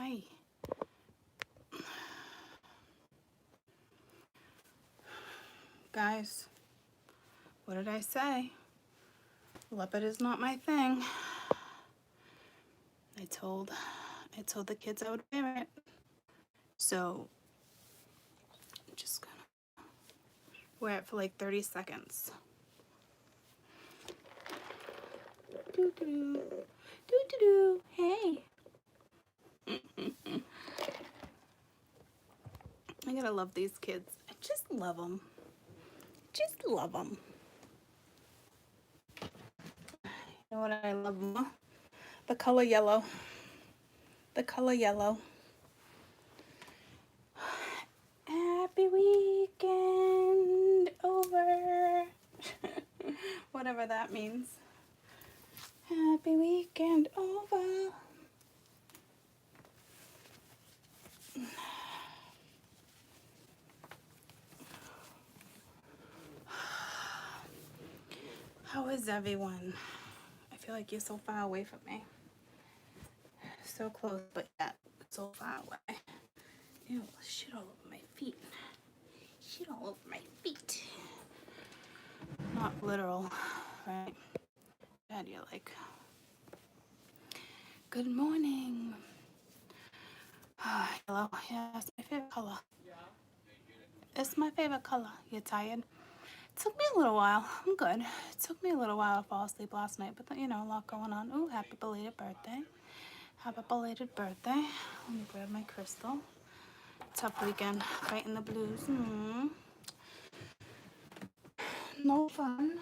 Hi. Guys, what did I say? Leopard is not my thing. I told the kids I would wear it. So I'm just gonna wear it for like 30 seconds. Doo doo doo. Doo doo doo. Hey. I gotta love these kids. I just love them. Just love them. You know what I love more? The color yellow. The color yellow. Happy weekend over. Whatever that means. Happy weekend over. How is everyone? I feel like you're so far away from me. So close, but yet so far away. Ew, shit all over my feet. Shit all over my feet. Not literal, right? Bad, you're like, good morning. Hello, yeah, it's my favorite color. It's my favorite color. You tired? It took me a little while. I'm good. It took me a little while to fall asleep last night, but you know, a lot going on. Ooh, happy belated birthday. Happy belated birthday. Let me grab my crystal. Tough weekend, fighting the blues. No fun.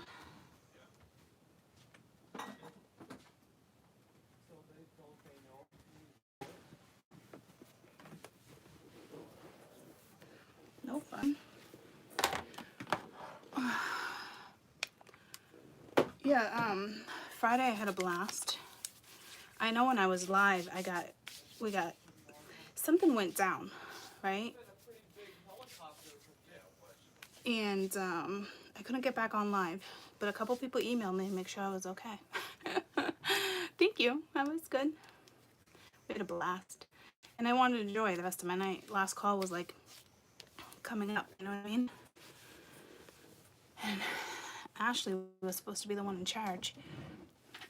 No fun. Yeah, Friday I had a blast. I know when I was live, something went down, right? And I couldn't get back on live, but a couple people emailed me to make sure I was okay. Thank you. That was good. We had a blast. And I wanted to enjoy the rest of my night. Last call was like coming up, you know what I mean? And Ashley was supposed to be the one in charge,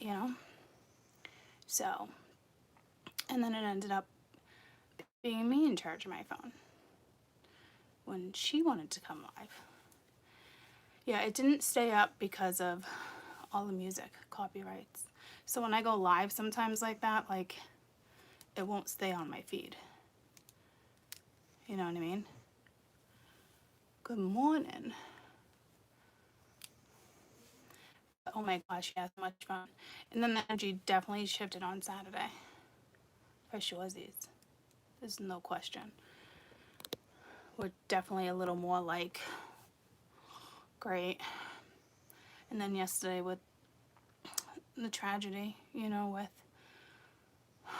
you know? So, and then it ended up being me in charge of my phone when she wanted to come live. Yeah, it didn't stay up because of all the music copyrights. So when I go live sometimes like that, like, it won't stay on my feed. You know what I mean? Good morning. Oh my gosh, yeah, so much fun. And then the energy definitely shifted on Saturday. For sure, there's no question. We're definitely a little more like, great. And then yesterday with the tragedy, you know, with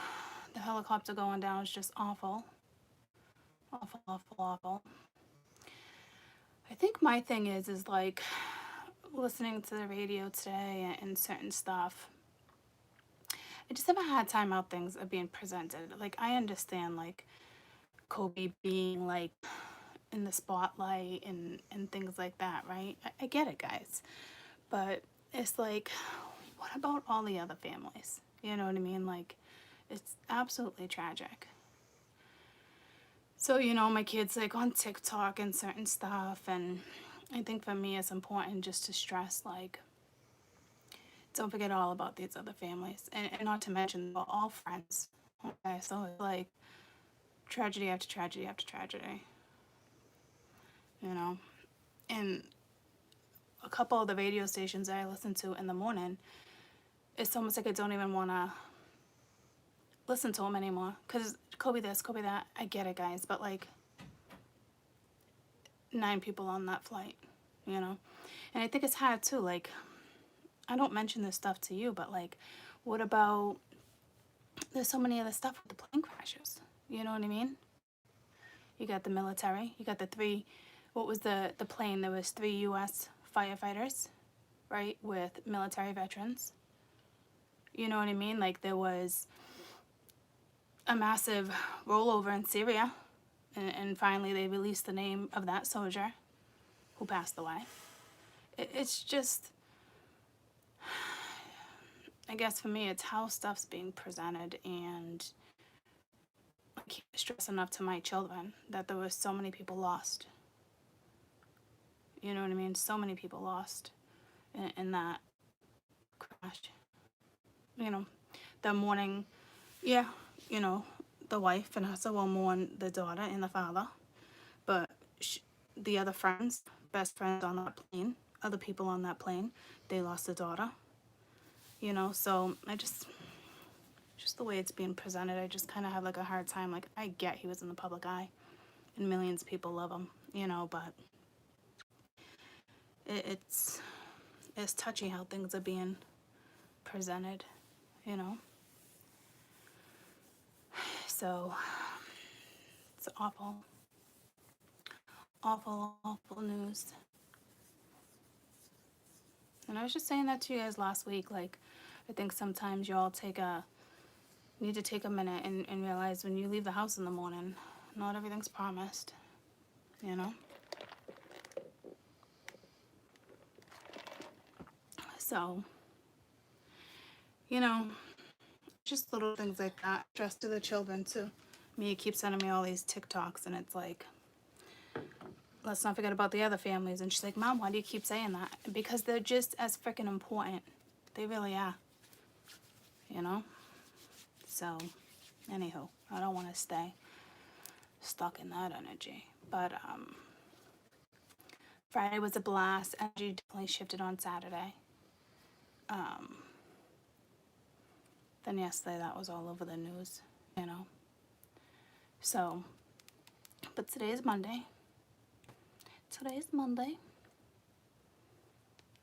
the helicopter going down, was just awful. Awful, awful, awful. I think my thing is like listening to the radio today and certain stuff. I just haven't had time how things are being presented. Like, I understand, like, Kobe being, like, in the spotlight and things like that, right? I get it, guys. But it's like, what about all the other families? You know what I mean? Like, it's absolutely tragic. So, you know, my kid's, like, on TikTok and certain stuff, and I think for me it's important just to stress, like, don't forget all about these other families. And not to mention, they're all friends. Okay, so it's like tragedy after tragedy after tragedy. You know? And a couple of the radio stations that I listen to in the morning, it's almost like I don't even want to listen to them anymore. Because Kobe this, Kobe that. I get it, guys. But, like, 9 people on that flight, you know? And I think it's hard, too. Like, I don't mention this stuff to you, but, like, what about, there's so many other stuff with the plane crashes. You know what I mean? You got the military. You got the 3, what was the plane? There was 3 U.S. firefighters, right, with military veterans. You know what I mean? Like, there was a massive rollover in Syria, and finally they released the name of that soldier who passed away. It's just, I guess for me, it's how stuff's being presented, and I can't stress enough to my children that there were so many people lost. You know what I mean? So many people lost in that crash. You know, the mourning, yeah, you know, the wife, Vanessa, will mourn the daughter and the father, but the other friends, best friends on that plane, other people on that plane, they lost a daughter. You know, so I just the way it's being presented, I just kind of have like a hard time. Like, I get he was in the public eye and millions of people love him, you know, but it's touchy how things are being presented, you know. So it's awful, awful, awful news. And I was just saying that to you guys last week. Like, I think sometimes you all need to take a minute and realize when you leave the house in the morning, not everything's promised, you know. So, you know, just little things like that. Stress to the children too. Mia keeps sending me all these TikToks, and it's like, let's not forget about the other families. And she's like, Mom, why do you keep saying that? Because they're just as freaking important. They really are. You know? So, anywho, I don't want to stay stuck in that energy. But, Friday was a blast. Energy definitely shifted on Saturday. Then yesterday, that was all over the news, you know? So, but today is Monday. Today is Monday.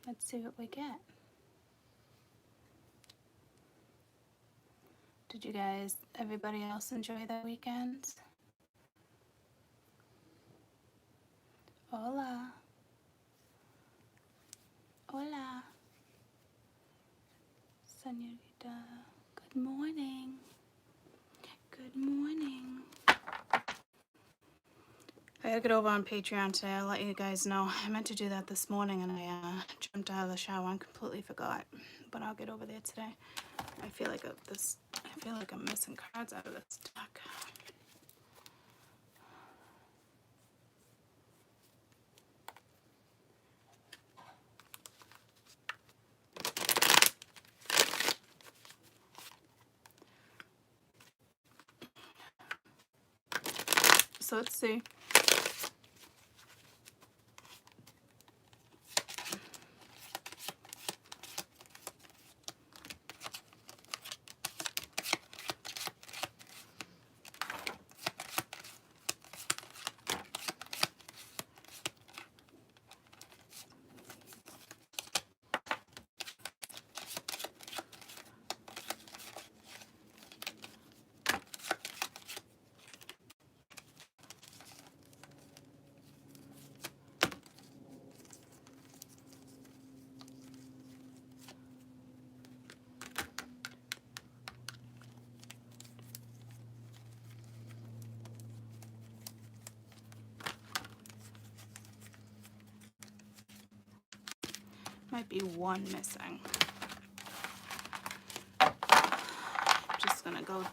Let's see what we get. Did you guys, everybody else, enjoy their weekends? Hola. Hola. Senorita. Good morning. Good morning. I gotta get over on Patreon today. I'll let you guys know. I meant to do that this morning and I jumped out of the shower and completely forgot. But I'll get over there today. I feel like I'm missing cards out of this deck. So let's see. Might be one missing. Just gonna go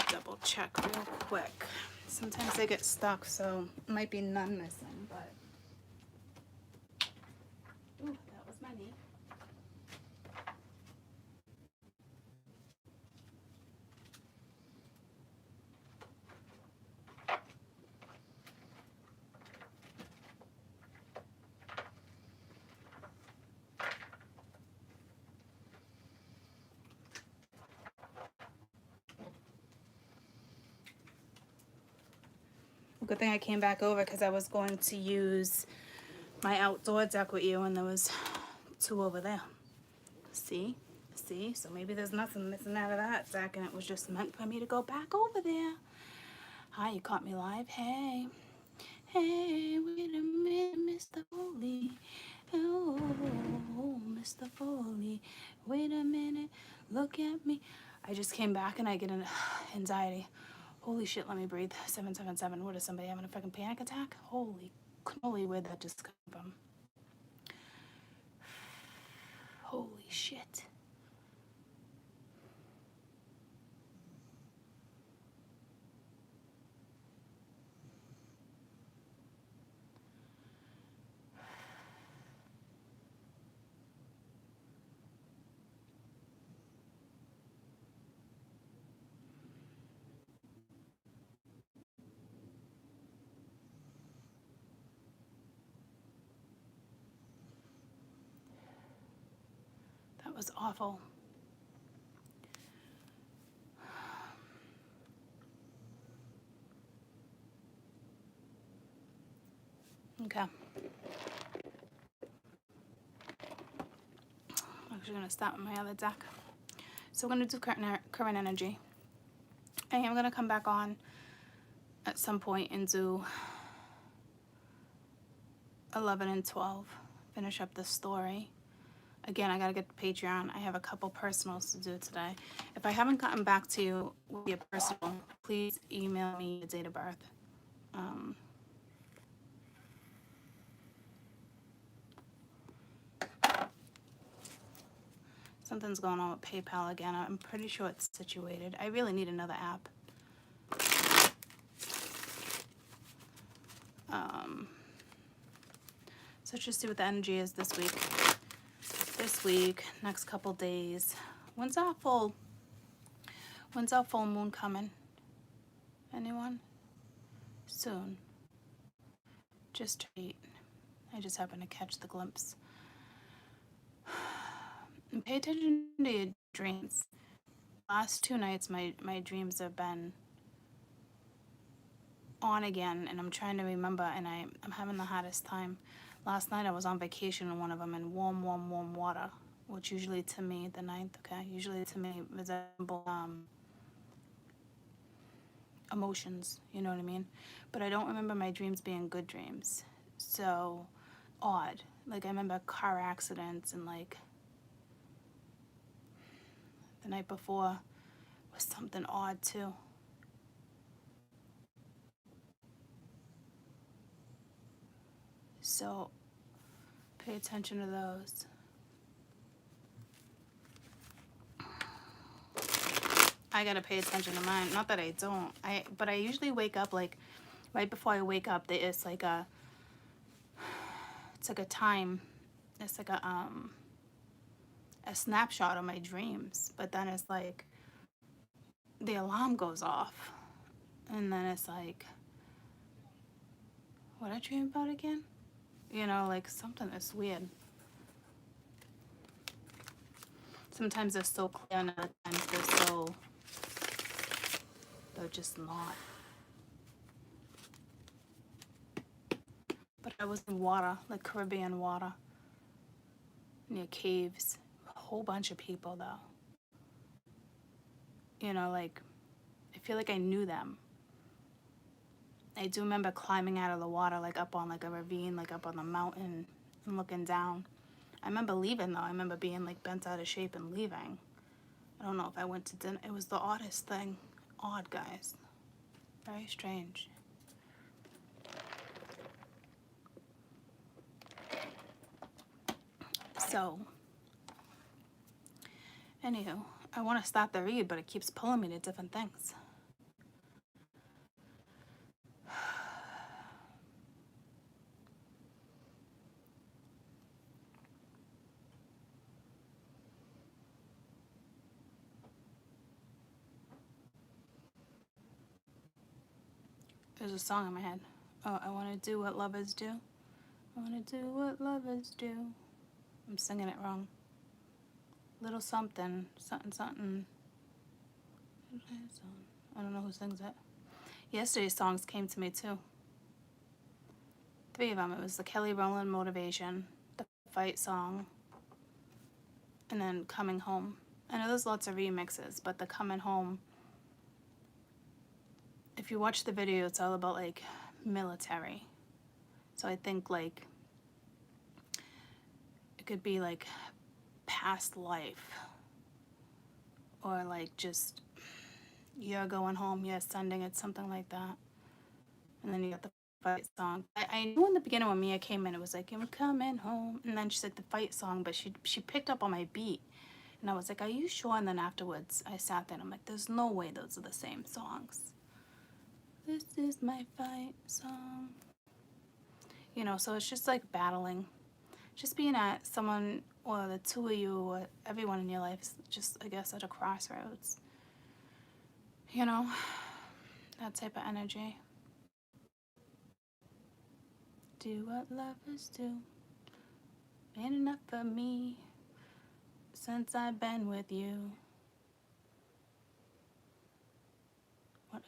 double check real quick. Sometimes they get stuck, so it might be none missing, but ooh, that was money. Good thing I came back over because I was going to use my outdoor deck with you, and there was two over there. See? So maybe there's nothing missing out of that deck, and it was just meant for me to go back over there. Hi, you caught me live. Hey, wait a minute, Mr. Foley. Oh, Mr. Foley, wait a minute, look at me. I just came back and I get an anxiety. Holy shit, let me breathe. 777. What is somebody having a fucking panic attack? Holy cannoli, where'd that just come from? Holy shit. That was awful. Okay. I'm actually going to start with my other deck. So we're going to do current energy. I am going to come back on at some point and do 11 and 12. Finish up the story. Again, I got to get the Patreon. I have a couple personals to do today. If I haven't gotten back to you with your personal, please email me your date of birth. Something's going on with PayPal again. I'm pretty sure it's situated. I really need another app. So let's just see what the energy is this week. This week, next couple days. When's our full moon coming? Anyone? Soon. Just wait. I just happened to catch the glimpse. And pay attention to your dreams. Last 2 nights, my dreams have been on again, and I'm trying to remember, and I'm having the hardest time. Last night I was on vacation in one of them in warm water, which usually to me, the 9th, okay, usually to me resemble emotions, you know what I mean? But I don't remember my dreams being good dreams. So odd. Like I remember car accidents, and like the night before was something odd too. So pay attention to those. I gotta pay attention to mine. Not that I don't. But I usually wake up like right before I wake up. It's like a time. It's like a snapshot of my dreams. But then it's like the alarm goes off, and then it's like, what I dream about again? You know, like something that's weird. Sometimes they're so clear, and other times they're just not. But I was in water, like Caribbean water, near caves. A whole bunch of people, though. You know, like, I feel like I knew them. I do remember climbing out of the water, like up on like a ravine, like up on the mountain, and looking down. I remember leaving, though. I remember being like bent out of shape and leaving. I don't know if I went to dinner. It was the oddest thing. Odd, guys. Very strange. So, anywho, I want to start the read, but it keeps pulling me to different things. There's a song in my head. Oh, I want to do what lovers do. I want to do what lovers do. I'm singing it wrong. Little something, something. I don't know who sings it. Yesterday's songs came to me too. 3 of them. It was the Kelly Rowland Motivation, the Fight song, and then Coming Home. I know there's lots of remixes, but the Coming Home, if you watch the video, it's all about like military. So I think like it could be like past life, or like just You're going home, you're ascending, it's something like that. And then you got the fight song. I knew in the beginning when Mia came in, it was like, I'm coming home. And then she said the fight song, but she picked up on my beat. And I was like, are you sure? And then afterwards, I sat there and I'm like, there's no way those are the same songs. This is my fight song. You know, so it's just like battling. Just being at someone, or the two of you, or everyone in your life is just, I guess, at a crossroads. You know, that type of energy. Do what lovers do. Ain't enough for me since I've been with you. What?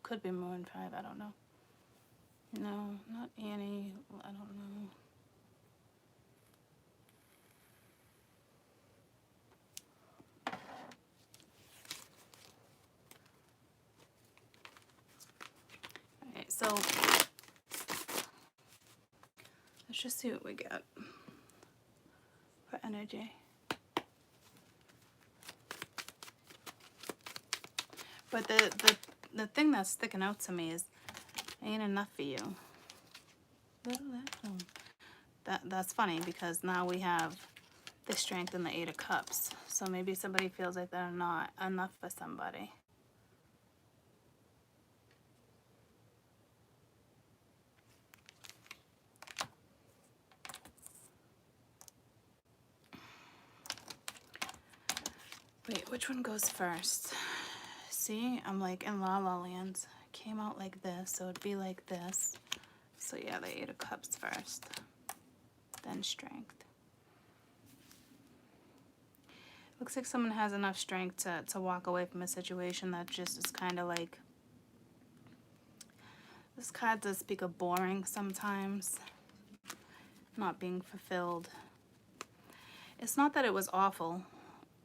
Could be Maroon 5, I don't know. No, not Annie, I don't know. Alright, so let's just see what we get for energy. But the thing that's sticking out to me is ain't enough for you. That's funny because now we have the Strength and the Eight of Cups. So maybe somebody feels like they're not enough for somebody. Wait, which one goes first? See, I'm like in La La Land. Came out like this, so it'd be like this. So yeah, the Eight of Cups first, then Strength. Looks like someone has enough strength to walk away from a situation that just is kind of like, this card does speak of boring sometimes, not being fulfilled. It's not that it was awful,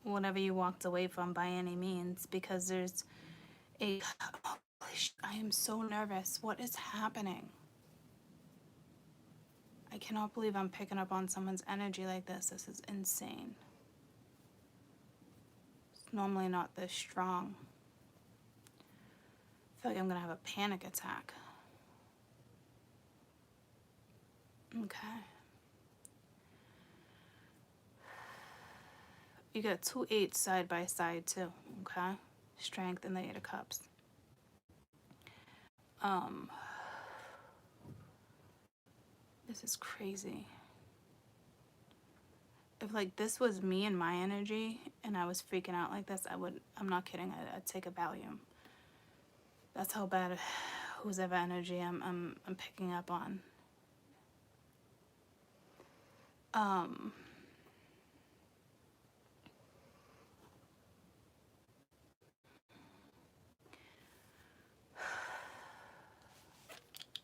whatever you walked away from by any means, because there's a, holy shit, I am so nervous. What is happening? I cannot believe I'm picking up on someone's energy like this. This is insane. It's normally not this strong. I feel like I'm gonna have a panic attack. Okay. You got 2 8s side by side too, okay? Strength and the Eight of Cups. This is crazy. If like this was me and my energy and I was freaking out like this, I'm not kidding, I'd take a Valium. That's how bad whose ever energy I'm picking up on.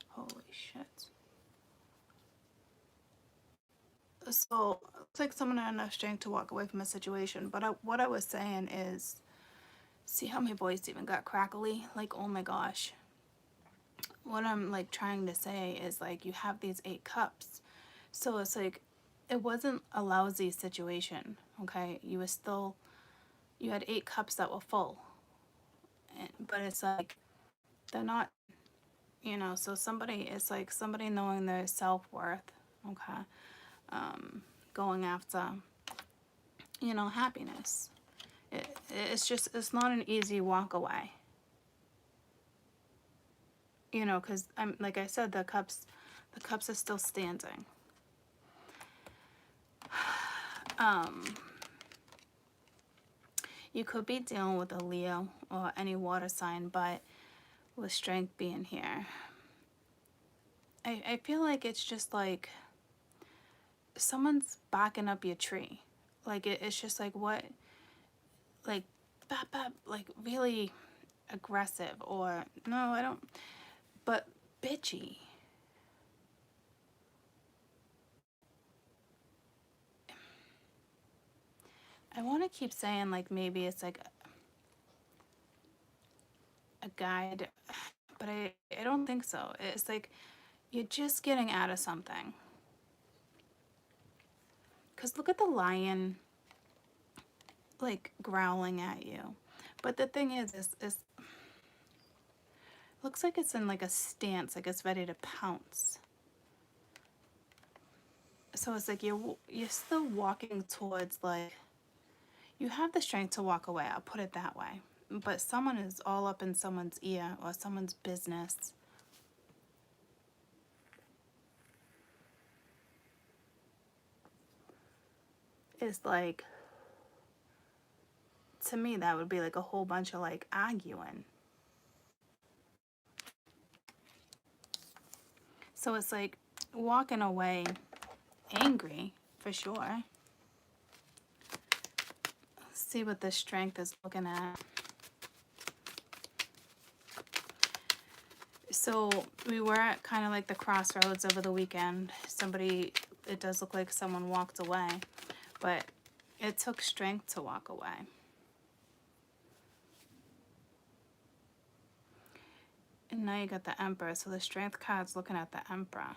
Holy shit. So it's like someone had enough strength to walk away from a situation, but what I was saying is, see how my voice even got crackly? Like, oh my gosh. What I'm like trying to say is like, you have these 8 cups. So it's like, it wasn't a lousy situation, okay? You had 8 cups that were full. But it's like, they're not, you know, so it's like somebody knowing their self-worth, okay? Going after, you know, happiness. It's not an easy walk away. You know, because like I said, the cups are still standing. You could be dealing with a Leo or any water sign, but with Strength being here, I feel like it's just like someone's backing up your tree. Like it's just like what, like bap, like really aggressive, or no, I don't, but bitchy. I want to keep saying like maybe it's like a guide, but I don't think so. It's like you're just getting out of something. Because look at the lion like growling at you. But the thing is Looks like it's in like a stance, like it's ready to pounce. So it's like you're still walking towards, like, you have the strength to walk away, I'll put it that way. But someone is all up in someone's ear or someone's business. It's like, to me, that would be like a whole bunch of like arguing. So it's like walking away angry, for sure. Let's see what the strength is looking at. So we were at kind of like the crossroads over the weekend. It does look like someone walked away, but it took strength to walk away. And now you got the Emperor, so the strength card's looking at the Emperor.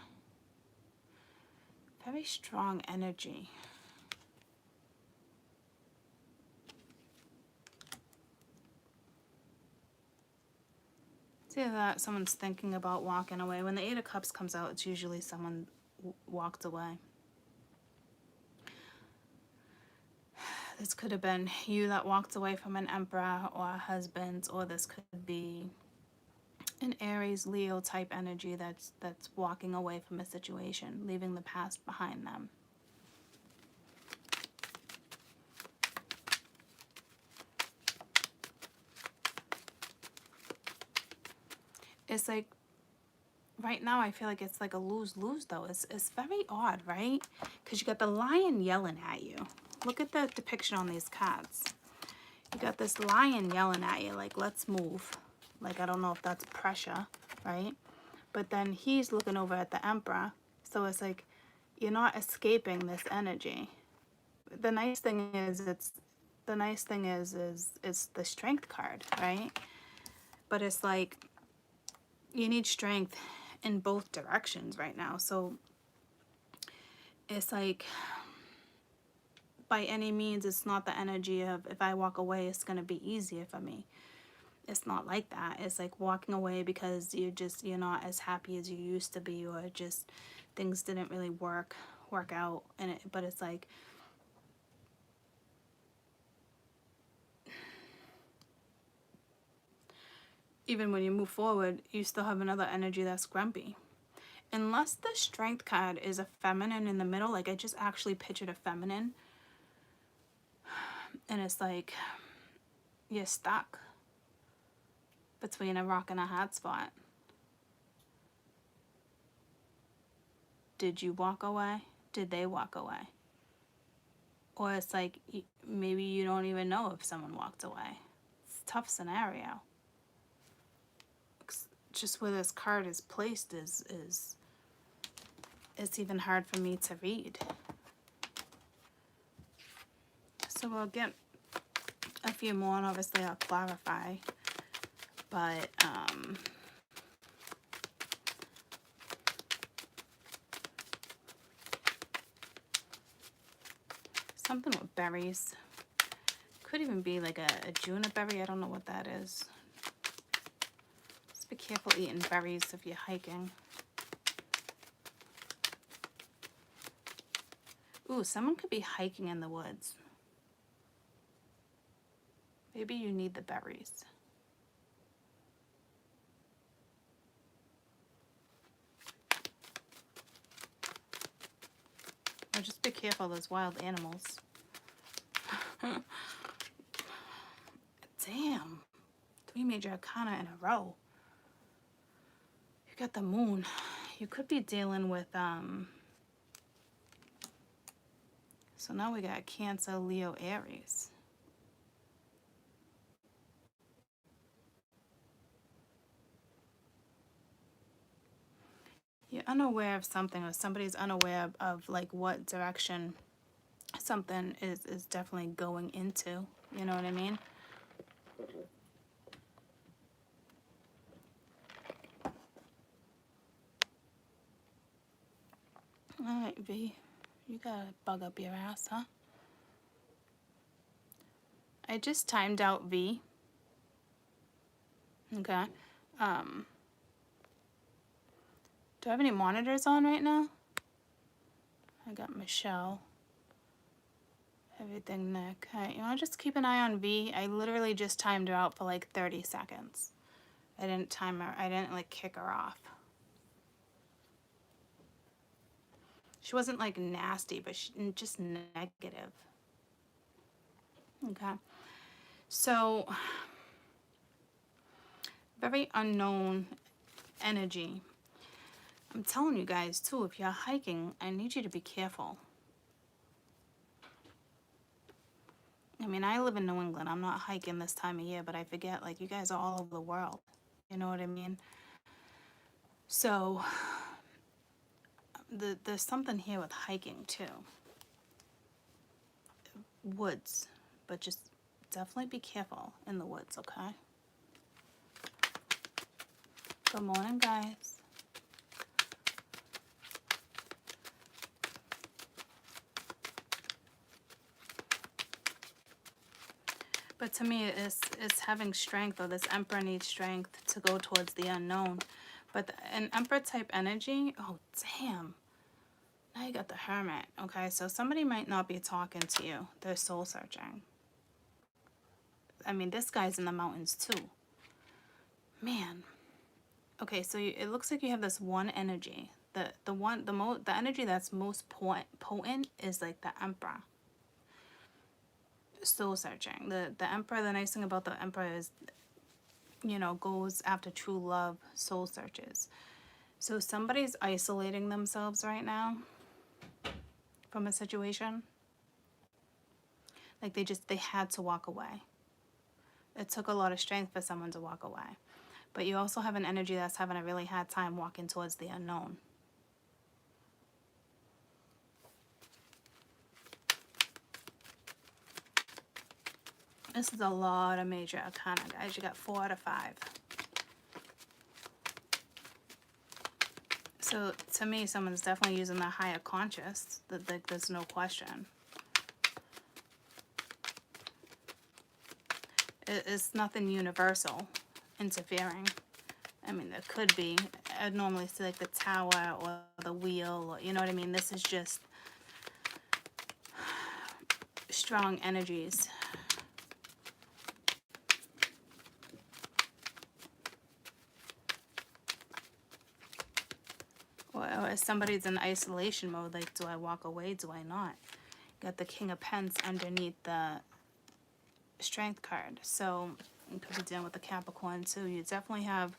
Very strong energy. See that someone's thinking about walking away. When the Eight of Cups comes out, it's usually someone walked away. This could have been you that walked away from an Emperor or a husband, or this could be an Aries, Leo type energy that's walking away from a situation, leaving the past behind them. It's like, right now I feel like it's like a lose-lose though. It's very odd, right? Because you got the lion yelling at you. Look at the depiction on these cards. You got this lion yelling at you like, let's move. Like, I don't know if that's pressure, right? But then he's looking over at the Emperor. So it's like, you're not escaping this energy. The nice thing is it's the Strength card, right? But it's like, you need strength in both directions right now. So it's like, by any means, it's not the energy of, if I walk away, it's going to be easier for me. It's not like that. It's like walking away because you're not as happy as you used to be, or just things didn't really work out. But it's like, even when you move forward, you still have another energy that's grumpy. Unless the Strength card is a feminine in the middle, like I just actually pictured a feminine. And it's like, you're stuck between a rock and a hard spot. Did you walk away? Did they walk away? Or it's like, maybe you don't even know if someone walked away. It's a tough scenario. Just where this card is placed is it's even hard for me to read. So we'll get a few more, and obviously I'll clarify. But something with berries. Could even be like a juniperberry. I don't know what that is. Just be careful eating berries if you're hiking. Ooh, someone could be hiking in the woods. Maybe you need the berries. Or just be careful, there's wild animals. Damn. 3 major arcana in a row. You got the moon. You could be dealing with, so now we got Cancer, Leo, Aries. You're unaware of something, or somebody's unaware of like what direction something is definitely going into. You know what I mean? Alright, V. You gotta bug up your ass, huh? I just timed out V. Okay. Do I have any monitors on right now? I got Michelle. Everything Nick. Alright, you want to just keep an eye on V? I literally just timed her out for like 30 seconds. I didn't time her. I didn't like kick her off. She wasn't like nasty, but just negative. Okay. So, very unknown energy. I'm telling you guys too, if you're hiking, I need you to be careful. I mean, I live in New England. I'm not hiking this time of year, but I forget, like, you guys are all over the world. You know what I mean? So, there's something here with hiking too. Woods, but just definitely be careful in the woods, okay? Good morning, guys. But to me, it's having strength, or this Emperor needs strength to go towards the unknown. But an Emperor type energy, oh, damn. Now you got the Hermit, okay? So somebody might not be talking to you. They're soul searching. I mean, this guy's in the mountains too. Man. Okay, so it looks like you have this one energy. The energy that's most potent is like the Emperor. Soul searching. The Emperor, the nice thing about the Emperor is, you know, goes after true love, soul searches. So somebody's isolating themselves right now from a situation. Like they had to walk away. It took a lot of strength for someone to walk away. But you also have an energy that's having a really hard time walking towards the unknown. This is a lot of major arcana, guys. You got 4 out of 5. So to me, someone's definitely using their higher conscious. There's no question. It's nothing universal interfering. I mean, there could be. I'd normally see like the tower or the wheel, or, you know what I mean? This is just strong energies. Or if somebody's in isolation mode, like, do I walk away? Do I not? Got the King of Pence underneath the Strength card. So you could be dealing with the Capricorn too. You definitely have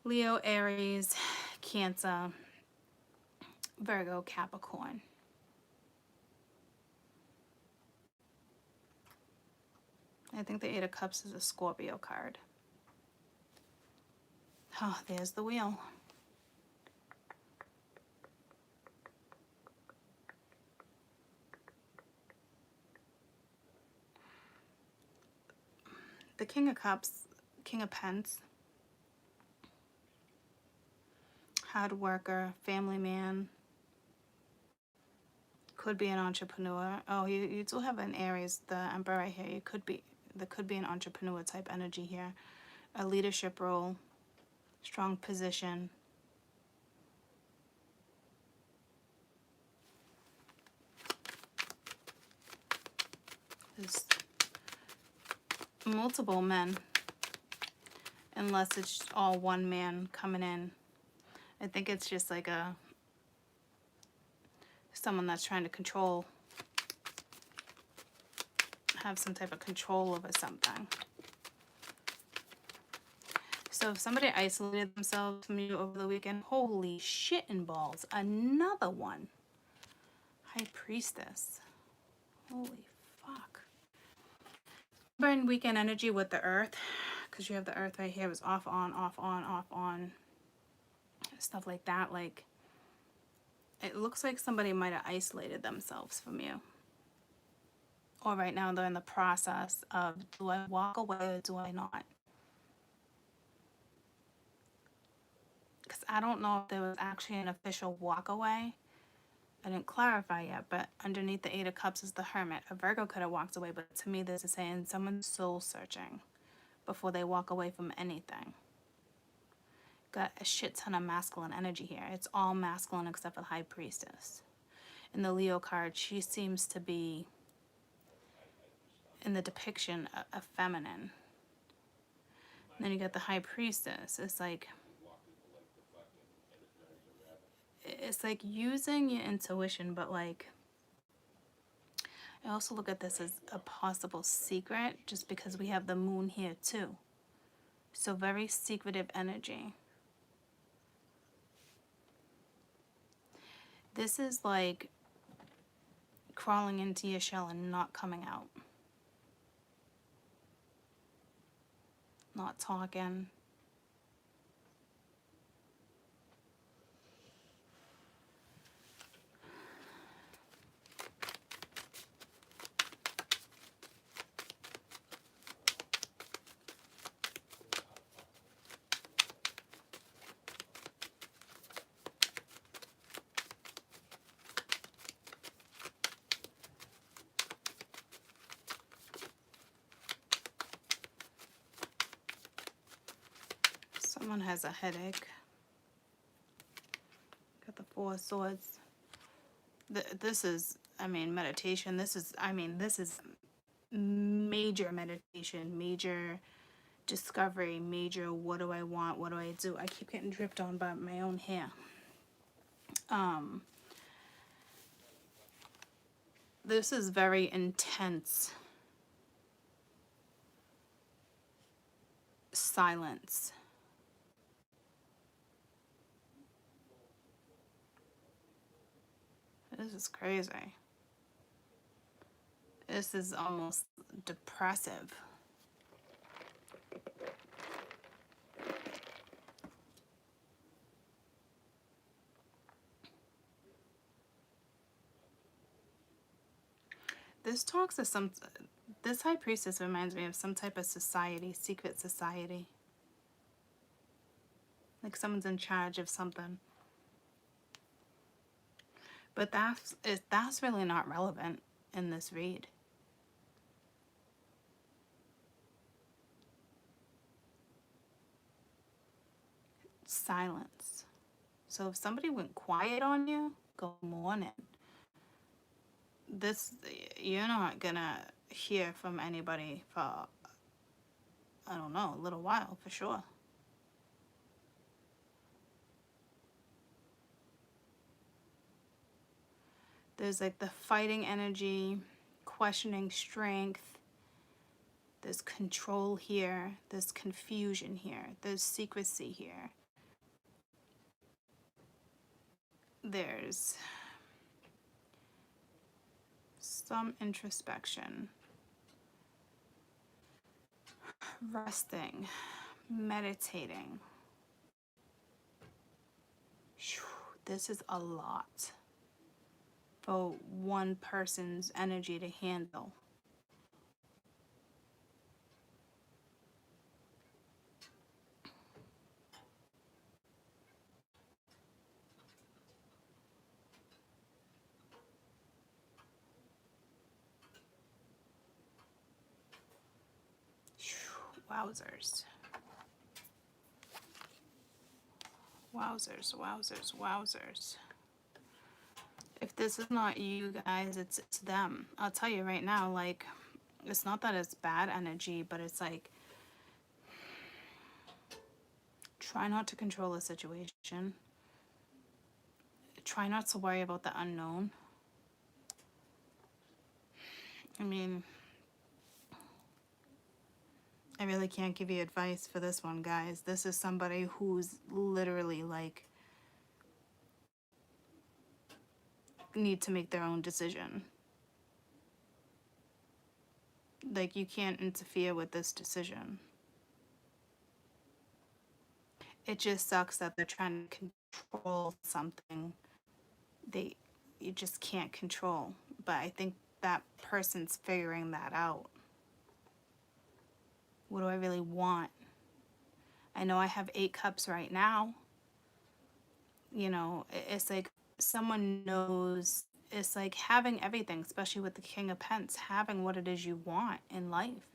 Leo, Aries, Cancer, Virgo, Capricorn. I think the 8 of Cups is a Scorpio card. Oh, there's the wheel. The King of Cups, King of Pence. Hard worker, family man. Could be an entrepreneur. Oh, you do have an Aries, the Emperor right here. There could be an entrepreneur type energy here. A leadership role, strong position. There's multiple men, unless it's all one man coming in. I think it's just like someone that's trying to control, have some type of control over something. So if somebody isolated themselves from you over the weekend, holy shit and balls, another one. High Priestess. Holy fuck. Burn weekend energy with the Earth, because you have the Earth right here. It was off, on, off, on, off, on. Stuff like that. Like, it looks like somebody might have isolated themselves from you. Or right now they're in the process of, do I walk away or do I not? Because I don't know if there was actually an official walk away. I didn't clarify yet, but underneath the 8 of Cups is the Hermit. A Virgo could have walked away, but to me this is saying someone's soul searching before they walk away from anything. got a shit ton of masculine energy here. It's all masculine except for the High Priestess. In the Leo card, she seems to be, in the depiction, a feminine. And then you got the High Priestess. It's like using your intuition, but like, I also look at this as a possible secret just because we have the moon here too. So very secretive energy. This is like crawling into your shell and not coming out. Not talking. Someone has a headache. Got the Four of Swords. This is, I mean, meditation. This is major meditation, major discovery, major what do I want, what do I do. I keep getting dripped on by my own hair. This is very intense silence. This is crazy. This is almost depressive. This High Priestess reminds me of some type of society, secret society. Like someone's in charge of something. But that's really not relevant in this read. Silence. So if somebody went quiet on you, good morning. You're not gonna hear from anybody for, I don't know, a little while for sure. There's like the fighting energy, questioning strength. There's control here. There's confusion here. There's secrecy here. There's some introspection. Resting. Meditating. This is a lot for one person's energy to handle. Wowzers. Wowzers, wowzers, wowzers. If this is not you guys, it's them. I'll tell you right now, like, it's not that it's bad energy, but it's like, try not to control the situation. Try not to worry about the unknown. I mean, I really can't give you advice for this one, guys. This is somebody who's literally like need to make their own decision. Like, you can't interfere with this decision. It just sucks that they're trying to control something you just can't control. But I think that person's figuring that out. What do I really want? I know I have 8 cups right now. You know, it's like someone knows. It's like having everything, especially with the King of Pence, having what it is you want in life,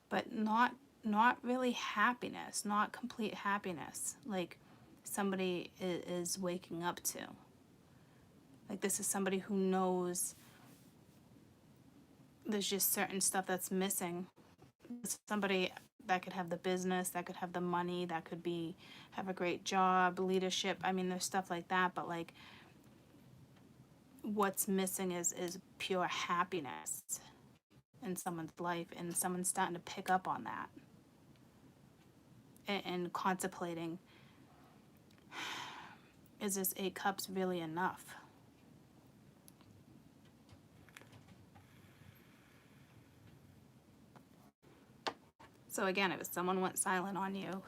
but not not really happiness, not complete happiness, like somebody is waking up to. Like this is somebody who knows there's just certain stuff that's missing. Somebody that could have the business, that could have the money, that could be have a great job, leadership. I mean, there's stuff like that, but like what's missing is pure happiness in someone's life, and someone's starting to pick up on that and contemplating, is this 8 cups really enough? So again, if someone went silent on you,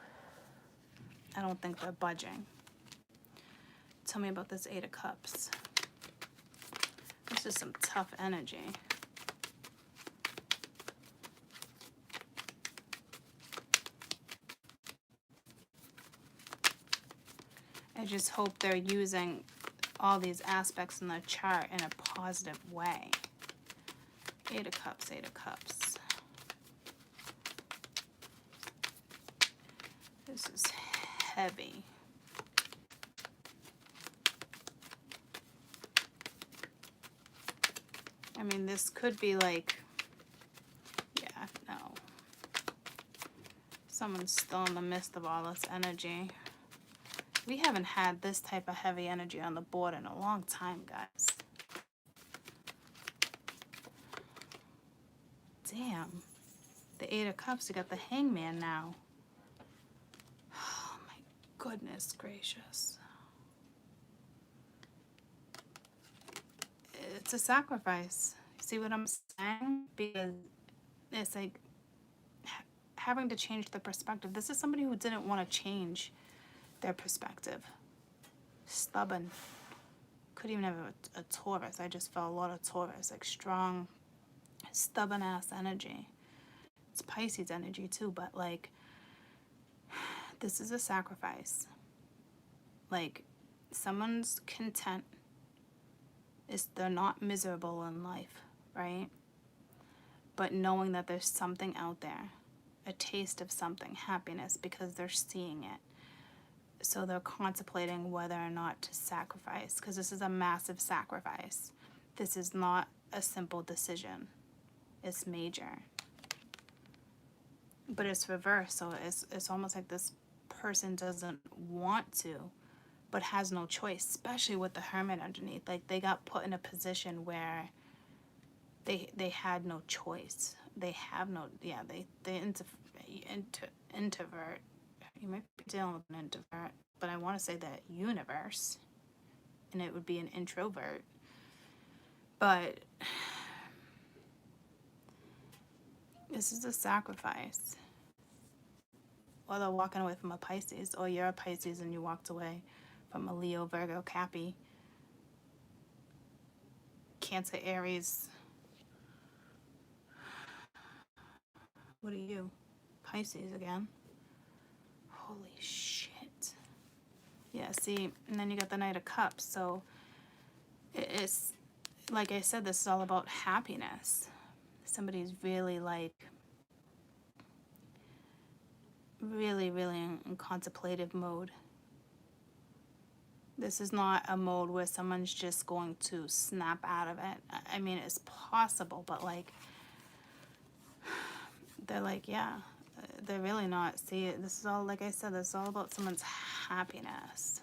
I don't think they're budging. Tell me about this 8 of Cups. This is some tough energy. I just hope they're using all these aspects in their chart in a positive way. 8 of Cups, 8 of Cups. This is heavy. I mean, this could be like, yeah, no. Someone's still in the midst of all this energy. We haven't had this type of heavy energy on the board in a long time, guys. Damn. The 8 of Cups, you got the Hangman now. Oh my goodness gracious. It's a sacrifice. See what I'm saying? Because it's like having to change the perspective. This is somebody who didn't want to change their perspective. Stubborn. Could even have a Taurus. I just felt a lot of Taurus, like strong, stubborn ass energy. It's Pisces energy too, but like this is a sacrifice. Like someone's content is they're not miserable in life, right? But knowing that there's something out there, a taste of something, happiness, because they're seeing it. So they're contemplating whether or not to sacrifice, because this is a massive sacrifice. This is not a simple decision. It's major. But it's reversed, so it's almost like this person doesn't want to, but has no choice, especially with the Hermit underneath. Like they got put in a position where they had no choice. They have no, yeah, they introvert. You might be dealing with an introvert, but I want to say that universe, and it would be an introvert. But this is a sacrifice. Or they're walking away from a Pisces, or you're a Pisces and you walked away from a Leo, Virgo, Cappy, Cancer, Aries. What are you? Pisces again. Holy shit. Yeah, see, and then you got the Knight of Cups. So it's, like I said, this is all about happiness. Somebody's really like, really in contemplative mode. This is not a mode where someone's just going to snap out of it. I mean, it's possible, but like, they're like, yeah, they're really not. See, this is all, like I said, this is all about someone's happiness.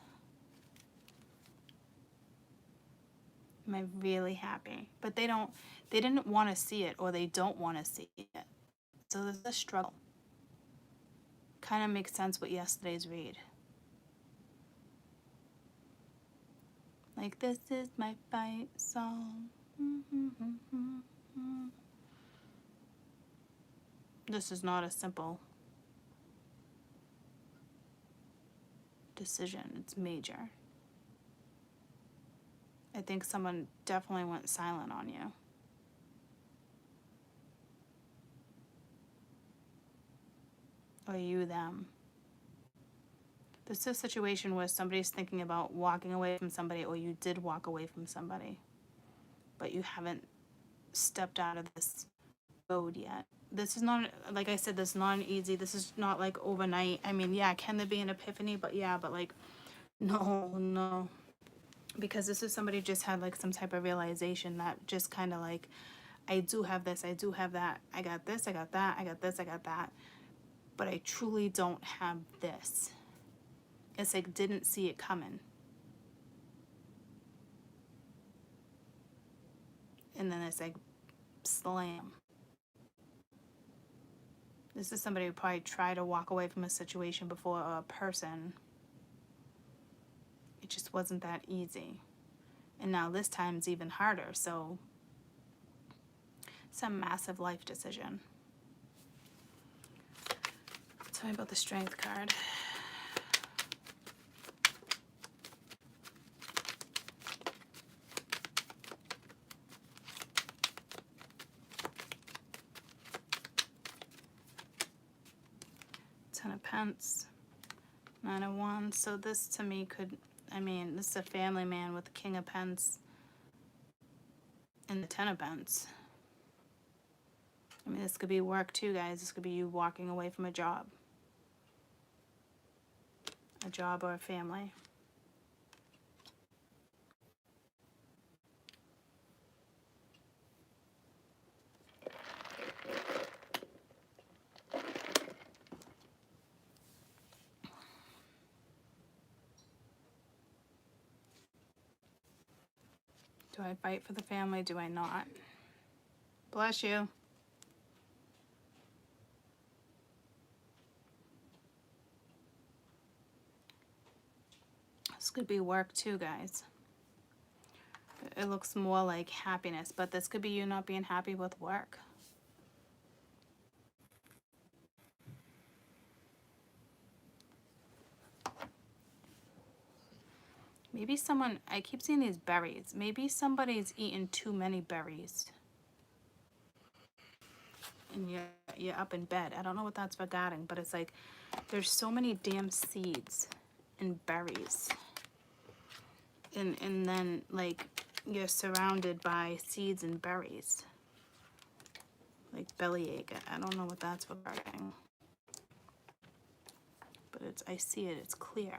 Am I really happy? But they didn't want to see it, or they don't want to see it. So there's a struggle. Kind of makes sense with yesterday's read. Like, this is my fight song. This is not a simple decision. It's major. I think someone definitely went silent on you. Or you them. This is a situation where somebody's thinking about walking away from somebody, or you did walk away from somebody, but you haven't stepped out of this road yet. This is not, like I said, this is not an easy, this is not like overnight. I mean, yeah, can there be an epiphany? But yeah, but like, no. Because this is somebody just had like some type of realization that just kind of like, I do have this, I do have that, I got this, I got that, I got this, I got that, but I truly don't have this. It's like, didn't see it coming. And then it's like, slam. This is somebody who probably tried to walk away from a situation before, or a person. It just wasn't that easy. And now this time it's even harder. So it's a massive life decision. Tell me about the Strength card. Ten of Pence, Nine of Wands. So this to me could, I mean, this is a family man with the King of Pence and the Ten of Pence. I mean, this could be work too, guys. This could be you walking away from a job or a family. Do I fight for the family? Do I not? Bless you. This could be work too, guys. It looks more like happiness, but this could be you not being happy with work. Maybe someone, I keep seeing these berries. Maybe somebody's eaten too many berries. And you're up in bed. I don't know what that's regarding, but it's like there's so many damn seeds and berries. And then like you're surrounded by seeds and berries. Like bellyache. I don't know what that's regarding. But it's, I see it, it's clear.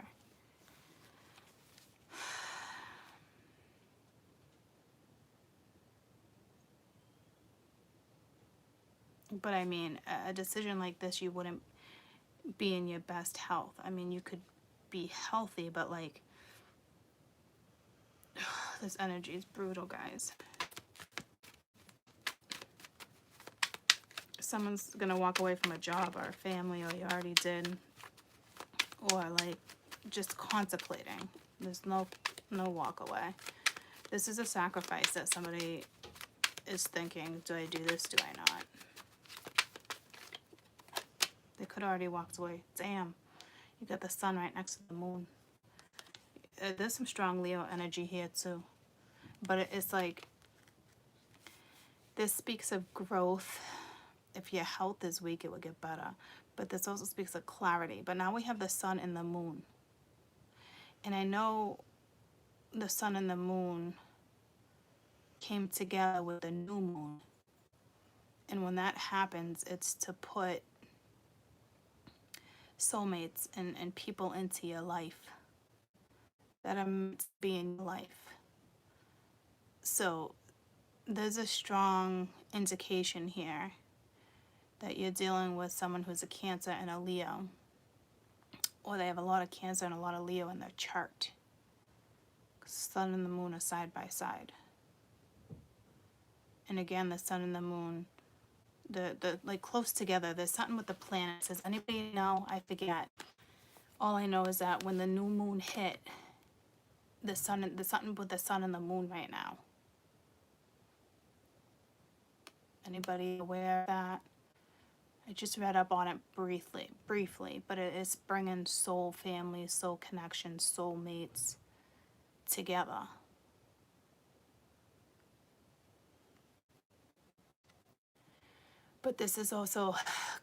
But I mean, a decision like this, you wouldn't be in your best health. I mean, you could be healthy, but like, this energy is brutal, guys. Someone's gonna walk away from a job or a family, or you already did, or like just contemplating. There's no walk away. This is a sacrifice that somebody is thinking, do I do this, do I not? They could have already walked away. Damn, you got the sun right next to the moon. There's some strong Leo energy here too. But it's like, this speaks of growth. If your health is weak, it will get better. But this also speaks of clarity. But now we have the sun and the moon. And I know the sun and the moon came together with the new moon. And when that happens, it's to put soulmates and people into your life that are meant to be in your life. So there's a strong indication here that you're dealing with someone who's a Cancer and a Leo, or they have a lot of Cancer and a lot of Leo in their chart. Sun and the moon are side by side. And again, the sun and the moon, the like close together. There's something with the planets. Does anybody know? I forget. All I know is that when the new moon hit, there's something with the sun and the moon right now. Anybody aware of that? I just read up on it briefly, but it is bringing soul families, soul connections, soul mates together. But this is also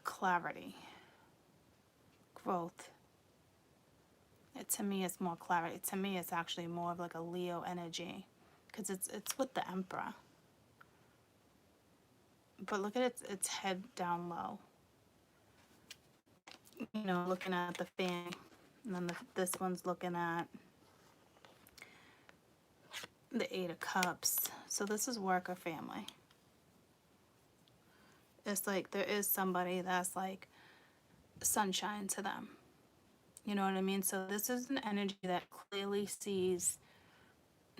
clarity, growth. To me, it's more clarity. To me, it's actually more of like a Leo energy, because it's with the Emperor. but look at its head down low. You know, looking at the fan. And then this one's looking at the Eight of Cups. So this is work or family. It's like there is somebody that's like sunshine to them. You know what I mean? So this is an energy that clearly sees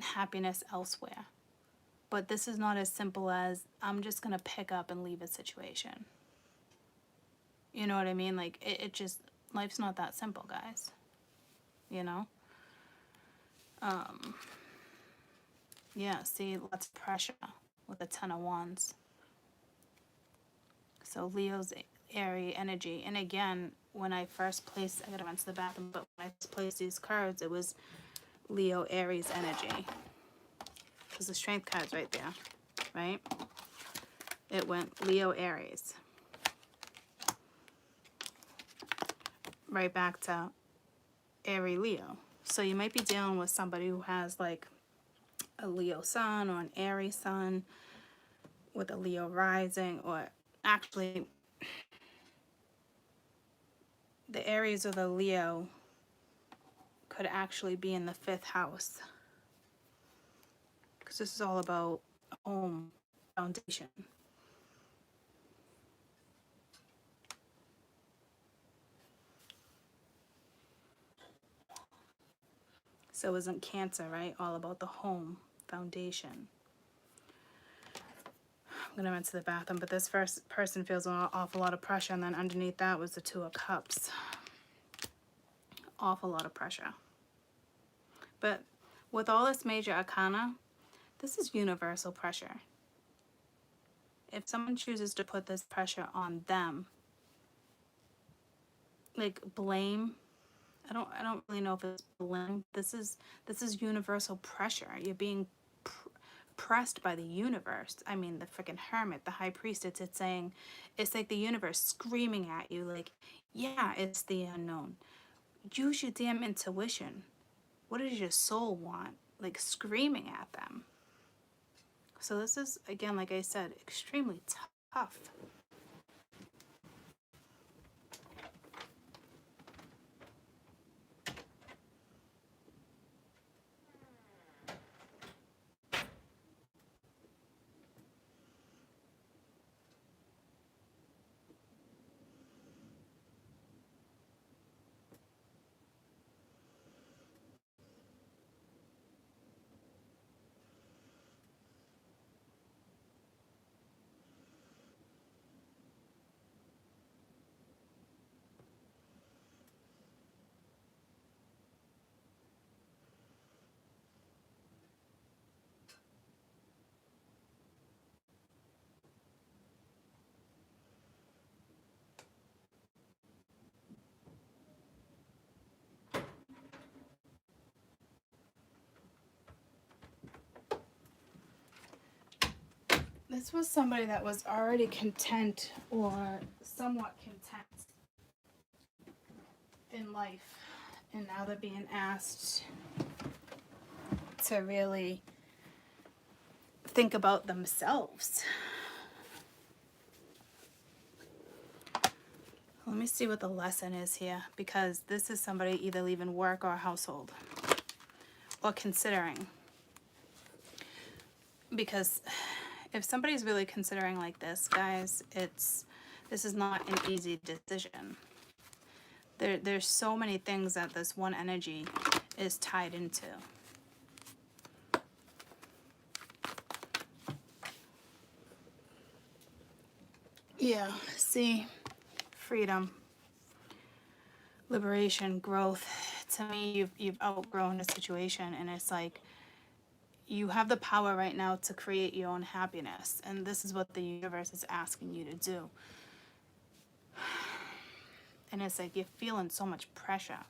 happiness elsewhere. But this is not as simple as I'm just going to pick up and leave a situation. You know what I mean? Like it just, life's not that simple, guys. You know? Yeah, see, lots of pressure with the Ten of Wands. So Leo's airy energy. And again, when I first placed, I gotta run to the bathroom, but when I first placed these cards, it was Leo Aries energy. Because the strength card's right there, right? It went Leo Aries. Right back to Airy Leo. So you might be dealing with somebody who has like a Leo sun or an Aries sun with a Leo rising, or actually the Aries or the Leo could actually be in the 5th house, because this is all about home foundation. So isn't Cancer, right? All about the home foundation. I'm gonna run to the bathroom, but this first person feels an awful lot of pressure, and then underneath that was the Two of Cups. Awful lot of pressure. But with all this major arcana, this is universal pressure. If someone chooses to put this pressure on them, like blame, I don't really know if it's blame. This is universal pressure. You're being pressed by the universe. I mean, the freaking Hermit, the High Priest, it's saying, it's like the universe screaming at you, like, yeah, it's the unknown. Use your damn intuition. What does your soul want? Like screaming at them. So this is, again, like I said, extremely tough. This was somebody that was already content or somewhat content in life, and now they're being asked to really think about themselves. Let me see what the lesson is here, because this is somebody either leaving work or household, or considering. Because if somebody's really considering like this, guys, this is not an easy decision. There's so many things that this one energy is tied into. Yeah, see, freedom, liberation, growth. To me, you've outgrown a situation, and it's like you have the power right now to create your own happiness, and this is what the universe is asking you to do. And it's like you're feeling so much pressure.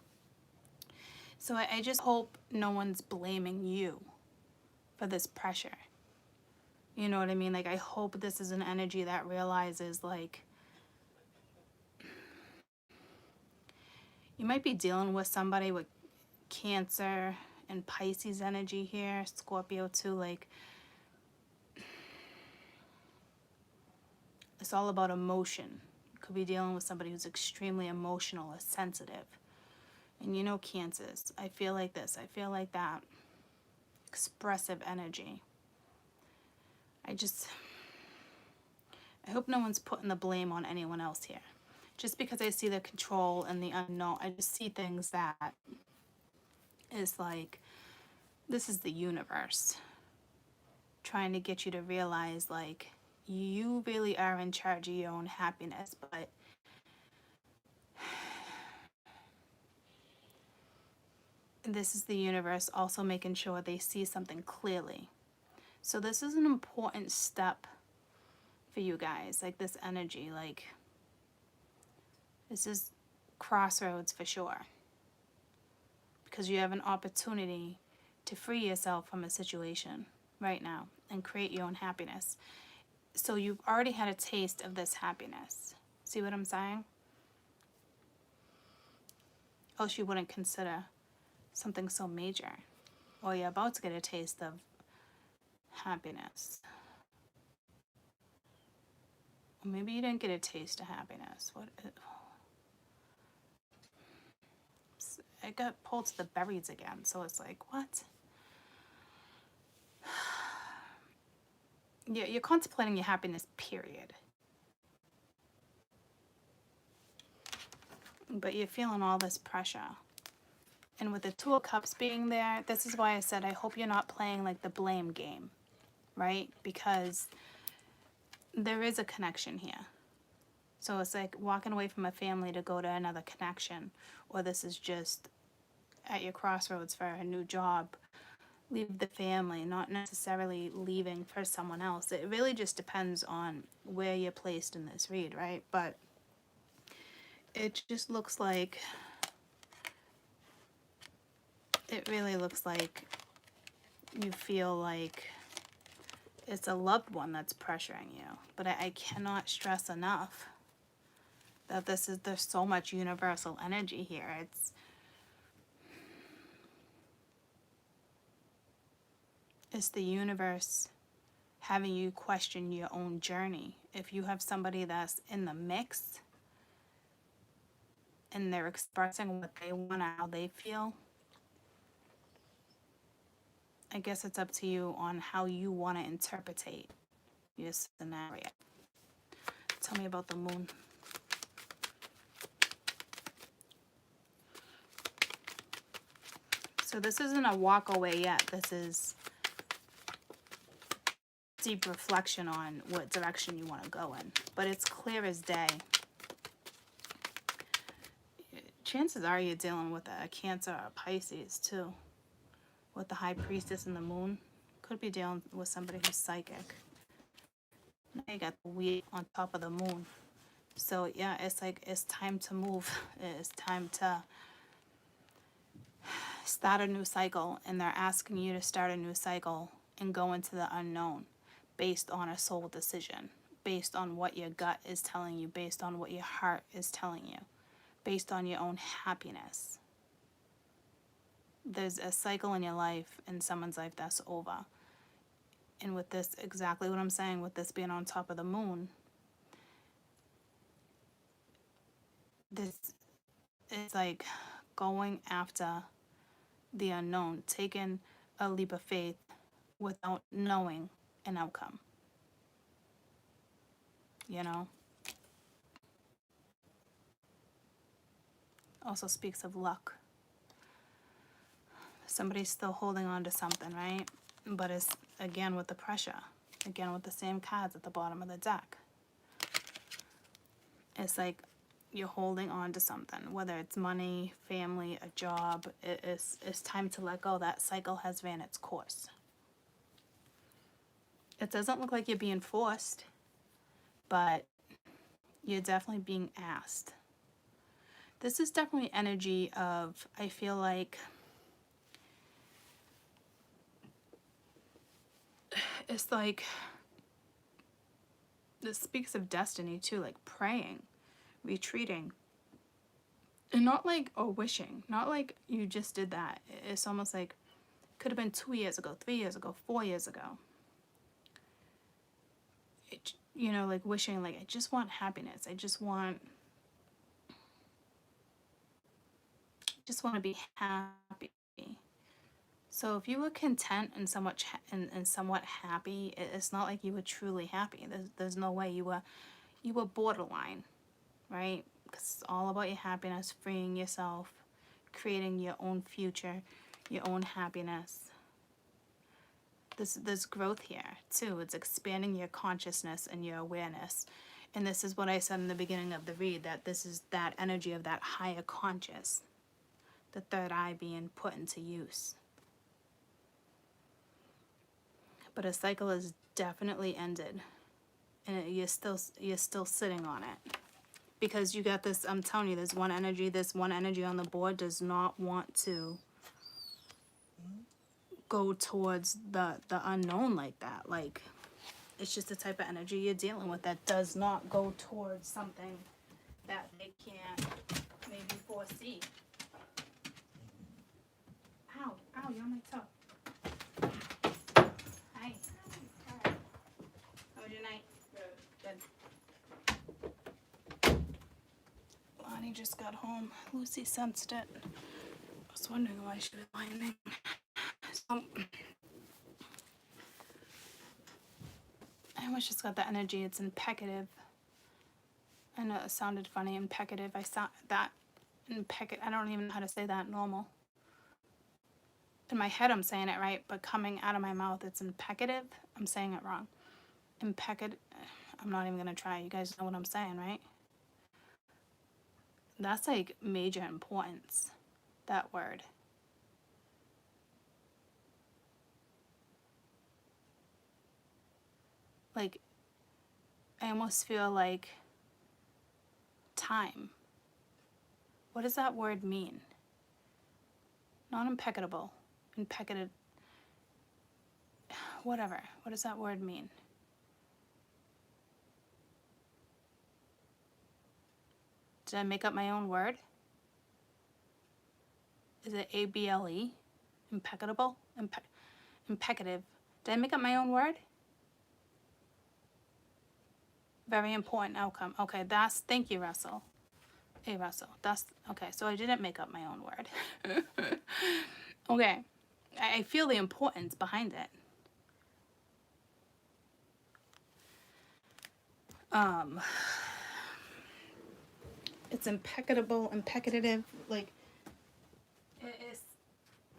So I just hope no one's blaming you for this pressure. You know what I mean? Like, I hope this is an energy that realizes, like, you might be dealing with somebody with Cancer and Pisces energy here, Scorpio too. Like, It's all about emotion. You could be dealing with somebody who's extremely emotional or sensitive. And you know Cancers. I feel like this. I feel like that. Expressive energy. I hope no one's putting the blame on anyone else here. Just because I see the control and the unknown, I just see things that is like, this is the universe trying to get you to realize, like, you really are in charge of your own happiness, but this is the universe also making sure they see something clearly. So this is an important step for you guys, like this energy, like this is crossroads for sure, because you have an opportunity to free yourself from a situation right now and create your own happiness. So you've already had a taste of this happiness. See what I'm saying? Else you wouldn't consider something so major. Or you're about to get a taste of happiness. Or maybe you didn't get a taste of happiness. I got pulled to the berries again, so it's like, what? You're contemplating your happiness, period. But you're feeling all this pressure. And with the Two of Cups being there, this is why I said I hope you're not playing like the blame game, right? Because there is a connection here. So it's like walking away from a family to go to another connection, or this is just at your crossroads for a new job. Leave the family, not necessarily leaving for someone else. It really just depends on where you're placed in this read, right? But it just looks like, it really looks like you feel like it's a loved one that's pressuring you. But I cannot stress enough that there's so much universal energy here. It's the universe having you question your own journey. If you have somebody that's in the mix and they're expressing what they want, how they feel, I guess it's up to you on how you want to interpretate your scenario. Tell me about the moon. So this isn't a walk away yet. This is deep reflection on what direction you want to go in. But it's clear as day. Chances are you're dealing with a Cancer or a Pisces too. With the High Priestess and the Moon. Could be dealing with somebody who's psychic. Now you got the Wheel on top of the Moon. So yeah, it's like it's time to move. It's time to start a new cycle. And they're asking you to start a new cycle and go into the unknown based on a soul decision. Based on what your gut is telling you. Based on what your heart is telling you. Based on your own happiness. There's a cycle in your life, in someone's life, that's over. And with this, exactly what I'm saying, with this being on top of the moon, this is like going after the unknown, taking a leap of faith without knowing an outcome. You know? Also speaks of luck. Somebody's still holding on to something, right? But it's, again, with the pressure. Again, with the same cards at the bottom of the deck. It's like you're holding on to something. Whether it's money, family, a job. It's time to let go. That cycle has ran its course. It doesn't look like you're being forced. But you're definitely being asked. This is definitely energy of, I feel like, it's like, this speaks of destiny too, like praying, retreating, and not like, or wishing, not like you just did that. It's almost like, could have been 2 years ago, 3 years ago, 4 years ago. you know, like wishing, like, I just want happiness. I just want to be happy. So if you were content and somewhat happy, it's not like you were truly happy. There's no way. You were borderline, right? Because it's all about your happiness, freeing yourself, creating your own future, your own happiness. There's growth here too. It's expanding your consciousness and your awareness. And this is what I said in the beginning of the read, that this is that energy of that higher conscious, the third eye being put into use. But a cycle is definitely ended, and you're still sitting on it, because you got this. I'm telling you, this one energy on the board does not want to go towards the unknown like that. Like, it's just the type of energy you're dealing with that does not go towards something that they can't maybe foresee. Ow, you're on my toe. Hi. How was your night? Good. Lonnie just got home. Lucy sensed it. I was wondering why she was whining. So, I almost just got that energy. It's impecative. I know it sounded funny, impecative. I saw that impecative. I don't even know how to say that normal. In my head, I'm saying it right, but coming out of my mouth, it's impecative. I'm saying it wrong. Impecative. I'm not even gonna try. You guys know what I'm saying, right? That's like major importance, that word. Like, I almost feel like time. What does that word mean? Not impeccable. Impecative. Whatever. What does that word mean? Did I make up my own word? Is it A-B-L-E? Impeccable? Impecative. Did I make up my own word? Very important outcome. Okay, thank you, Russell. Hey, Russell. Okay, so I didn't make up my own word. Okay, I feel the importance behind it. It's impecative, like, it's,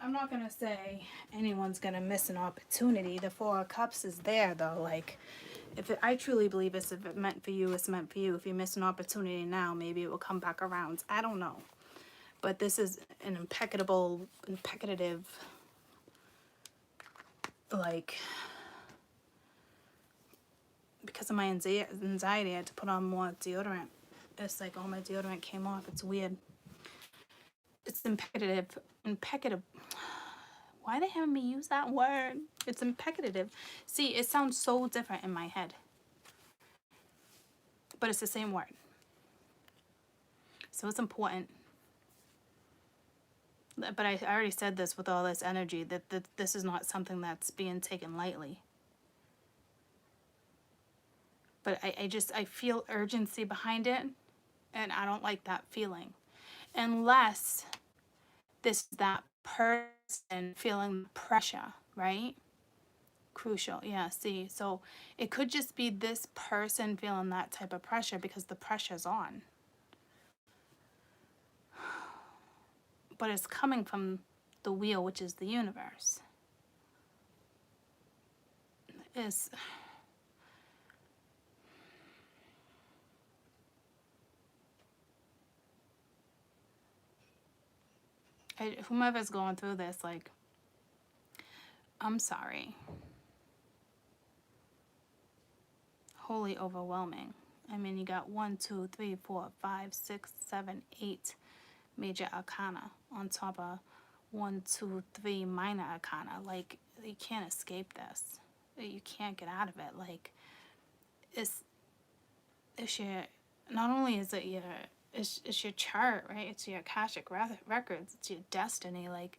I'm not gonna say anyone's gonna miss an opportunity. The Four of Cups is there, though. Like, I truly believe if it meant for you, it's meant for you. If you miss an opportunity now, maybe it will come back around. I don't know. But this is an impecative, like, because of my anxiety, I had to put on more deodorant. It's like all my deodorant came off. It's weird. It's impecative. Why are they having me use that word? It's impecative. See, it sounds so different in my head. But it's the same word. So it's important. But I already said this with all this energy, that this is not something that's being taken lightly. But I feel urgency behind it, and I don't like that feeling. Unless that person feeling pressure, right? Crucial. Yeah, see, so it could just be this person feeling that type of pressure because the pressure's on. But it's coming from the wheel, which is the universe. Whomever's going through this, like, I'm sorry. Wholly overwhelming. I mean, you got 1, 2, 3, 4, 5, 6, 7, 8 major arcana on top of 1, 2, 3 minor arcana. Like, you can't escape this. You can't get out of it. Like, it's your, not only is it your, it's your chart, right? It's your Akashic records. It's your destiny. Like,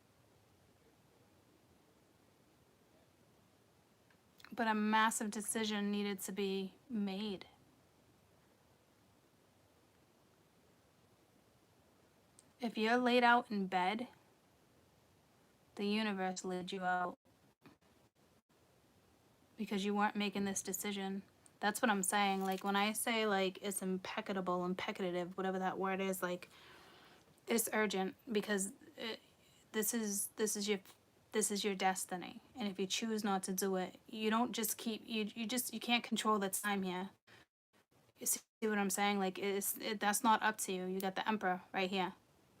But a massive decision needed to be made. If you're laid out in bed, the universe laid you out because you weren't making this decision. That's what I'm saying. Like when I say like it's impeccable, impecative, whatever that word is, like it's urgent because this is your destiny. And if you choose not to do it, you don't just keep you can't control the time here. You see what I'm saying? Like that's not up to you. You got the Emperor right here,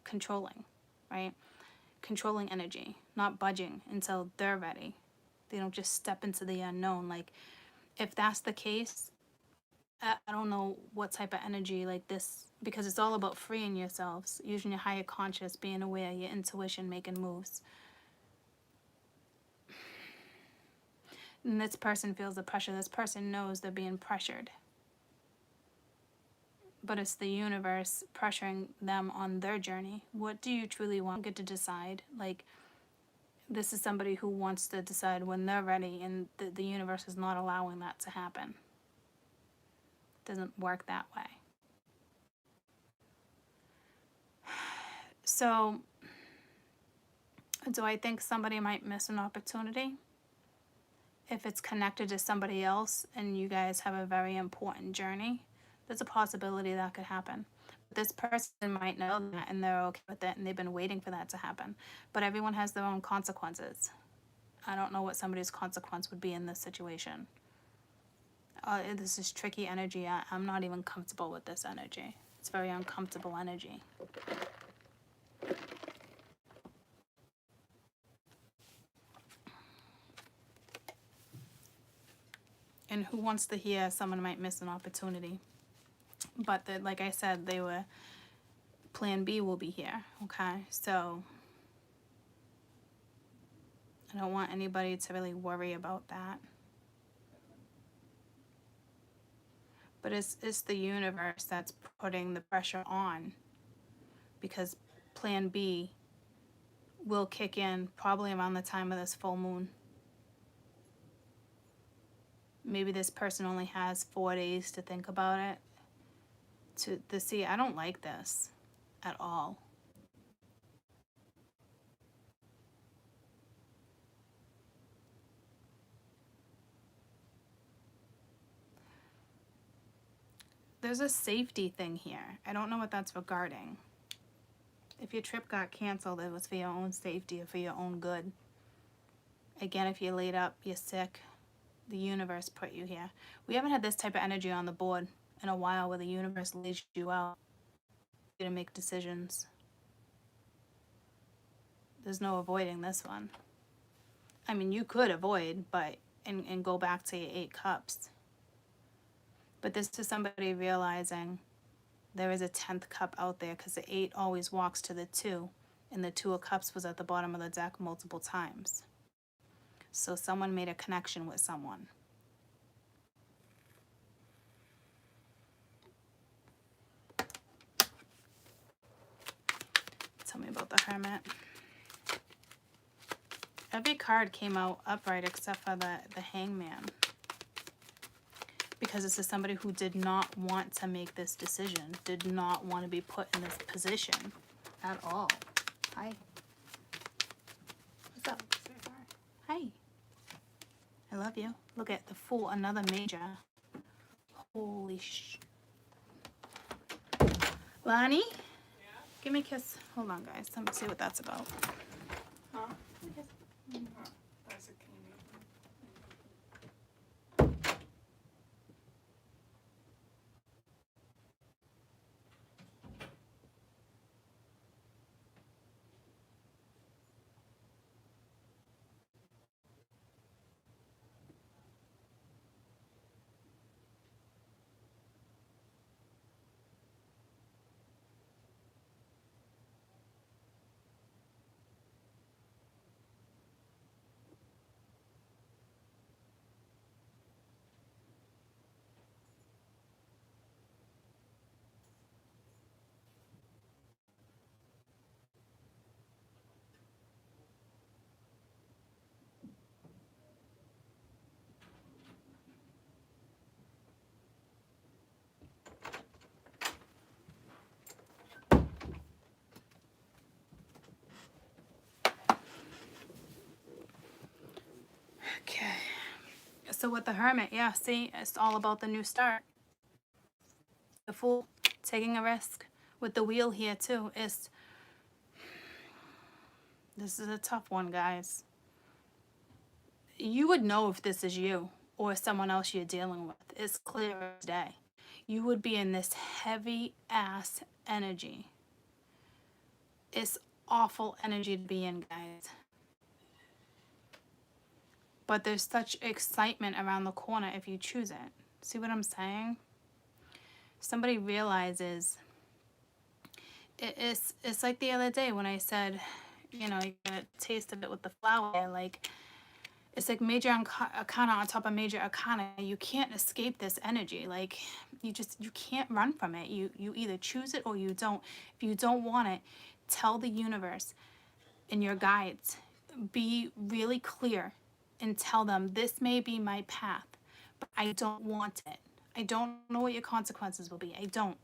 controlling, right? Controlling energy, not budging until they're ready. They don't just step into the unknown. Like if that's the case, I don't know what type of energy like this, because it's all about freeing yourselves, using your higher conscious, being aware, your intuition, making moves. And this person feels the pressure. This person knows they're being pressured. But it's the universe pressuring them on their journey. What do you truly want? You get to decide. Like, this is somebody who wants to decide when they're ready, and the universe is not allowing that to happen. It doesn't work that way. So, do I think somebody might miss an opportunity? If it's connected to somebody else and you guys have a very important journey, there's a possibility that could happen. This person might know that and they're okay with it and they've been waiting for that to happen. But everyone has their own consequences. I don't know what somebody's consequence would be in this situation. This is tricky energy. I'm not even comfortable with this energy. It's very uncomfortable energy. And who wants to hear someone might miss an opportunity? But like I said, plan B will be here, okay? So I don't want anybody to really worry about that. But it's the universe that's putting the pressure on, because plan B will kick in probably around the time of this full moon. Maybe this person only has 4 days to think about it. To see, I don't like this at all. There's a safety thing here. I don't know what that's regarding. If your trip got canceled, it was for your own safety or for your own good. Again, if you're laid up, you're sick, the universe put you here. We haven't had this type of energy on the board in a while, where the universe lays you out. You're gonna make decisions. There's no avoiding this one. I mean, you could avoid, but and go back to your 8 cups. But this is somebody realizing there is a 10th cup out there, because the 8 always walks to the 2, and the 2 of cups was at the bottom of the deck multiple times. So someone made a connection with someone. Tell me about the Hermit. Every card came out upright except for the Hangman. Because this is somebody who did not want to make this decision, did not want to be put in this position at all. Hi. What's up? Hi. I love you. Look at the Fool, another major. Holy sh... Lonnie? Yeah? Give me a kiss. Hold on, guys. Let me see what that's about. Huh? Give me a kiss. That's a candy. So with the Hermit, yeah, see, it's all about the new start. The Fool, taking a risk. With the Wheel here too, this is a tough one, guys. You would know if this is you or someone else you're dealing with. It's clear as day. You would be in this heavy ass energy. It's awful energy to be in, guys. But there's such excitement around the corner if you choose it. See what I'm saying? Somebody realizes it's like the other day when I said, you know, you get a taste of it with the flower. Like, it's like major arcana on top of major arcana. You can't escape this energy. Like, you can't run from it. You either choose it or you don't. If you don't want it, tell the universe and your guides, be really clear and tell them, this may be my path, but I don't want it. I don't know what your consequences will be. I don't.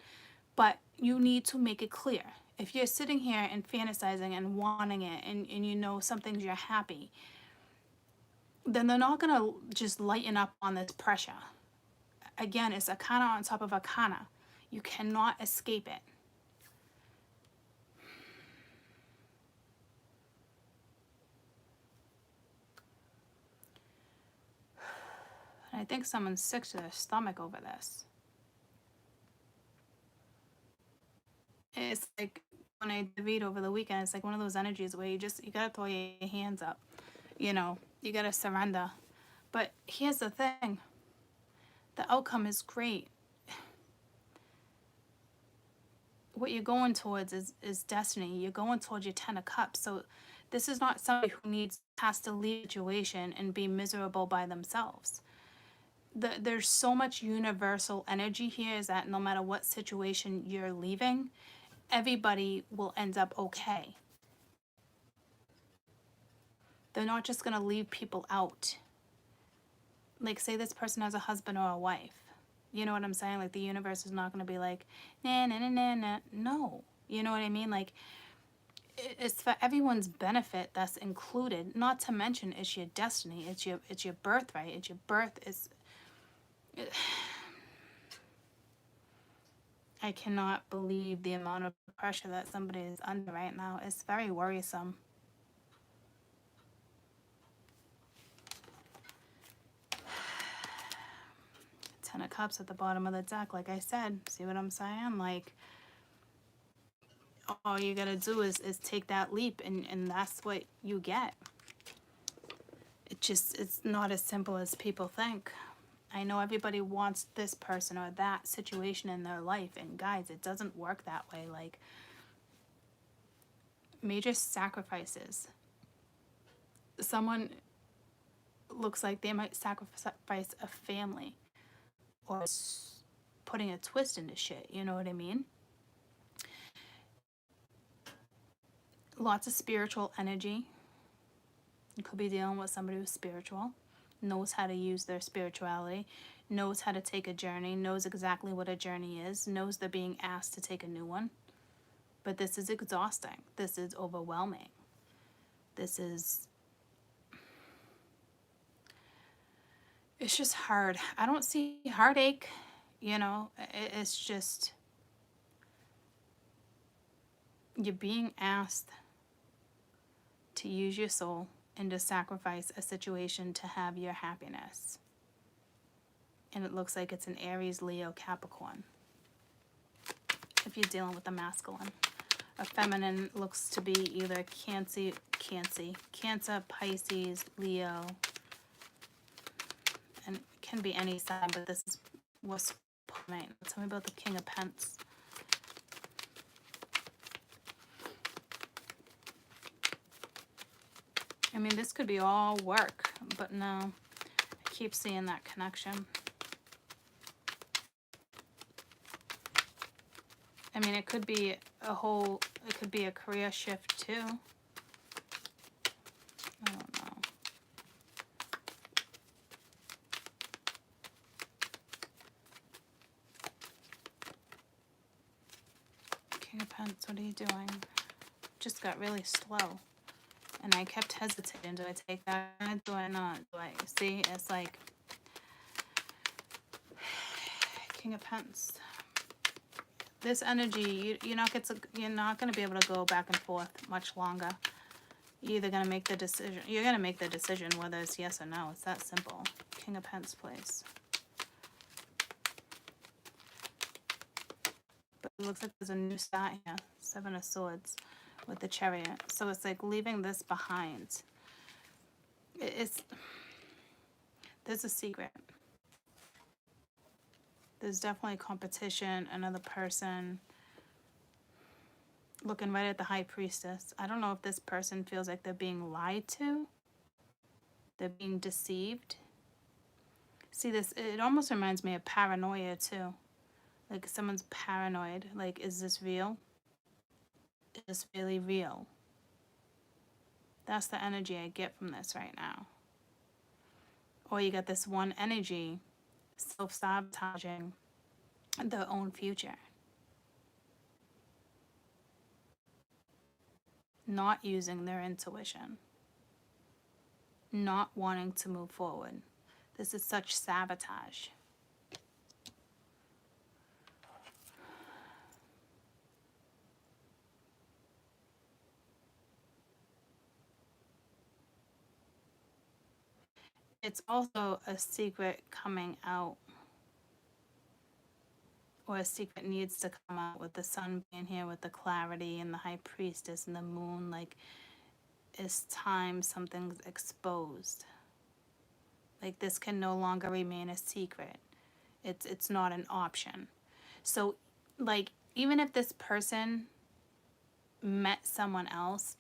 But you need to make it clear. If you're sitting here and fantasizing and wanting it, and you know some things you're happy, then they're not going to just lighten up on this pressure. Again, it's arcana on top of arcana. You cannot escape it. I think someone's sick to their stomach over this. It's like when I read over the weekend, it's like one of those energies where you gotta throw your hands up. You know, you gotta surrender. But here's the thing. The outcome is great. What you're going towards is destiny. You're going towards your 10 of Cups. So this is not somebody who has to leave a situation and be miserable by themselves. There's so much universal energy here, is that no matter what situation you're leaving, everybody will end up okay. They're not just going to leave people out. Like, say this person has a husband or a wife. You know what I'm saying? Like, the universe is not going to be like, nah, nah, nah, nah, nah. No. You know what I mean? Like, it's for everyone's benefit that's included. Not to mention, it's your destiny. It's your birthright. It's your birth. I cannot believe the amount of pressure that somebody is under right now. It's very worrisome. Ten of Cups at the bottom of the deck, like I said. See what I'm saying? Like, all you gotta do is take that leap, and that's what you get. It's not as simple as people think. I know everybody wants this person or that situation in their life, and guys, it doesn't work that way. Like, major sacrifices. Someone looks like they might sacrifice a family or putting a twist into shit, you know what I mean? Lots of spiritual energy. You could be dealing with somebody who's spiritual, knows how to use their spirituality, knows how to take a journey, knows exactly what a journey is, knows they're being asked to take a new one. But this is exhausting. This is overwhelming. It's just hard. I don't see heartache, you know. It's just, you're being asked to use your soul and to sacrifice a situation to have your happiness. And it looks like it's an Aries, Leo, Capricorn. If you're dealing with the masculine. A feminine looks to be either Cancer, Pisces, Leo. And it can be any sign, but this is what's point. Tell me about the King of Pentacles. I mean, this could be all work, but no, I keep seeing that connection. I mean, it could be it could be a career shift too. I don't know. King of Pentacles, what are you doing? Just got really slow. And I kept hesitating. Do I take that? Do I not? Do I? See, it's like King of Pence. This energy, you're not going to be able to go back and forth much longer. You're either going to make the decision. You're going to make the decision whether it's yes or no. It's that simple. King of Pence, please. But it looks like there's a new start here. 7 of Swords with the Chariot. So it's like leaving this behind. There's a secret. There's definitely competition, another person. Looking right at the High Priestess. I don't know if this person feels like they're being lied to. They're being deceived. See this, it almost reminds me of paranoia too. Like someone's paranoid. Like, is this real? Is this really real? That's the energy I get from this right now. Or you got this one energy self-sabotaging their own future. Not using their intuition, not wanting to move forward. This is such sabotage. It's also a secret coming out, or a secret needs to come out with the sun being here, with the clarity and the High Priestess and the moon. Like, it's time something's exposed. Like, this can no longer remain a secret. It's not an option. So, like, even if this person met someone else,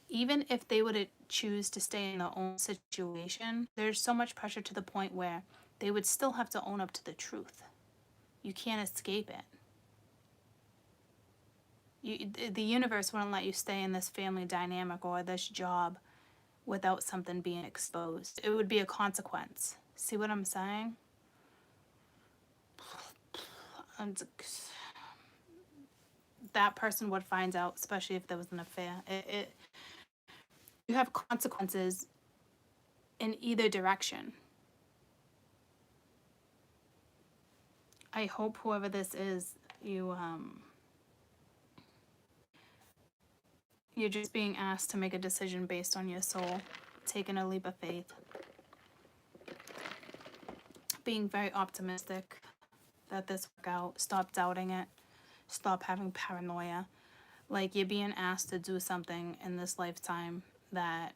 even if they would choose to stay in their own situation, there's so much pressure to the point where they would still have to own up to the truth. You can't escape it. The universe wouldn't let you stay in this family dynamic or this job without something being exposed. It would be a consequence. See what I'm saying? That person would find out, especially if there was an affair. You have consequences in either direction. I hope whoever this is, you're just being asked to make a decision based on your soul, taking a leap of faith, being very optimistic that this work out. Stop doubting it. Stop having paranoia. Like, you're being asked to do something in this lifetime that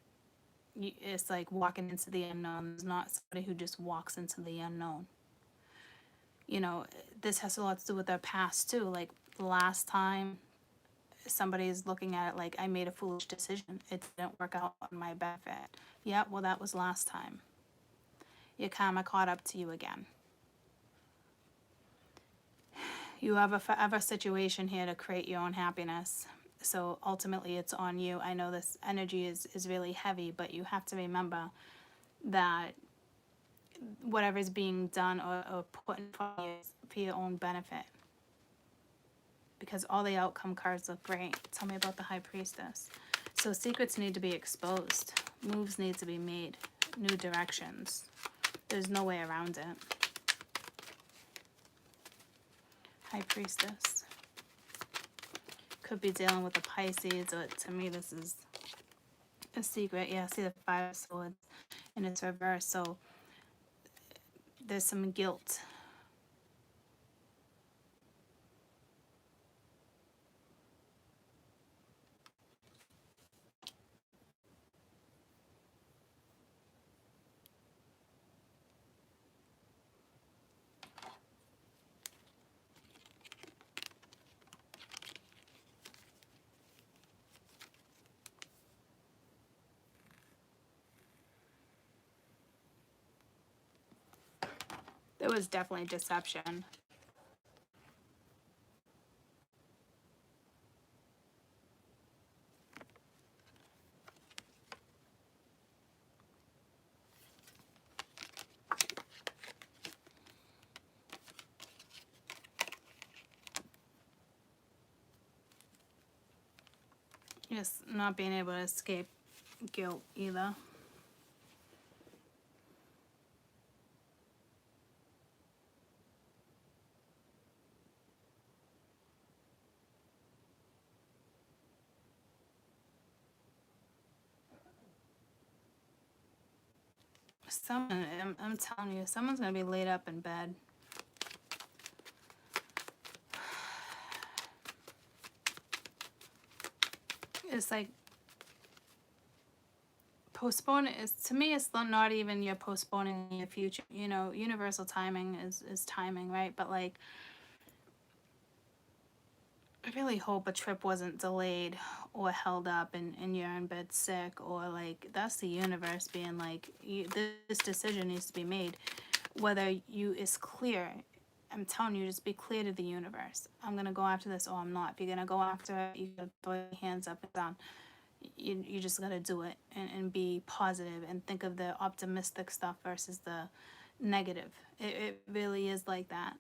it's like walking into the unknown. There's not somebody who just walks into the unknown. You know, this has a lot to do with their past too. Like, the last time somebody is looking at it like, I made a foolish decision. It didn't work out on my benefit. Yeah, well, that was last time. Your karma caught up to you again. You have a forever situation here to create your own happiness. So ultimately it's on you. I know this energy is really heavy, but you have to remember that whatever is being done or put in front of you is for your own benefit. Because all the outcome cards look great. Tell me about the High Priestess. So secrets need to be exposed. Moves need to be made. New directions. There's no way around it. High Priestess. Could be dealing with the Pisces, or to me this is a secret. Yeah, see the 5 of Swords and it's reversed. So there's some guilt. There was definitely deception. Just not being able to escape guilt either. Someone, I'm telling you, someone's going to be laid up in bed. It's like postpone is, to me, it's not even you're postponing your future. You know, universal timing is timing, right? But like, I really hope a trip wasn't delayed or held up and you're in bed sick, or like that's the universe being like, this decision needs to be made. Whether you is clear, I'm telling you, just be clear to the universe. I'm gonna go after this or I'm not. If you're gonna go after it, you gotta throw your hands up and down. You just gotta do it and be positive and think of the optimistic stuff versus the negative. It really is like that.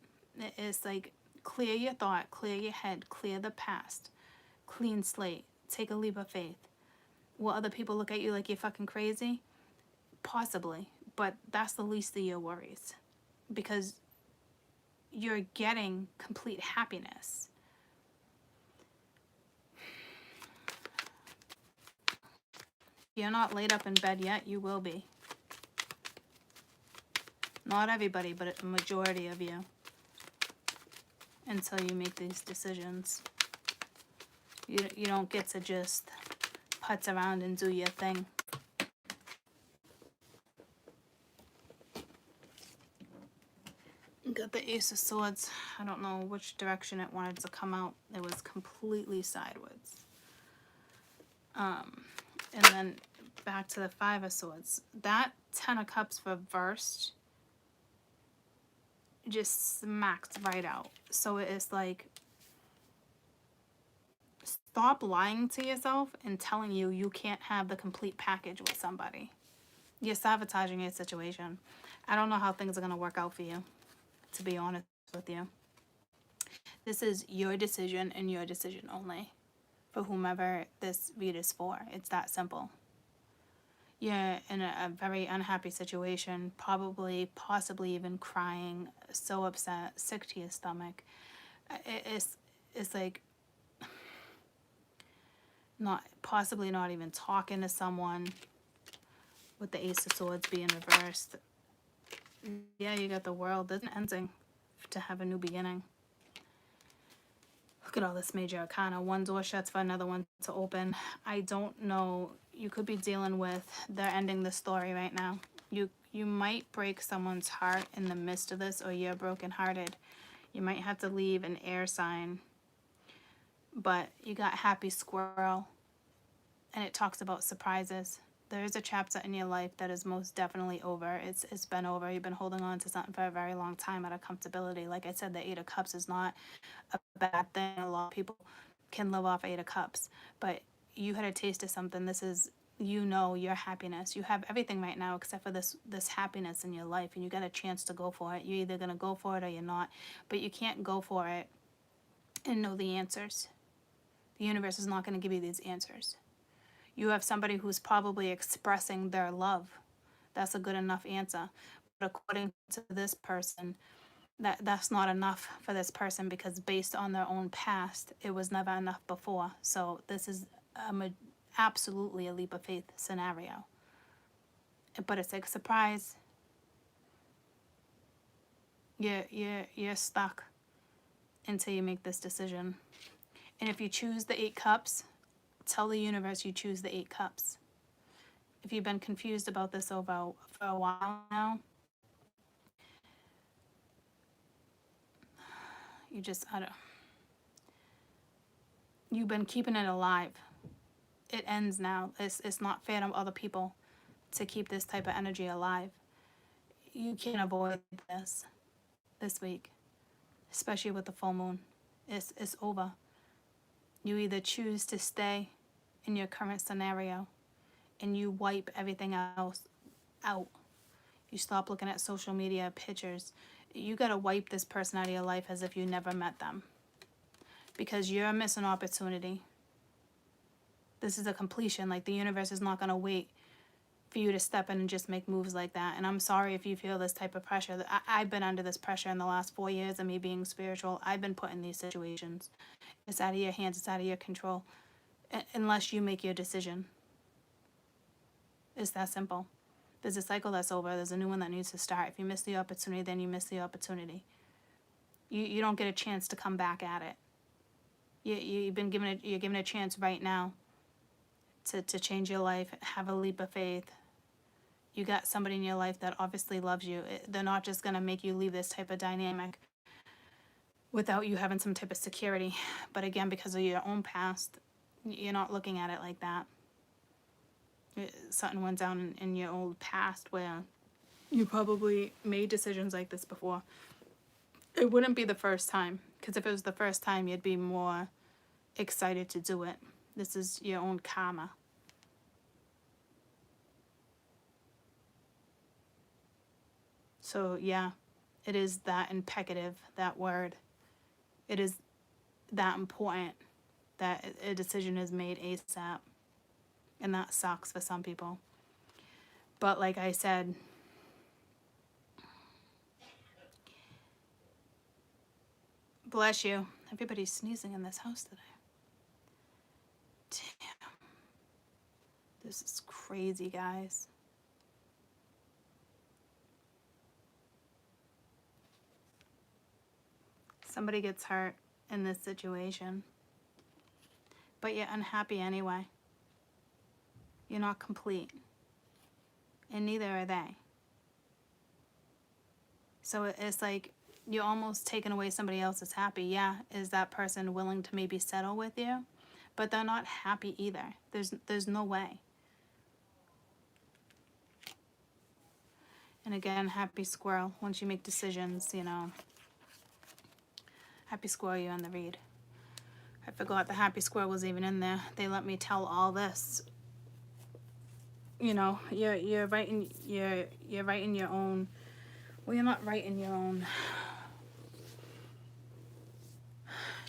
It's like, clear your thought, clear your head, clear the past, clean slate, take a leap of faith. Will other people look at you like you're fucking crazy? Possibly, but that's the least of your worries, because you're getting complete happiness. You're not laid up in bed yet, you will be. Not everybody, but a majority of you, until you make these decisions. You don't get to just putz around and do your thing. Got the Ace of Swords. I don't know which direction it wanted to come out. It was completely sideways. And then back to the Five of Swords. That Ten of Cups reversed just smacked right out. So it is like, stop lying to yourself and telling you can't have the complete package with somebody. You're sabotaging your situation. I don't know how things are going to work out for you, to be honest with you. This is your decision and your decision only, for whomever this read is for. It's that simple. You're in a very unhappy situation, probably, possibly even crying, so upset, sick to your stomach. It's like, possibly not even talking to someone, with the Ace of Swords being reversed. Yeah, you got the World. There's an ending to have a new beginning. Look at all this major arcana. One door shuts for another one to open. I don't know. You could be dealing with, they're ending the story right now. You might break someone's heart in the midst of this, or you're brokenhearted. You might have to leave an air sign. But you got Happy Squirrel, and it talks about surprises. There is a chapter in your life that is most definitely over. It's been over. You've been holding on to something for a very long time out of comfortability. Like I said, the Eight of Cups is not a bad thing. A lot of people can live off Eight of Cups. But you had a taste of something. This is, your happiness. You have everything right now except for this happiness in your life. And you got a chance to go for it. You're either going to go for it or you're not. But you can't go for it and know the answers. The universe is not going to give you these answers. You have somebody who's probably expressing their love. That's a good enough answer. But according to this person, that's not enough for this person, because based on their own past, it was never enough before. So this is absolutely a leap of faith scenario. But it's like, surprise. You're stuck until you make this decision. And if you choose the Eight Cups, tell the universe you choose the Eight Cups. If you've been confused about this for a while now, you've been keeping it alive. It ends now. It's not fair to other people to keep this type of energy alive. You can't avoid this week, especially with the full moon. It's over. You either choose to stay in your current scenario and you wipe everything else out. You stop looking at social media pictures. You got to wipe this person out of your life as if you never met them, because you're missing opportunity. This is a completion. Like, the universe is not going to wait for you to step in and just make moves like that. And I'm sorry if you feel this type of pressure. I've been under this pressure in the last 4 years of me being spiritual. I've been put in these situations. It's out of your hands. It's out of your control. Unless you make your decision. It's that simple. There's a cycle that's over. There's a new one that needs to start. If you miss the opportunity, then you miss the opportunity. You don't get a chance to come back at it. You're given a chance right now to change your life, have a leap of faith. You got somebody in your life that obviously loves you. They're not just going to make you leave this type of dynamic without you having some type of security. But again, because of your own past, you're not looking at it like that. Something went down in your old past where you probably made decisions like this before. It wouldn't be the first time, because if it was the first time, you'd be more excited to do it. This is your own karma. So yeah, it is that impecative, that word. It is that important that a decision is made ASAP. And that sucks for some people. But like I said, bless you. Everybody's sneezing in this house today. Damn. This is crazy, guys. Somebody gets hurt in this situation. But you're unhappy anyway. You're not complete. And neither are they. So it's like you're almost taking away somebody else's happy. Yeah, is that person willing to maybe settle with you? But they're not happy either. There's no way. And again, happy squirrel. Once you make decisions, you know. Happy squirrel, you're in the read. I forgot the happy squirrel was even in there. They let me tell all this. You know, you're writing you're writing your own. Well, you're not writing your own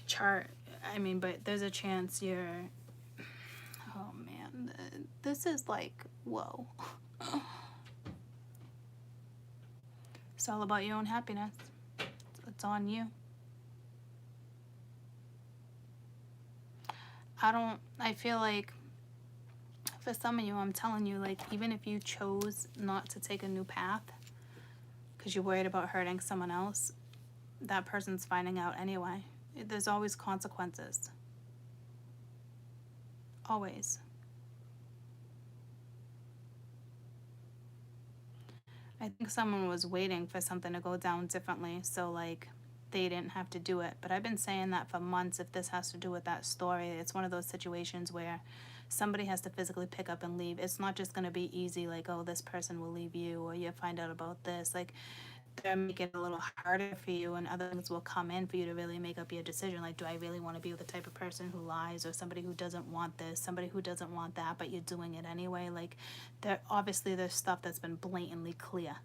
chart. I mean, but there's a chance you're. Oh man, this is like whoa. It's all about your own happiness. It's on you. I feel like for some of you, I'm telling you, like, even if you chose not to take a new path because you're worried about hurting someone else, that person's finding out anyway. There's always consequences. Always. I think someone was waiting for something to go down differently, so, like, they didn't have to do it. But I've been saying that for months. If this has to do with that story, it's one of those situations where somebody has to physically pick up and leave. It's not just going to be easy, like, oh, this person will leave you, or you find out about this. Like, they're making it a little harder for you, and other things will come in for you to really make up your decision. Like, do I really want to be with the type of person who lies, or somebody who doesn't want this, somebody who doesn't want that, but you're doing it anyway? Like, obviously there's stuff that's been blatantly clear.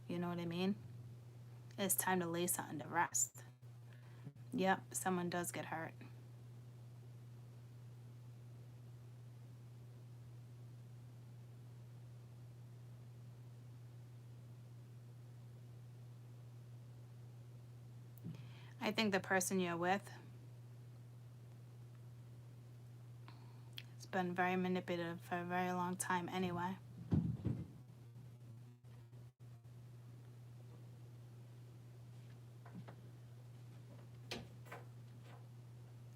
You know what I mean? It's time to lay something to rest. Yep, someone does get hurt. I think the person you're with has been very manipulative for a very long time anyway.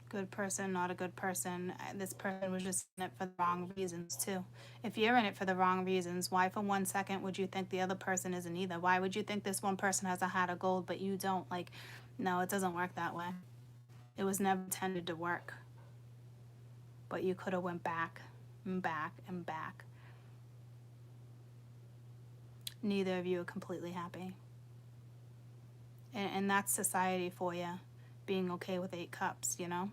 Good person, not a good person. This person was just in it for the wrong reasons too. If you're in it for the wrong reasons, why for 1 second would you think the other person isn't either? Why would you think this one person has a heart of gold but you don't? Like, no, it doesn't work that way. It was never intended to work. But you could have went back and back and back. Neither of you are completely happy. And that's society for you, being okay with 8 cups, you know?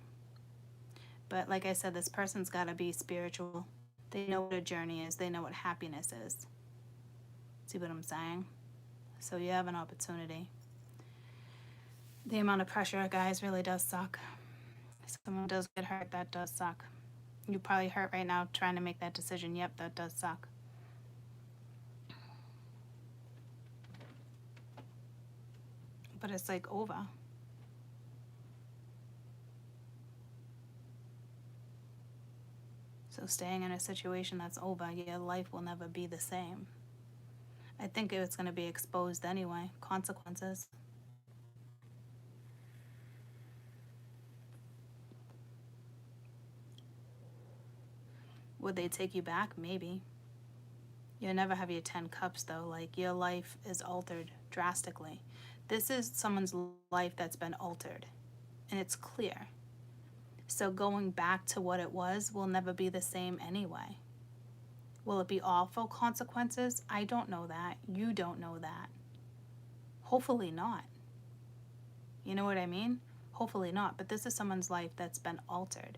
But like I said, this person's got to be spiritual. They know what a journey is. They know what happiness is. See what I'm saying? So you have an opportunity. The amount of pressure, guys, really does suck. If someone does get hurt, that does suck. You're probably hurt right now trying to make that decision. Yep, that does suck. But it's like over. So staying in a situation that's over, your life will never be the same. I think it's going to be exposed anyway. Consequences. Would they take you back? Maybe. You'll never have your 10 cups though. Like, your life is altered drastically. This is someone's life that's been altered, and it's clear. So going back to what it was will never be the same anyway. Will it be awful consequences? I don't know that. You don't know that. Hopefully not. You know what I mean? Hopefully not. But this is someone's life that's been altered.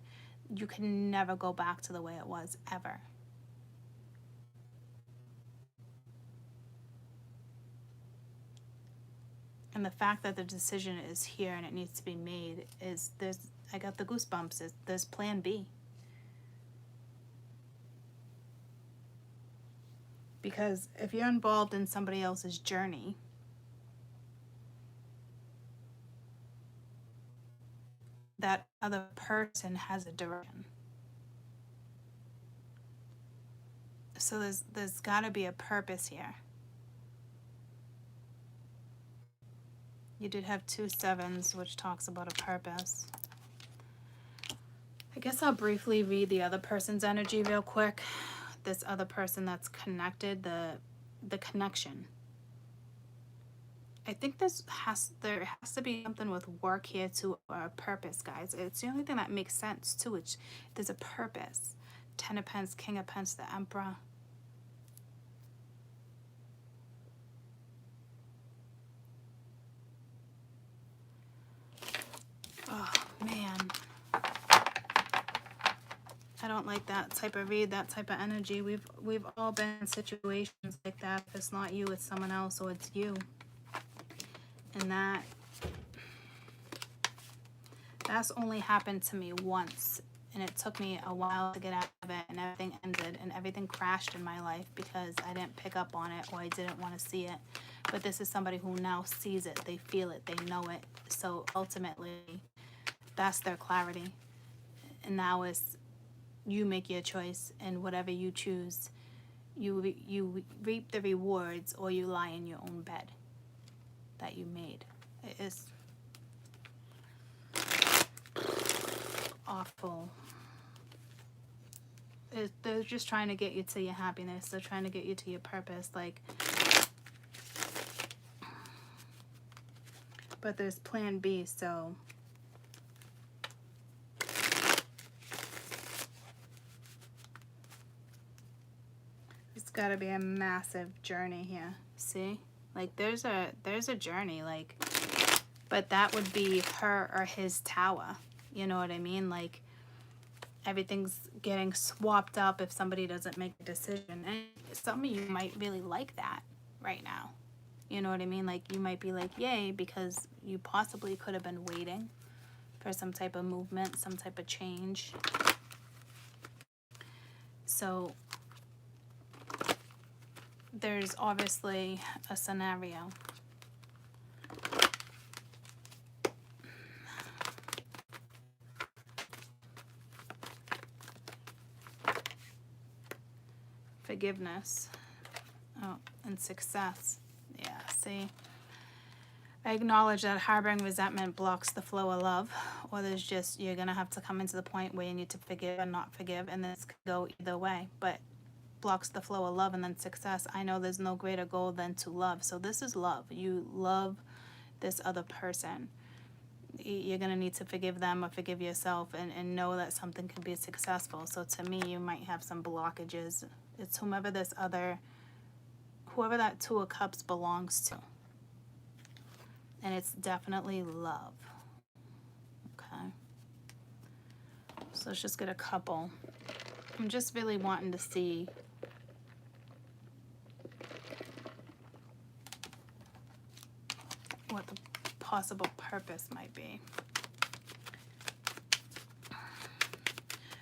You can never go back to the way it was, ever. And the fact that the decision is here and it needs to be made is, I got the goosebumps. There's plan B. Because if you're involved in somebody else's journey, that other person has a direction. So there's got to be a purpose here. You did have 2 sevens, which talks about a purpose. I guess I'll briefly read the other person's energy real quick. This other person that's connected, the connection. I think there has to be something with work here to a purpose, guys. It's the only thing that makes sense too. There's a purpose. 10 of Pentacles, King of Pentacles, the Emperor. Oh man, I don't like that type of read, that type of energy. We've all been in situations like that. If it's not you, it's someone else, or it's you. And that's only happened to me once, and it took me a while to get out of it, and everything ended, and everything crashed in my life because I didn't pick up on it, or I didn't want to see it. But this is somebody who now sees it, they feel it, they know it. So ultimately, that's their clarity. And now is you make your choice, and whatever you choose, you reap the rewards, or you lie in your own bed that you made. It is awful. They're just trying to get you to your happiness. They're trying to get you to your purpose. Like, but there's plan B, so it's got to be a massive journey here. See? Like, there's a journey, like, but that would be her or his tower. You know what I mean? Like, everything's getting swapped up if somebody doesn't make a decision. And some of you might really like that right now. You know what I mean? Like, you might be like, yay, because you possibly could have been waiting for some type of movement, some type of change. So there's obviously a scenario. Forgiveness. Oh, and success. Yeah, see? I acknowledge that harboring resentment blocks the flow of love, or there's just, you're going to have to come into the point where you need to forgive and not forgive, and this could go either way, but blocks the flow of love. And then success. I know there's no greater goal than to love. So this is love. You love this other person. You're going to need to forgive them or forgive yourself, and know that something can be successful. So to me, you might have some blockages. It's whoever that 2 of Cups belongs to. And it's definitely love. Okay. So let's just get a couple. I'm just really wanting to see what the possible purpose might be.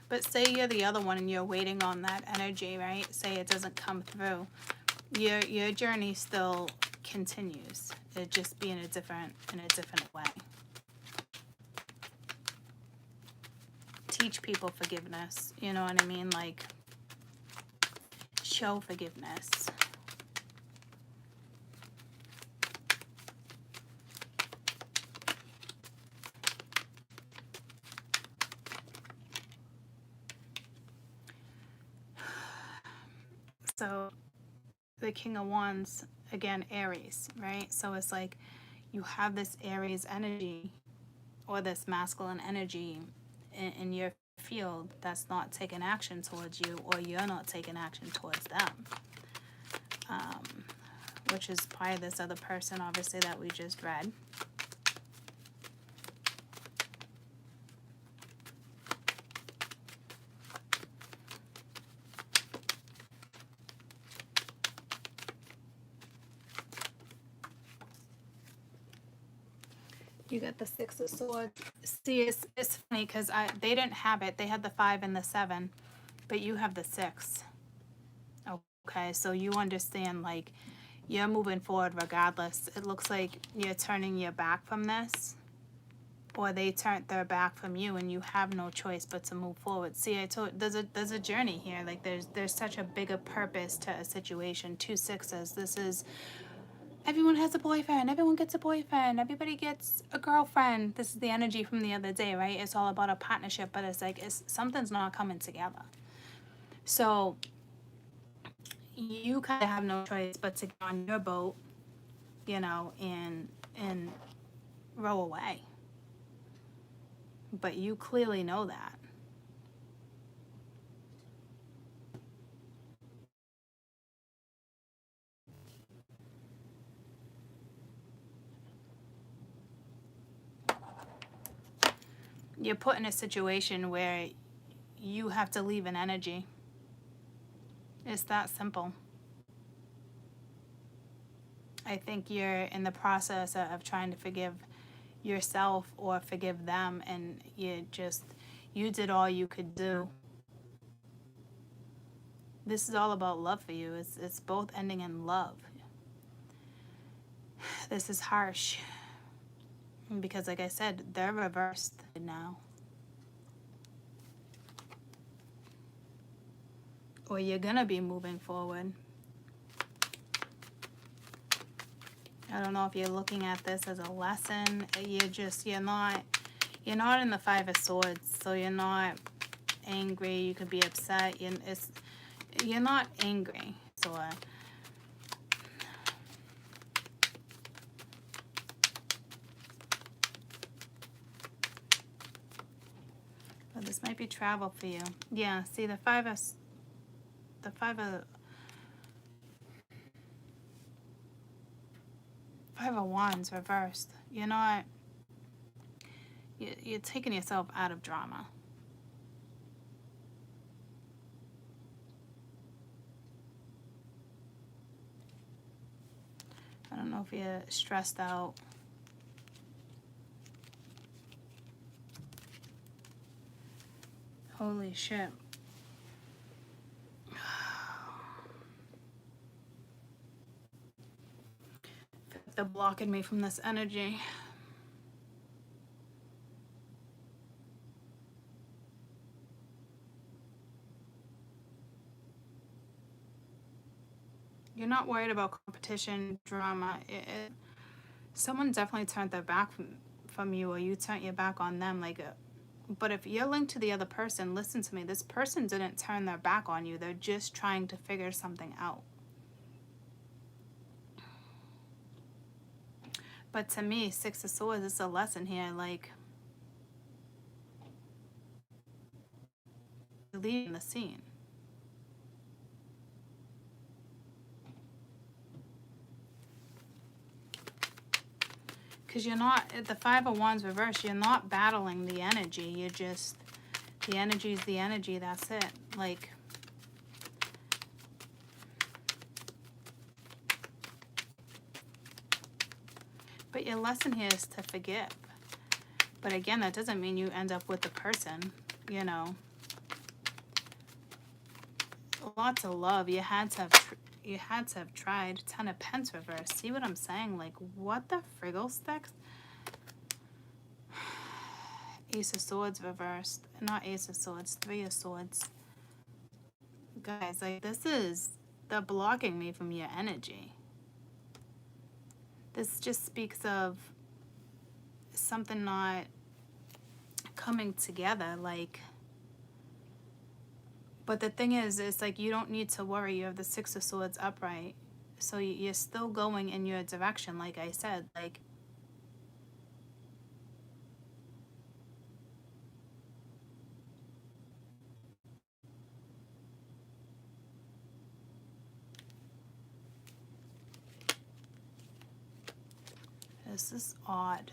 But say you're the other one and you're waiting on that energy, right? Say it doesn't come through. Your journey still continues. It just be in a different way. teach people forgiveness. You know what I mean? Like, show forgiveness. So the King of Wands, again, Aries, right? So it's like you have this Aries energy or this masculine energy in your field that's not taking action towards you, or you're not taking action towards them. Which is probably this other person, obviously, that we just read. You got the Six of Swords. See, it's funny because they didn't have it. They had the 5 and the 7, but you have the 6. Okay, so you understand, like, you're moving forward regardless. It looks like you're turning your back from this, or they turned their back from you, and you have no choice but to move forward. See, I told there's a journey here. Like, there's such a bigger purpose to a situation. 2 6s. This is, everyone has a boyfriend. Everyone gets a boyfriend. Everybody gets a girlfriend. This is the energy from the other day, right? It's all about a partnership, but it's like something's not coming together. So you kind of have no choice but to get on your boat, you know, and row away. But you clearly know that. You're put in a situation where you have to leave an energy. It's that simple. I think you're in the process of trying to forgive yourself or forgive them, and you did all you could do. This is all about love for you. It's both ending in love. This is harsh because, like I said, they're reversed now. Or you're gonna be moving forward. I don't know if you're looking at this as a lesson. You're not in the 5 of Swords, so you're not angry. You could be upset. You're not angry. So but this might be travel for you. Yeah, see the 5 of Wands reversed. You're not, you're taking yourself out of drama. I don't know if you're stressed out. Holy shit. They're blocking me from this energy. You're not worried about competition, drama. Someone definitely turned their back from you, or you turned your back on them. But if you're linked to the other person, listen to me. This person didn't turn their back on you. They're just trying to figure something out. But to me, 6 of Swords is a lesson here. Like, you're leaving the scene. Because you're not, the 5 of Wands reverse, you're not battling the energy. You're just, the energy is the energy. That's it. Like, but your lesson here is to forgive. But again, that doesn't mean you end up with the person, you know. Lots of love. You had to have tried. 10 of Pence reverse. See what I'm saying? Like, what the friggle sticks? Ace of Swords reversed. Not Ace of Swords, Three of Swords. Guys, like this is, they're blocking me from your energy. This just speaks of something not coming together, like, but the thing is, it's like you don't need to worry. You have the Six of Swords upright. So you're still going in your direction, like I said. Like, this is odd.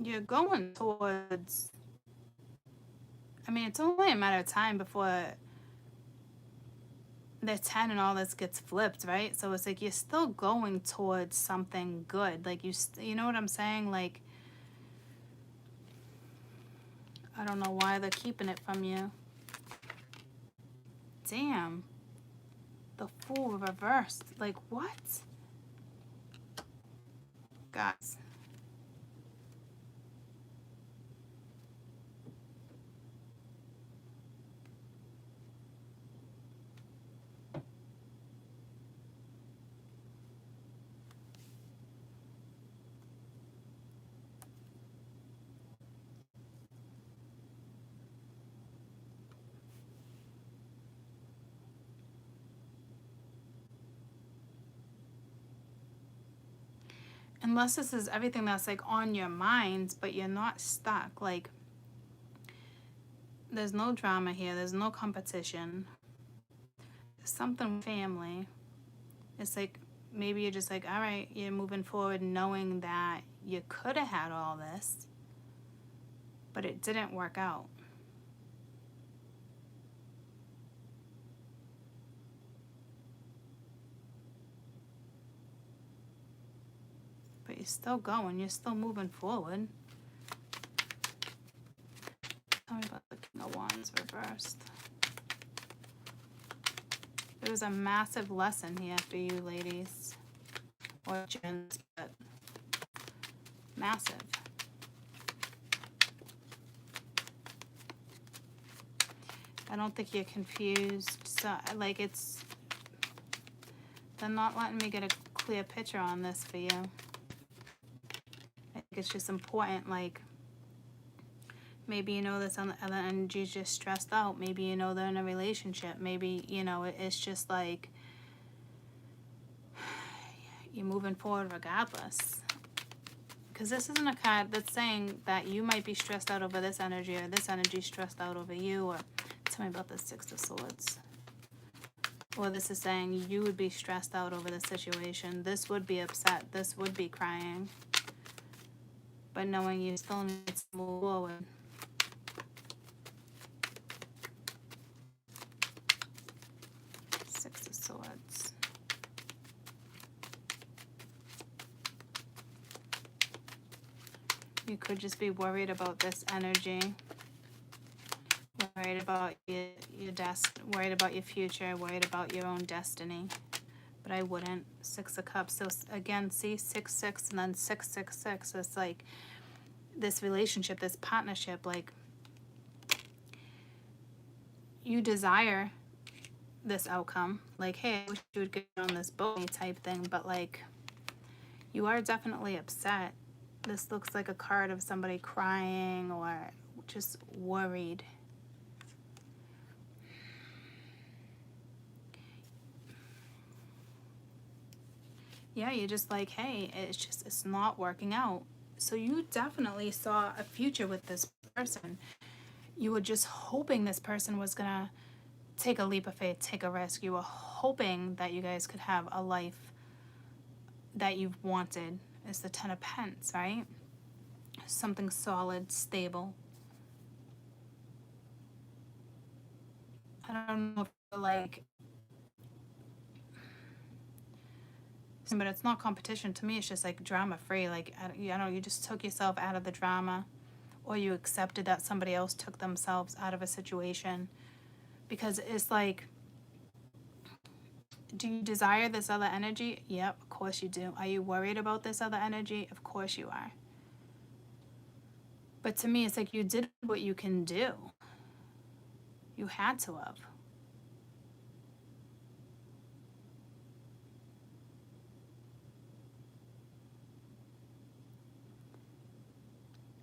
You're going towards, I mean, it's only a matter of time before the 10 and all this gets flipped, right? So it's like you're still going towards something good. Like you know what I'm saying? Like, I don't know why they're keeping it from you. Damn. The Fool reversed. Like, what? Guys. Unless this is everything that's like on your mind, but you're not stuck. Like, there's no drama here. There's no competition. There's something with family. It's like maybe you're just like, all right, you're moving forward knowing that you could have had all this, but it didn't work out. But you're still going. You're still moving forward. Tell me about the King of Wands reversed. There was a massive lesson here for you ladies. Or gents, but massive. I don't think you're confused. So, like, they're not letting me get a clear picture on this for you. I think it's just important, like, maybe you know this on the other end, you're just stressed out. Maybe you know they're in a relationship. Maybe, you know, it's just like you're moving forward regardless. Because this isn't a card that's saying that you might be stressed out over this energy or this energy stressed out over you. Or tell me about the Six of Swords. Or this is saying you would be stressed out over the situation. This would be upset. This would be crying. But knowing you still need to move forward. Six of Swords. You could just be worried about this energy. Worried about your worried about your future, worried about your own destiny. But I wouldn't. Six of Cups. So again, see, 6-6 and then 6-6-6. It's like this relationship, this partnership, like you desire this outcome. Like, hey, I wish you would get on this boat type thing, but like you are definitely upset. This looks like a card of somebody crying or just worried. Yeah, you're just like, hey, it's not working out. So you definitely saw a future with this person. You were just hoping this person was gonna take a leap of faith, take a risk. You were hoping that you guys could have a life that you've wanted. It's the Ten of Pence, right? Something solid, stable. I don't know if you're like, But it's not competition. To me, it's just like drama free. Like, I don't know, you just took yourself out of the drama, or you accepted that somebody else took themselves out of a situation. Because it's like, do you desire this other energy? Yep, of course you do. Are you worried about this other energy? Of course you are. But to me, it's like you did what you can do. You had to have.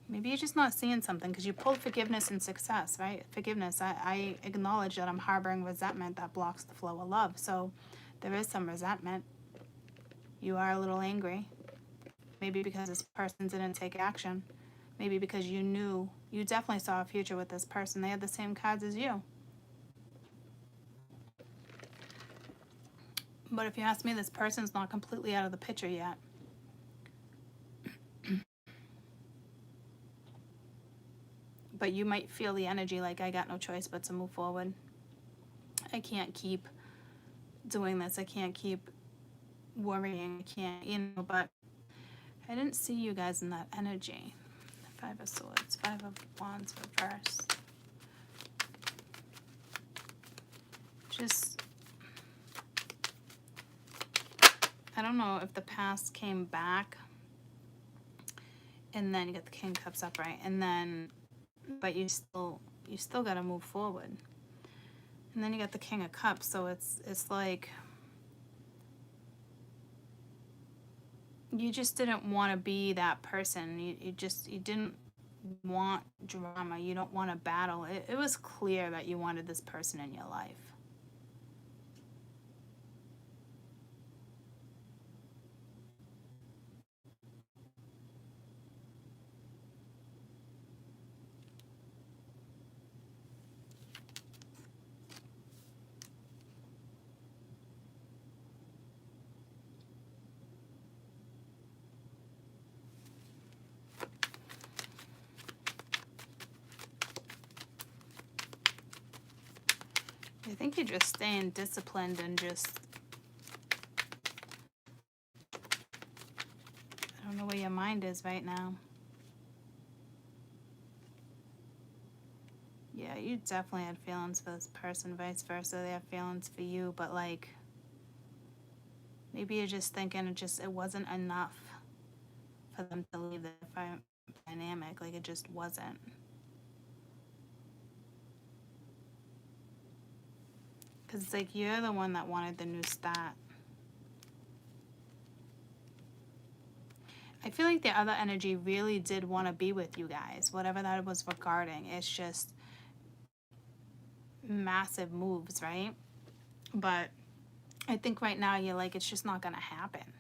Maybe you're just not seeing something because you pulled forgiveness and success, right? Forgiveness. I acknowledge that I'm harboring resentment that blocks the flow of love. So there is some resentment. You are a little angry. Maybe because this person didn't take action. Maybe because you knew, you definitely saw a future with this person. They had the same cards as you. But if you ask me, this person's not completely out of the picture yet. But you might feel the energy like, I got no choice but to move forward. I can't keep doing this. I can't keep worrying. I can't, you know, but I didn't see you guys in that energy. Five of Swords, Five of Wands reversed. Just, I don't know if the past came back, and then you get the King of Cups upright, and then, but you still got to move forward. And then you got the King of Cups, so it's like you just didn't want to be that person. You didn't want drama. You don't want to battle. It was clear that you wanted this person in your life. I think you're just staying disciplined and just, I don't know where your mind is right now. Yeah, you definitely had feelings for this person, vice versa. They have feelings for you, but like, maybe you're just thinking it wasn't enough for them to leave the dynamic. Like, it just wasn't. Because it's like you're the one that wanted the new start. I feel like the other energy really did want to be with you guys, whatever that was regarding. It's just massive moves, right? But I think right now you're like, it's just not going to happen.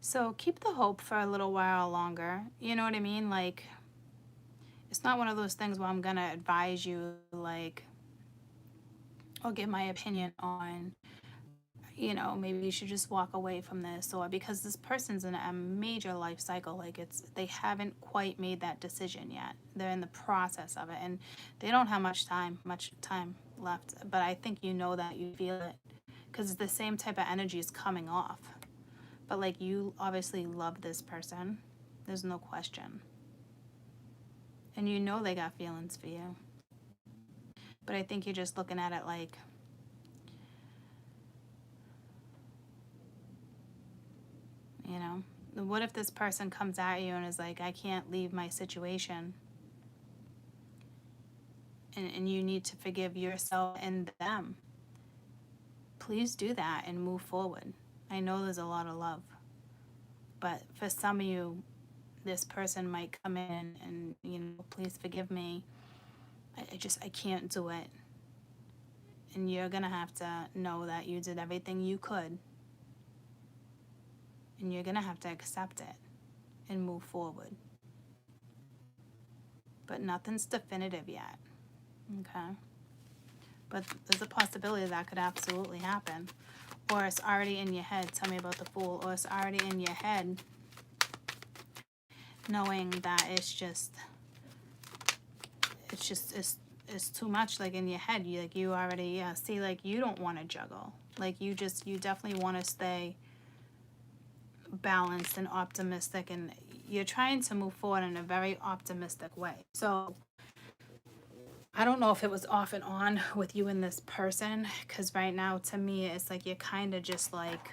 So keep the hope for a little while longer. You know what I mean? Like, it's not one of those things where I'm going to advise you, like, or give my opinion on, you know, maybe you should just walk away from this, or because this person's in a major life cycle, like they haven't quite made that decision yet. They're in the process of it, and they don't have much time left. But I think you know that, you feel it, because the same type of energy is coming off. But like, you obviously love this person. There's no question. And you know they got feelings for you. But I think you're just looking at it like, you know, what if this person comes at you and is like, I can't leave my situation, and you need to forgive yourself and them. Please do that and move forward. I know there's a lot of love, but for some of you, this person might come in and, you know, please forgive me. I can't do it. And you're going to have to know that you did everything you could. And you're going to have to accept it and move forward. But nothing's definitive yet. Okay? But there's a possibility that could absolutely happen. Or it's already in your head. Tell me about the Fool. Or it's already in your head, knowing that it's too much, like, in your head. You already see, like, you don't want to juggle. Like you definitely want to stay balanced and optimistic, and you're trying to move forward in a very optimistic way. So I don't know if it was off and on with you and this person, because right now to me it's like you're kind of just like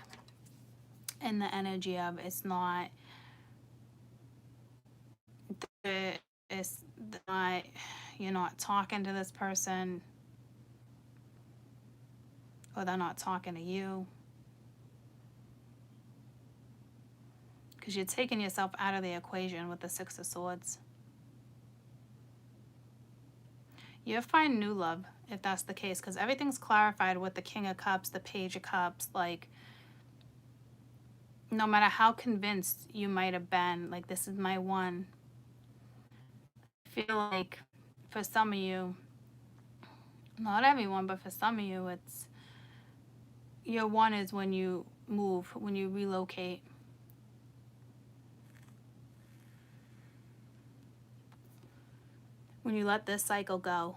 in the energy of it's not, it's not, you're not talking to this person, or they're not talking to you, because you're taking yourself out of the equation with the Six of Swords. You'll find new love if that's the case, because everything's clarified with the King of Cups, the Page of Cups. Like, no matter how convinced you might have been, like, this is my one, I feel like for some of you, not everyone, but for some of you, it's your one is when you move, when you relocate. When you let this cycle go.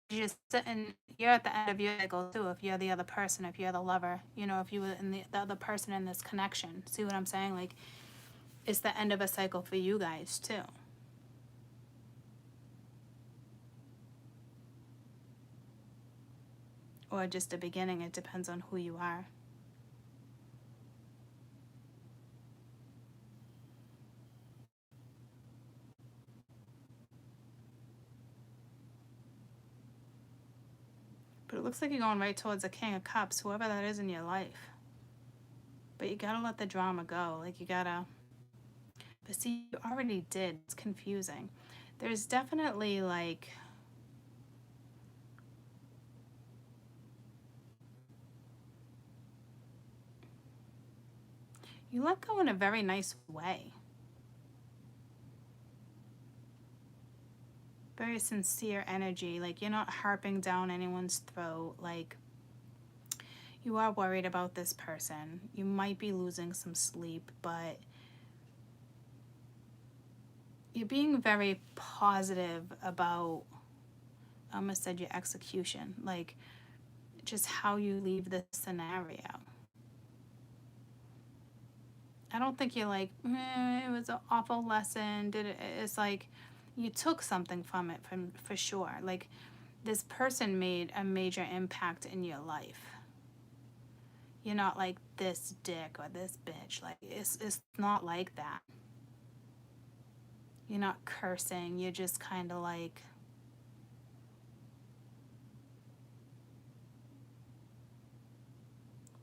You're just sitting, you're at the end of your cycle too, if you're the other person, if you're the lover, you know, if you were in the other person in this connection. See what I'm saying? Like, it's the end of a cycle for you guys too. Or just the beginning. It depends on who you are. But it looks like you're going right towards the King of Cups, whoever that is in your life. But you gotta let the drama go. Like, you gotta... But see, you already did. It's confusing. There's definitely, like... You let go in a very nice way. Very sincere energy. Like, you're not harping down anyone's throat. Like, you are worried about this person. You might be losing some sleep, but you're being very positive about, I almost said your execution, like just how you leave this scenario. I don't think you're like, it was an awful lesson. It's like you took something from it, for sure. Like, this person made a major impact in your life. You're not like this dick or this bitch. Like, it's not like that. You're not cursing. You're just kind of like,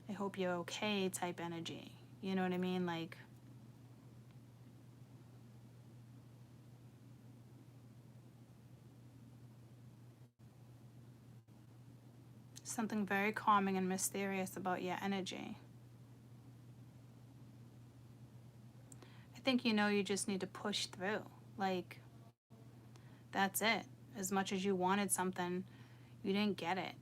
I hope you're okay type energy. You know what I mean? Like, something very calming and mysterious about your energy. I think you know you just need to push through. Like, that's it. As much as you wanted something, you didn't get it.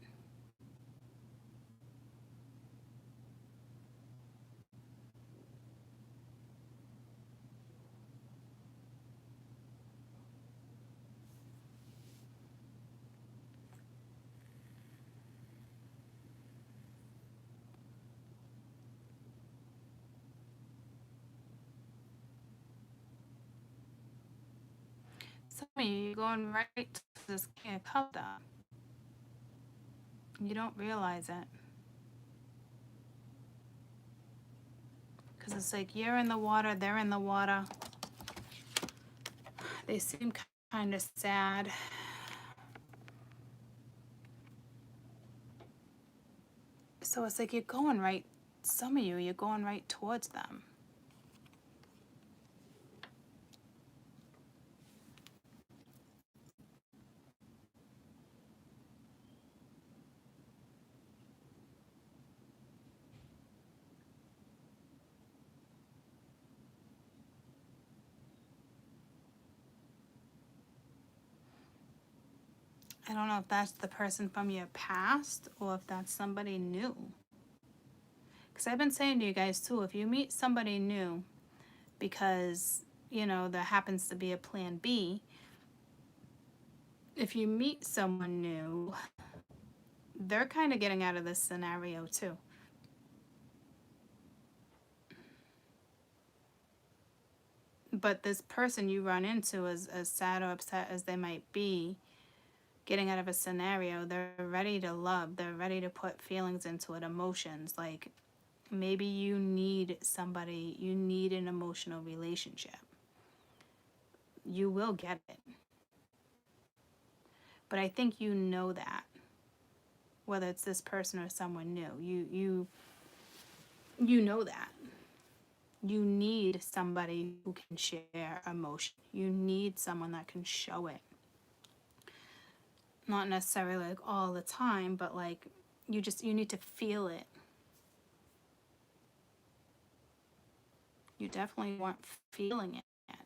Some of you, you're going right to this King of Cups. You don't realize it. Because it's like you're in the water, they're in the water. They seem kind of sad. So it's like you're going right, some of you, you're going right towards them. I don't know if that's the person from your past or if that's somebody new. Because I've been saying to you guys too, if you meet somebody new because, you know, there happens to be a plan B, if you meet someone new, they're kind of getting out of this scenario too. But this person you run into, as sad or upset as they might be, getting out of a scenario, they're ready to love. They're ready to put feelings into it, emotions. Like, maybe you need somebody, you need an emotional relationship. You will get it. But I think you know that. Whether it's this person or someone new. You know that. You need somebody who can share emotion. You need someone that can show it. Not necessarily like all the time, but like you need to feel it. You definitely weren't feeling it yet.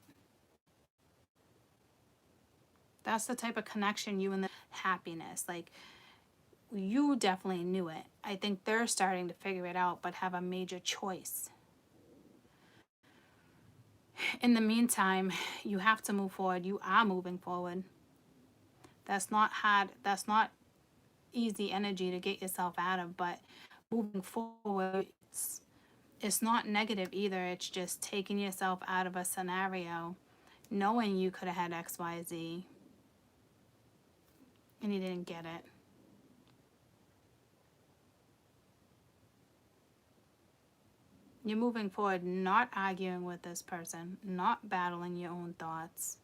That's the type of connection you and the happiness. Like, you definitely knew it. I think they're starting to figure it out, but have a major choice. In the meantime, you have to move forward. You are moving forward. That's not hard. That's not easy energy to get yourself out of, but moving forward, it's not negative either. It's just taking yourself out of a scenario, knowing you could have had X, Y, Z, and you didn't get it. You're moving forward, not arguing with this person, not battling your own thoughts.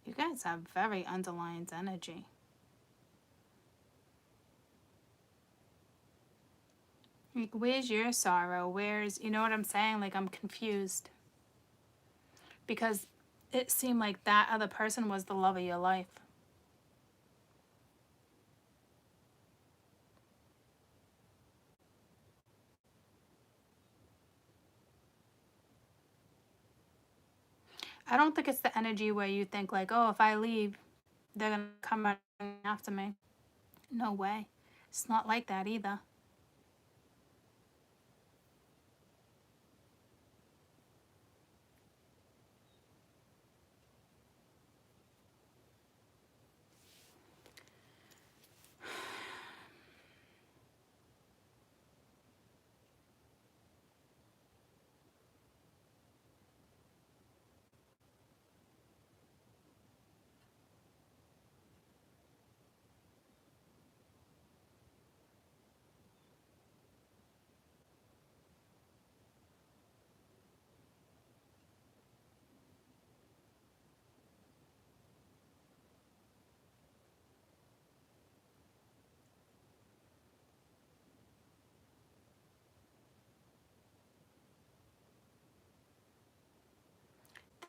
You guys have very underlined energy. Like, where's your sorrow? Where's, you know what I'm saying? Like, I'm confused. Because it seemed like that other person was the love of your life. I don't think it's the energy where you think like, oh, if I leave, they're going to come running after me. No way. It's not like that either.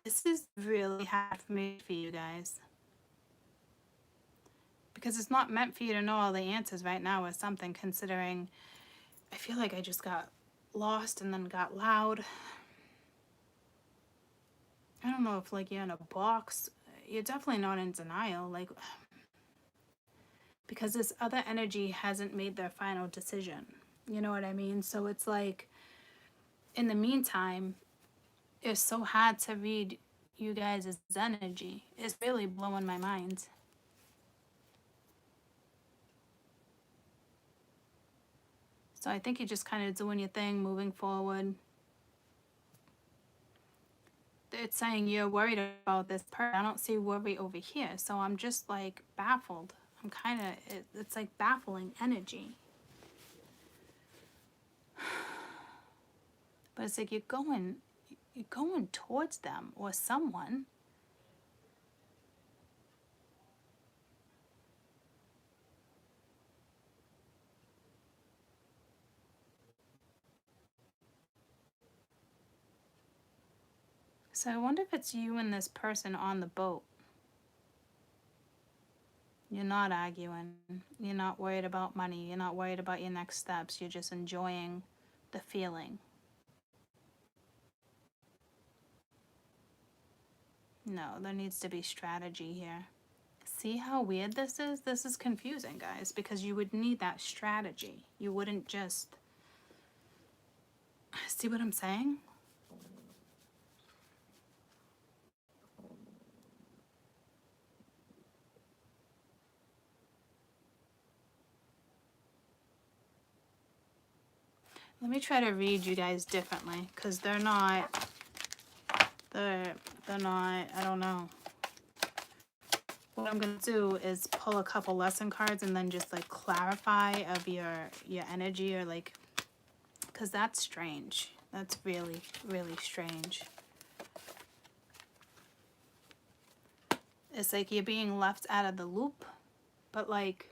This is really hard for me for you guys. Because it's not meant for you to know all the answers right now or something, considering I feel like I just got lost and then got loud. I don't know if like you're in a box. You're definitely not in denial. Like, because this other energy hasn't made their final decision. You know what I mean? So it's like, in the meantime, it's so hard to read you guys' energy. It's really blowing my mind. So I think you're just kind of doing your thing, moving forward. It's saying you're worried about this person. I don't see worry over here. So I'm just like baffled. I'm kind of, it's like baffling energy. But it's like you're going towards them or someone. So I wonder if it's you and this person on the boat. You're not arguing. You're not worried about money. You're not worried about your next steps. You're just enjoying the feeling. No, there needs to be strategy here. See how weird this is? This is confusing, guys, because you would need that strategy. You wouldn't just... See what I'm saying? Let me try to read you guys differently, because they're not, I don't know. What I'm going to do is pull a couple lesson cards and then just like clarify of your energy, or like, because that's strange. That's really, really strange. It's like you're being left out of the loop, but like,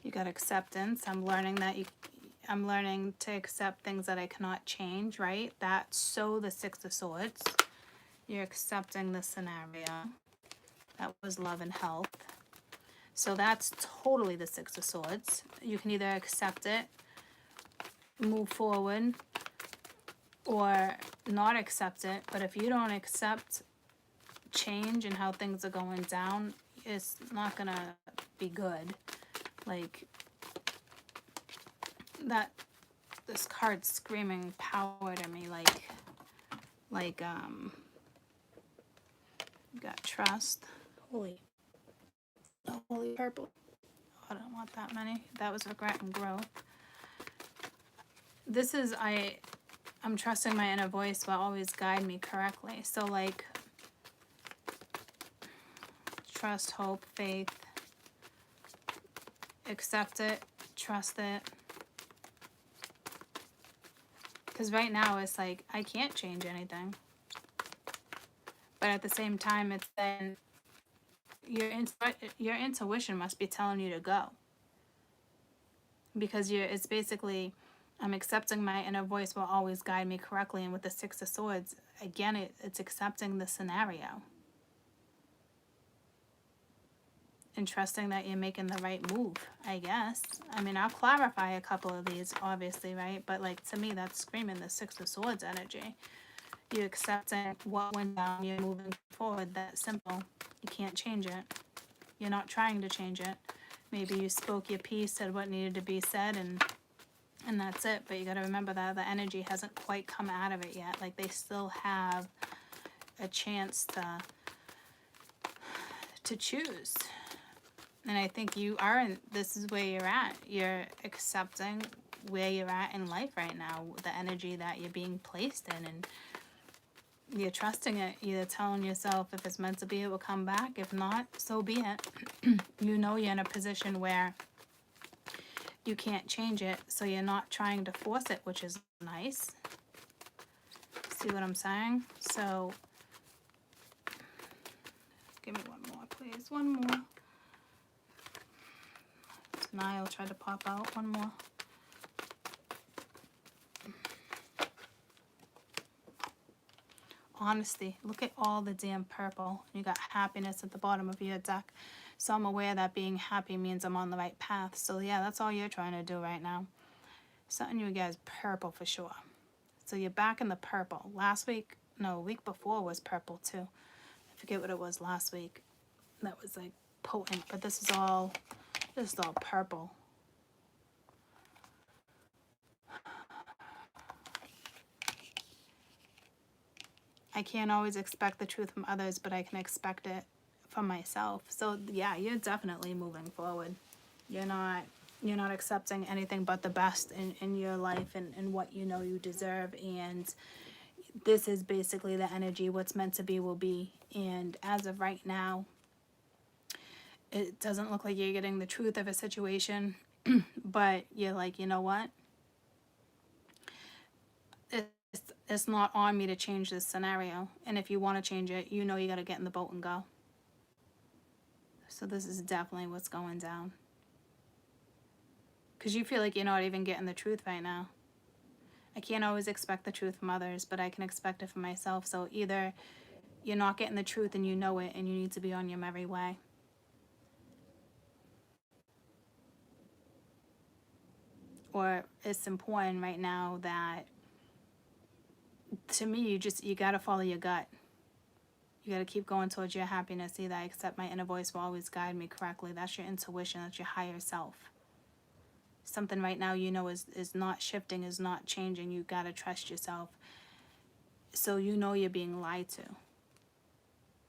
you got acceptance. I'm learning to accept things that I cannot change, right? That's so the Six of Swords. You're accepting the scenario. That was love and health. So that's totally the Six of Swords. You can either accept it, move forward, or not accept it. But if you don't accept change and how things are going down, it's not gonna be good. Like that, this card's screaming power to me. Like you got trust. Holy purple. I don't want that many. That was regret and growth. This is, I'm trusting my inner voice will always guide me correctly. So like trust, hope, faith, accept it, trust it. Because right now it's like I can't change anything. But at the same time, it's then your intuition must be telling you to go. Because it's basically, I'm accepting my inner voice will always guide me correctly. And with the Six of Swords, again, it's accepting the scenario. And trusting that you're making the right move, I guess. I mean, I'll clarify a couple of these, obviously, right? But like, to me, that's screaming the Six of Swords energy. You're accepting what went down, you're moving forward. That simple. You can't change it. You're not trying to change it. Maybe you spoke your piece, said what needed to be said, and that's it. But you got to remember that the energy hasn't quite come out of it yet. Like, they still have a chance to choose. And I think you are this is where you're at. You're accepting where you're at in life right now, the energy that you're being placed in, and you're trusting it. You're telling yourself if it's meant to be, it will come back. If not, so be it. You know you're in a position where you can't change it, so you're not trying to force it, which is nice. See what I'm saying? So, give me one more, please. One more. Denial tried to pop out. One more. Honesty. Look at all the damn purple. You got happiness at the bottom of your deck. So I'm aware that being happy means I'm on the right path. So yeah, that's all you're trying to do right now. Something you guys purple for sure. So you're back in the purple. Week before was purple too. I forget what it was last week. That was like potent, but this is all purple. I can't always expect the truth from others, but I can expect it from myself. So yeah, you're definitely moving forward. You're not accepting anything but the best in your life and what you know you deserve. And this is basically the energy. What's meant to be will be. And as of right now, it doesn't look like you're getting the truth of a situation, but you're like, you know what? It's not on me to change this scenario. And if you want to change it, you know you got to get in the boat and go. So this is definitely what's going down. Because you feel like you're not even getting the truth right now. I can't always expect the truth from others, but I can expect it from myself. So either you're not getting the truth and you know it and you need to be on your merry way. Or it's important right now that, to me, you got to follow your gut. You got to keep going towards your happiness. See that I accept my inner voice will always guide me correctly. That's your intuition. That's your higher self. Something right now you know is not shifting, is not changing. You got to trust yourself. So you know you're being lied to.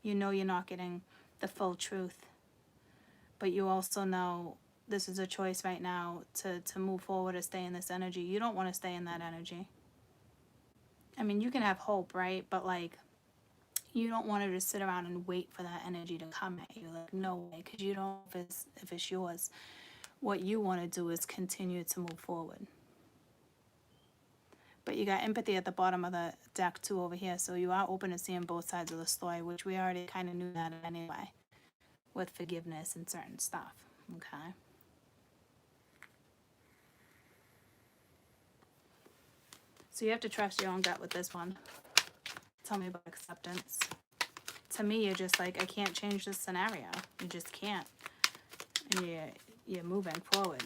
You know you're not getting the full truth. But you also know this is a choice right now to move forward or stay in this energy. You don't want to stay in that energy. I mean, you can have hope, right? But like, you don't want to just sit around and wait for that energy to come at you. Like, no way, because you don't know if it's yours. What you want to do is continue to move forward. But you got empathy at the bottom of the deck too over here, so you are open to seeing both sides of the story, which we already kind of knew that anyway, with forgiveness and certain stuff, okay? So you have to trust your own gut with this one. Tell me about acceptance. To me, you're just like, I can't change this scenario. You just can't. And you're moving forward.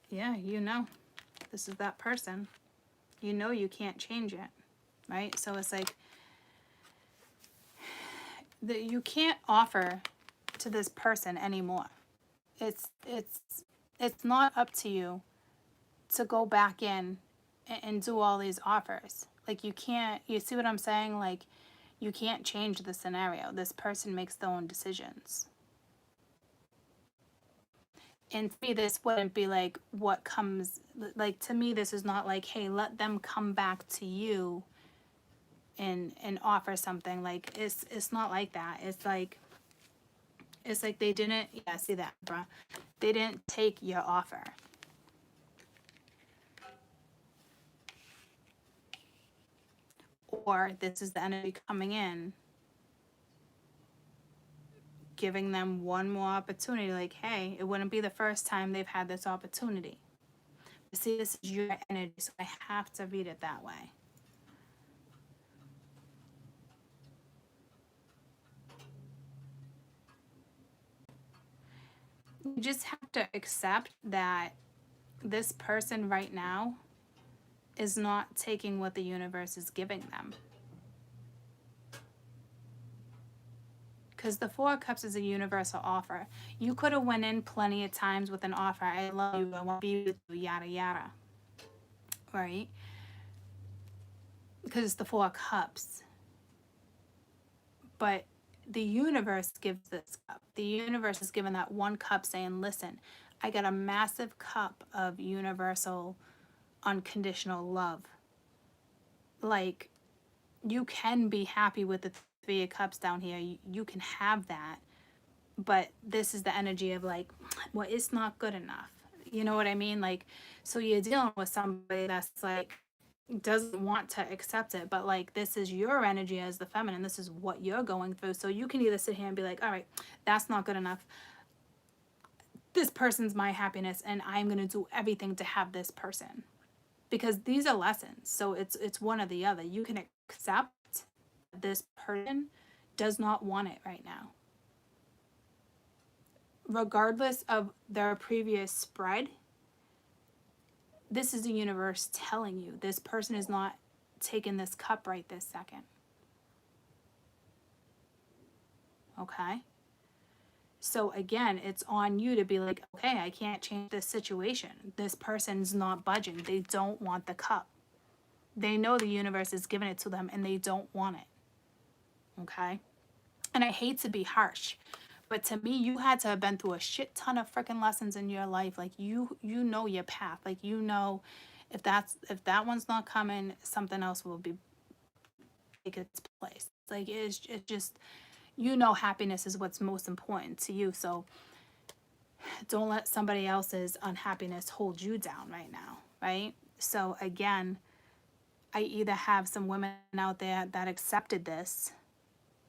Yeah, you know. This is that person. You know you can't change it, right? So it's like, you can't offer to this person anymore. It's not up to you to go back in and do all these offers. Like, you can't, you see what I'm saying? Like, you can't change the scenario. This person makes their own decisions. And to me, this wouldn't be like what comes, like, to me, this is not like, hey, let them come back to you and offer something. Like, it's not like that. It's like they didn't, yeah, see that, bruh. They didn't take your offer. Or this is the energy coming in, giving them one more opportunity. Like, hey, it wouldn't be the first time they've had this opportunity. But see, this is your energy, so I have to read it that way. You just have to accept that this person right now is not taking what the universe is giving them. Because the Four of Cups is a universal offer. You could have went in plenty of times with an offer. I love you, I want to be with you, yada, yada. Right? Because it's the Four of Cups. But the universe gives this cup. The universe is given that one cup saying, listen, I got a massive cup of universal, unconditional love. Like, you can be happy with the Three of Cups down here. You can have that. But this is the energy of like, well, it's not good enough. You know what I mean? Like, so you're dealing with somebody that's like, doesn't want to accept it, but like, this is your energy as the feminine. This is what you're going through. So you can either sit here and be like, all right, that's not good enough. This person's my happiness, and I'm going to do everything to have this person. Because these are lessons. So it's one or the other. You can accept this person does not want it right now. Regardless of their previous spread, this is the universe telling you this person is not taking this cup right this second. Okay? So again, it's on you to be like, okay, I can't change this situation. This person's not budging. They don't want the cup. They know the universe is giving it to them and they don't want it. Okay? And I hate to be harsh, but to me, you had to have been through a shit ton of freaking lessons in your life. Like, you know your path. Like, you know, if that one's not coming, something else will be take its place. Like, it's just, you know, happiness is what's most important to you. So don't let somebody else's unhappiness hold you down right now, right? So again, I either have some women out there that accepted this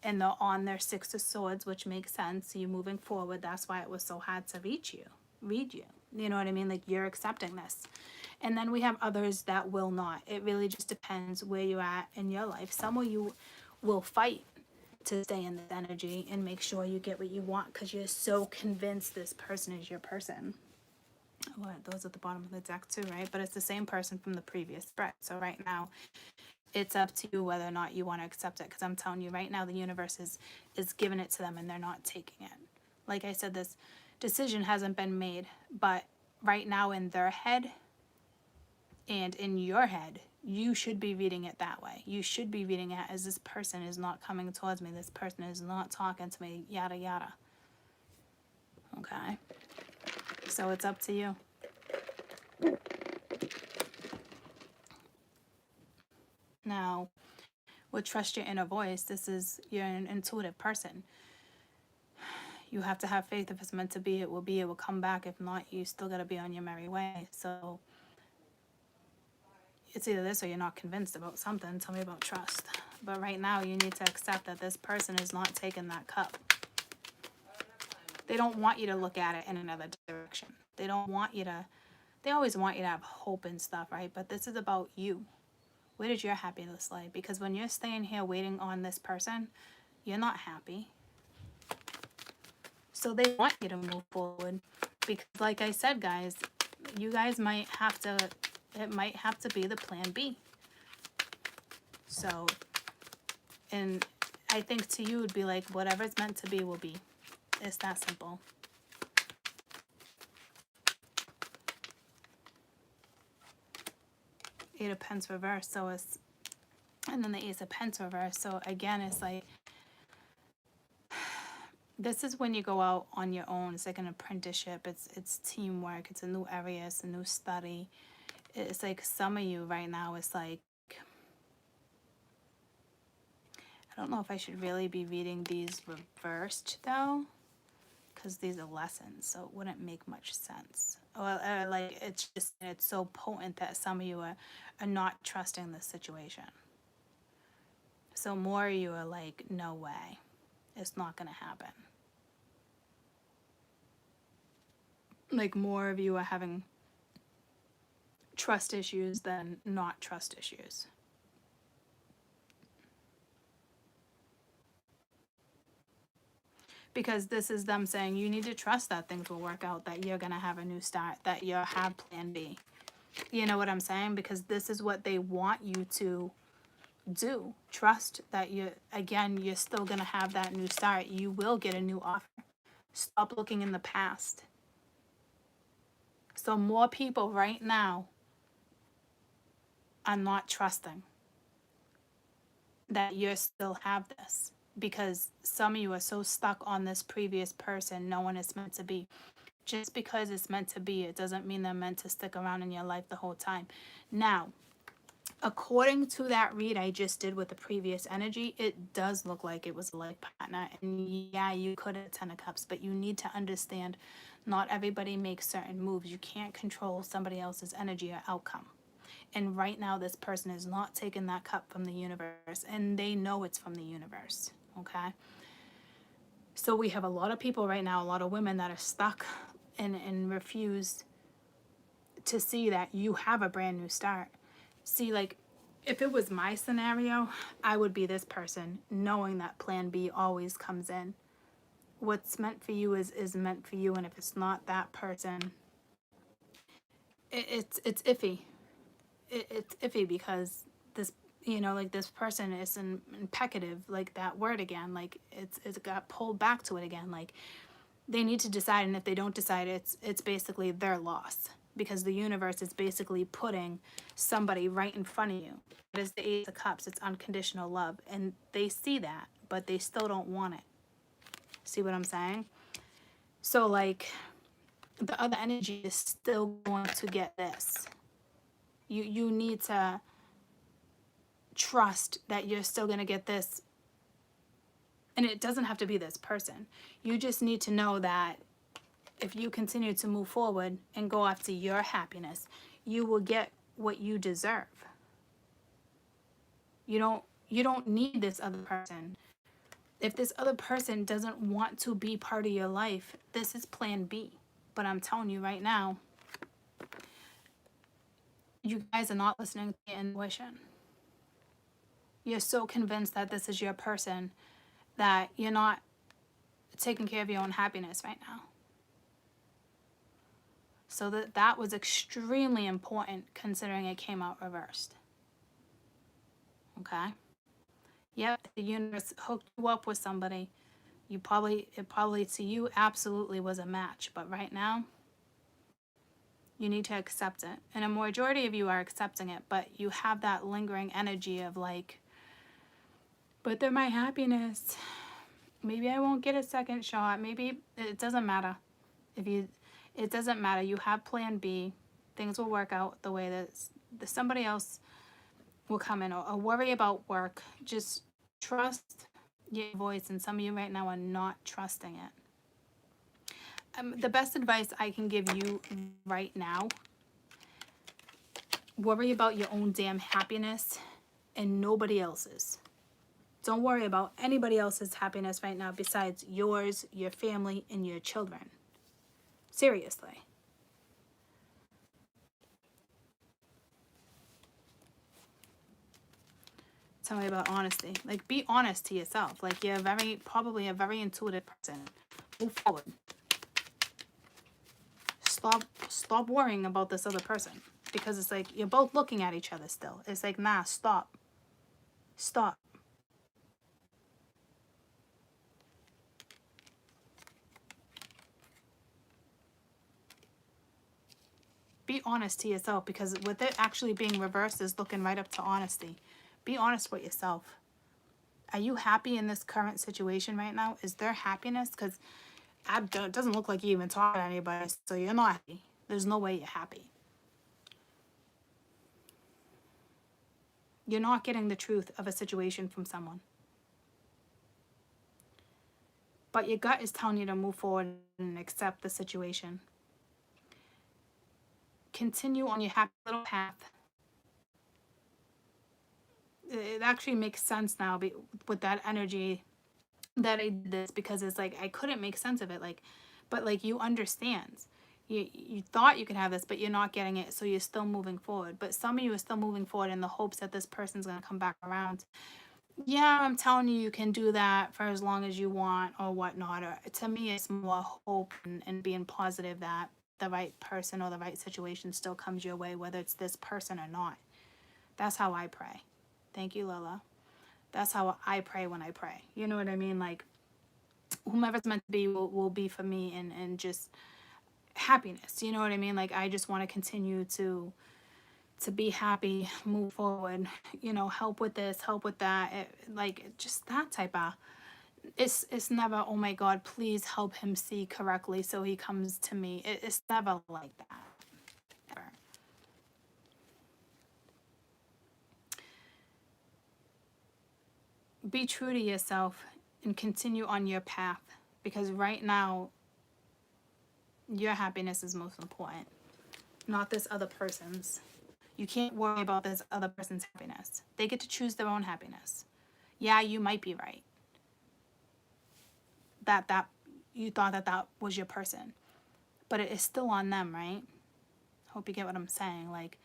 and they're on their Six of Swords, which makes sense. You moving forward. That's why it was so hard to read you. You know what I mean? Like, you're accepting this. And then we have others that will not. It really just depends where you're at in your life. Some of you will fight to stay in this energy and make sure you get what you want because you're so convinced this person is your person. What, those at the bottom of the deck too, right? But it's the same person from the previous spread. So right now, it's up to you whether or not you want to accept it. Because I'm telling you right now, the universe is giving it to them and they're not taking it. Like I said, this decision hasn't been made. But right now in their head and in your head, you should be reading it that way. You should be reading it as this person is not coming towards me. This person is not talking to me, yada, yada. Okay? So it's up to you. Now, with trust your inner voice, this is, you're an intuitive person. You have to have faith. If it's meant to be, it will be. It will come back. If not, you still got to be on your merry way. So it's either this or you're not convinced about something. Tell me about trust. But right now, you need to accept that this person is not taking that cup. They don't want you to look at it in another direction. They don't want you to, they always want you to have hope and stuff, right? But this is about you. Where does your happiness lie? Because when you're staying here waiting on this person, you're not happy. So they want you to move forward. Because like I said, guys, you guys might have to, it might have to be the plan B. So, and I think to you, it would be like, whatever's meant to be will be. It's that simple. Eight of Pence reverse, so it's, and then the Ace of Pence reverse. So again, it's like, this is when you go out on your own. It's like an apprenticeship. It's teamwork. It's a new area. It's a new study. It's like some of you right now, it's like, I don't know if I should really be reading these reversed though, because these are lessons, so it wouldn't make much sense. Well, like, it's just, it's so potent that some of you are not trusting this situation. So more of you are like, no way, it's not going to happen. Like, more of you are having trust issues than not trust issues. Because this is them saying you need to trust that things will work out, that you're going to have a new start, that you'll have plan B. You know what I'm saying? Because this is what they want you to do. Trust that you, again, you're still going to have that new start. You will get a new offer. Stop looking in the past. So more people right now are not trusting that you still have this. Because some of you are so stuck on this previous person knowing it's meant to be. Just because it's meant to be, it doesn't mean they're meant to stick around in your life the whole time. Now, according to that read I just did with the previous energy, it does look like it was a life partner. And yeah, you could have 10 of Cups, but you need to understand not everybody makes certain moves. You can't control somebody else's energy or outcome. And right now, this person is not taking that cup from the universe, and they know it's from the universe. Okay, so we have a lot of people right now, a lot of women that are stuck and refuse to see that you have a brand new start. See, like, if it was my scenario, I would be this person, knowing that plan B always comes in. What's meant for you is meant for you, and if it's not that person, it's iffy. It's iffy because this, you know, like, this person is impecative, like that word again, like it's got pulled back to it again. Like, they need to decide, and if they don't decide, it's basically their loss, because the universe is basically putting somebody right in front of you. It is the Ace of Cups. It's unconditional love, and they see that, but they still don't want it. See what I'm saying? So, like, the other energy is still going to get this. You need to trust that you're still going to get this. And it doesn't have to be this person. You just need to know that if you continue to move forward and go after your happiness, you will get what you deserve. You don't need this other person. If this other person doesn't want to be part of your life, this is plan B. But I'm telling you right now, you guys are not listening to your intuition. You're so convinced that this is your person that you're not taking care of your own happiness right now. So that was extremely important considering it came out reversed. Okay? Yep, the universe hooked you up with somebody. It probably to you absolutely was a match, but right now you need to accept it. And a majority of you are accepting it, but you have that lingering energy of like, but they're my happiness. Maybe I won't get a second shot. Maybe it doesn't matter. It doesn't matter. You have plan B. Things will work out the way that somebody else will come in, or worry about work. Just trust your voice, and some of you right now are not trusting it. The best advice I can give you right now, worry about your own damn happiness and nobody else's. Don't worry about anybody else's happiness right now besides yours, your family, and your children. Seriously. Tell me about honesty. Like, be honest to yourself. Like, you're probably a very intuitive person. Move forward. Stop worrying about this other person. Because it's like, you're both looking at each other still. It's like, nah, stop. Stop. Be honest to yourself, because with it actually being reversed is looking right up to honesty. Be honest with yourself. Are you happy in this current situation right now? Is there happiness? Because it doesn't look like you even talk to anybody, so you're not happy. There's no way you're happy. You're not getting the truth of a situation from someone. But your gut is telling you to move forward and accept the situation. Continue on your happy little path. It actually makes sense now with that energy that I did this, because it's like I couldn't make sense of it. Like, but like you understand. You thought you could have this, but you're not getting it, so you're still moving forward. But some of you are still moving forward in the hopes that this person's going to come back around. Yeah, I'm telling you, you can do that for as long as you want or whatnot. Or to me, it's more hope and being positive that the right person or the right situation still comes your way, whether it's this person or not. That's how I pray. Thank you, Lila. That's how I pray when I pray. You know what I mean? Like, whomever's meant to be will be for me, and just happiness. You know what I mean? Like, I just want to continue to be happy, move forward, you know, help with this, help with that. Like, just that type of, it's never, oh my God, please help him see correctly so he comes to me. It's never like that. Ever. Be true to yourself and continue on your path, because right now your happiness is most important, not this other person's. You can't worry about this other person's happiness. They get to choose their own happiness. Yeah, you might be right that you thought that was your person, but it is still on them, right? Hope you get what I'm saying. Like,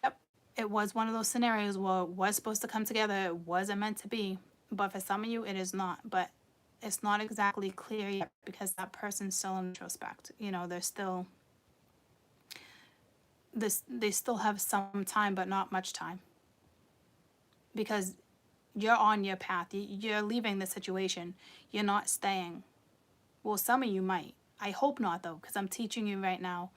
yep, it was one of those scenarios where it was supposed to come together. It wasn't meant to be. But for some of you, it is not. But it's not exactly clear yet, because that person's still in retrospect. You know, they're still, they still have some time, but not much time. Because you're on your path. You're leaving the situation. You're not staying. Well, some of you might. I hope not, though, because I'm teaching you right now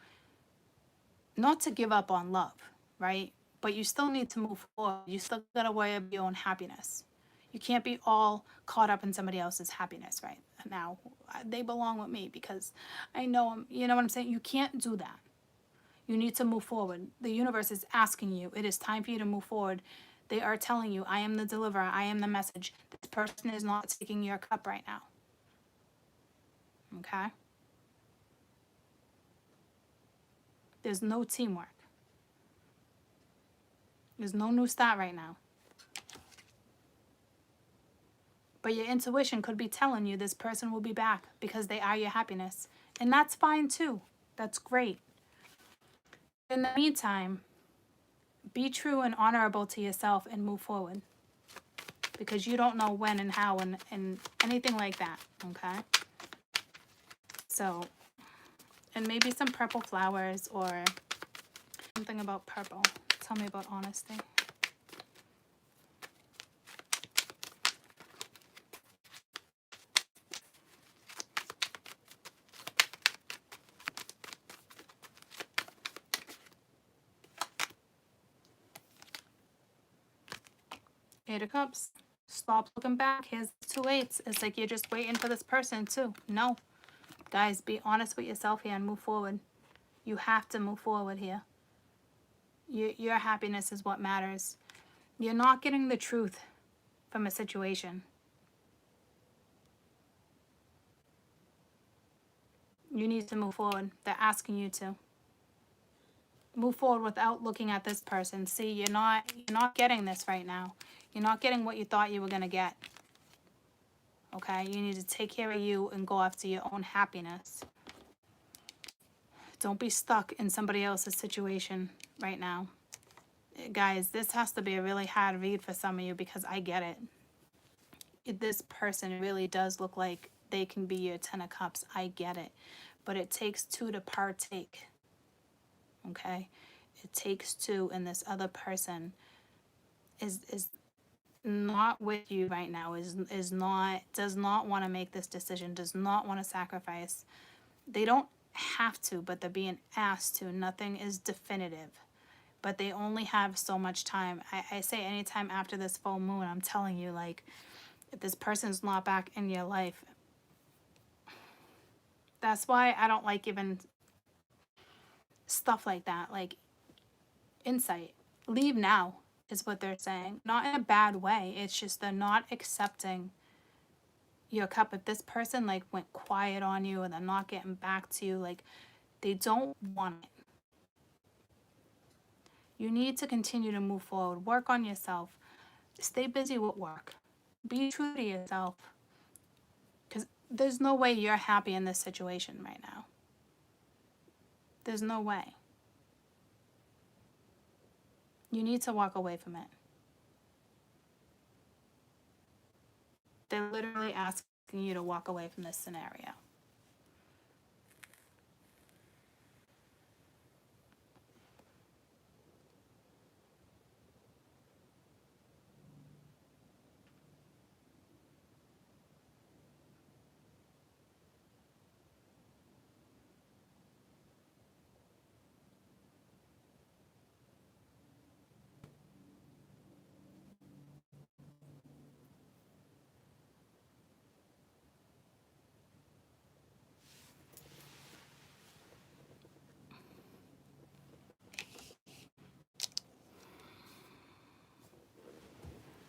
not to give up on love, right? But you still need to move forward. You still got to worry about your own happiness. You can't be all caught up in somebody else's happiness right now. They belong with me because I know them. You know what I'm saying? You can't do that. You need to move forward. The universe is asking you. It is time for you to move forward. They are telling you, I am the deliverer. I am the message. This person is not taking your cup right now. Okay? There's no teamwork. There's no new start right now. But your intuition could be telling you this person will be back because they are your happiness. And that's fine too. That's great. In the meantime, be true and honorable to yourself and move forward. Because you don't know when and how and anything like that. Okay? So, And maybe some purple flowers or something about purple. Tell me about honesty. Eight of Cups. Stop looking back. Here's 2 8s. It's like you're just waiting for this person too. No. Guys, be honest with yourself here and move forward. You have to move forward here. Your happiness is what matters. You're not getting the truth from a situation. You need to move forward. They're asking you to. Move forward without looking at this person. See, you're not getting this right now. You're not getting what you thought you were going to get. Okay? You need to take care of you and go after your own happiness. Don't be stuck in somebody else's situation right now. Guys, this has to be a really hard read for some of you because I get it. This person really does look like they can be your 10 of Cups. I get it. But it takes two to partake. Okay? It takes two, and this other person is not with you right now, does not want to make this decision, does not want to sacrifice. They don't have to, but they're being asked to. Nothing is definitive, but they only have so much time. I say anytime after this full moon, I'm telling you, like, if this person's not back in your life, that's why I don't like even stuff like that, like insight. Leave now is what they're saying. Not in a bad way. It's just they're not accepting your cup. If this person like went quiet on you and they're not getting back to you, like they don't want it. You need to continue to move forward. Work on yourself. Stay busy with work. Be true to yourself. Because there's no way you're happy in this situation right now. There's no way. You need to walk away from it. They're literally asking you to walk away from this scenario.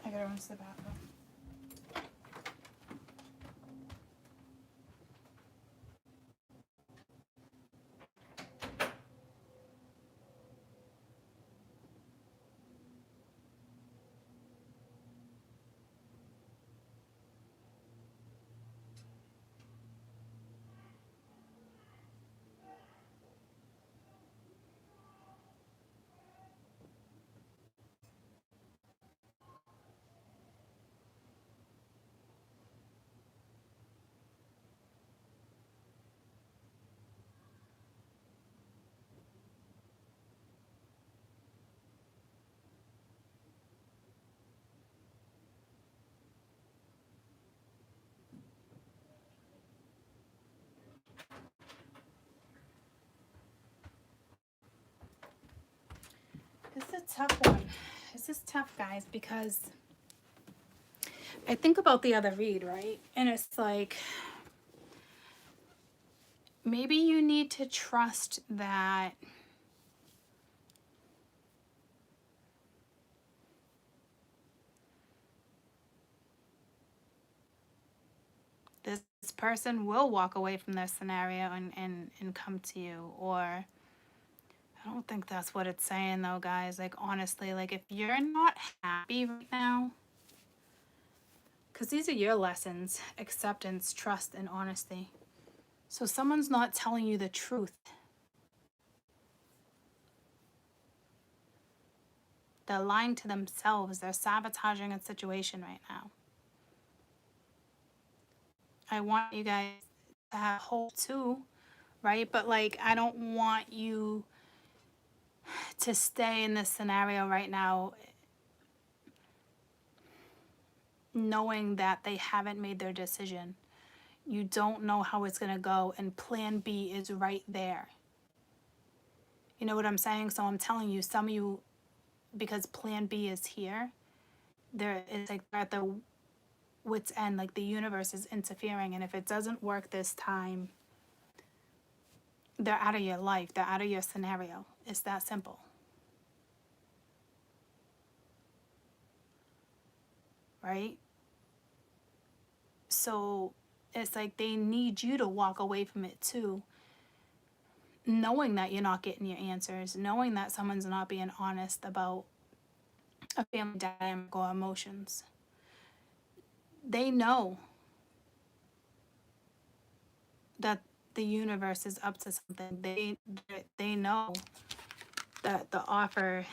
I gotta run to the bathroom. This is a tough one. This is tough, guys, because I think about the other read, right? And it's like, maybe you need to trust that this person will walk away from their scenario and come to you. Or I don't think that's what it's saying though, guys. Like, honestly, like if you're not happy right now, because these are your lessons: acceptance, trust, and honesty. So someone's not telling you the truth. They're lying to themselves. They're sabotaging a situation right now. I want you guys to have hope too, right? But like, I don't want you to stay in this scenario right now knowing that they haven't made their decision. You don't know how it's going to go, and plan B is right there. You know what I'm saying? So I'm telling you, some of you, because plan B is here, it's like they're at the wit's end, like the universe is interfering, and if it doesn't work this time, they're out of your life, they're out of your scenario. It's that simple. Right? So it's like they need you to walk away from it too, knowing that you're not getting your answers, knowing that someone's not being honest about a family dynamic or emotions. They know that the universe is up to something. They know that the offer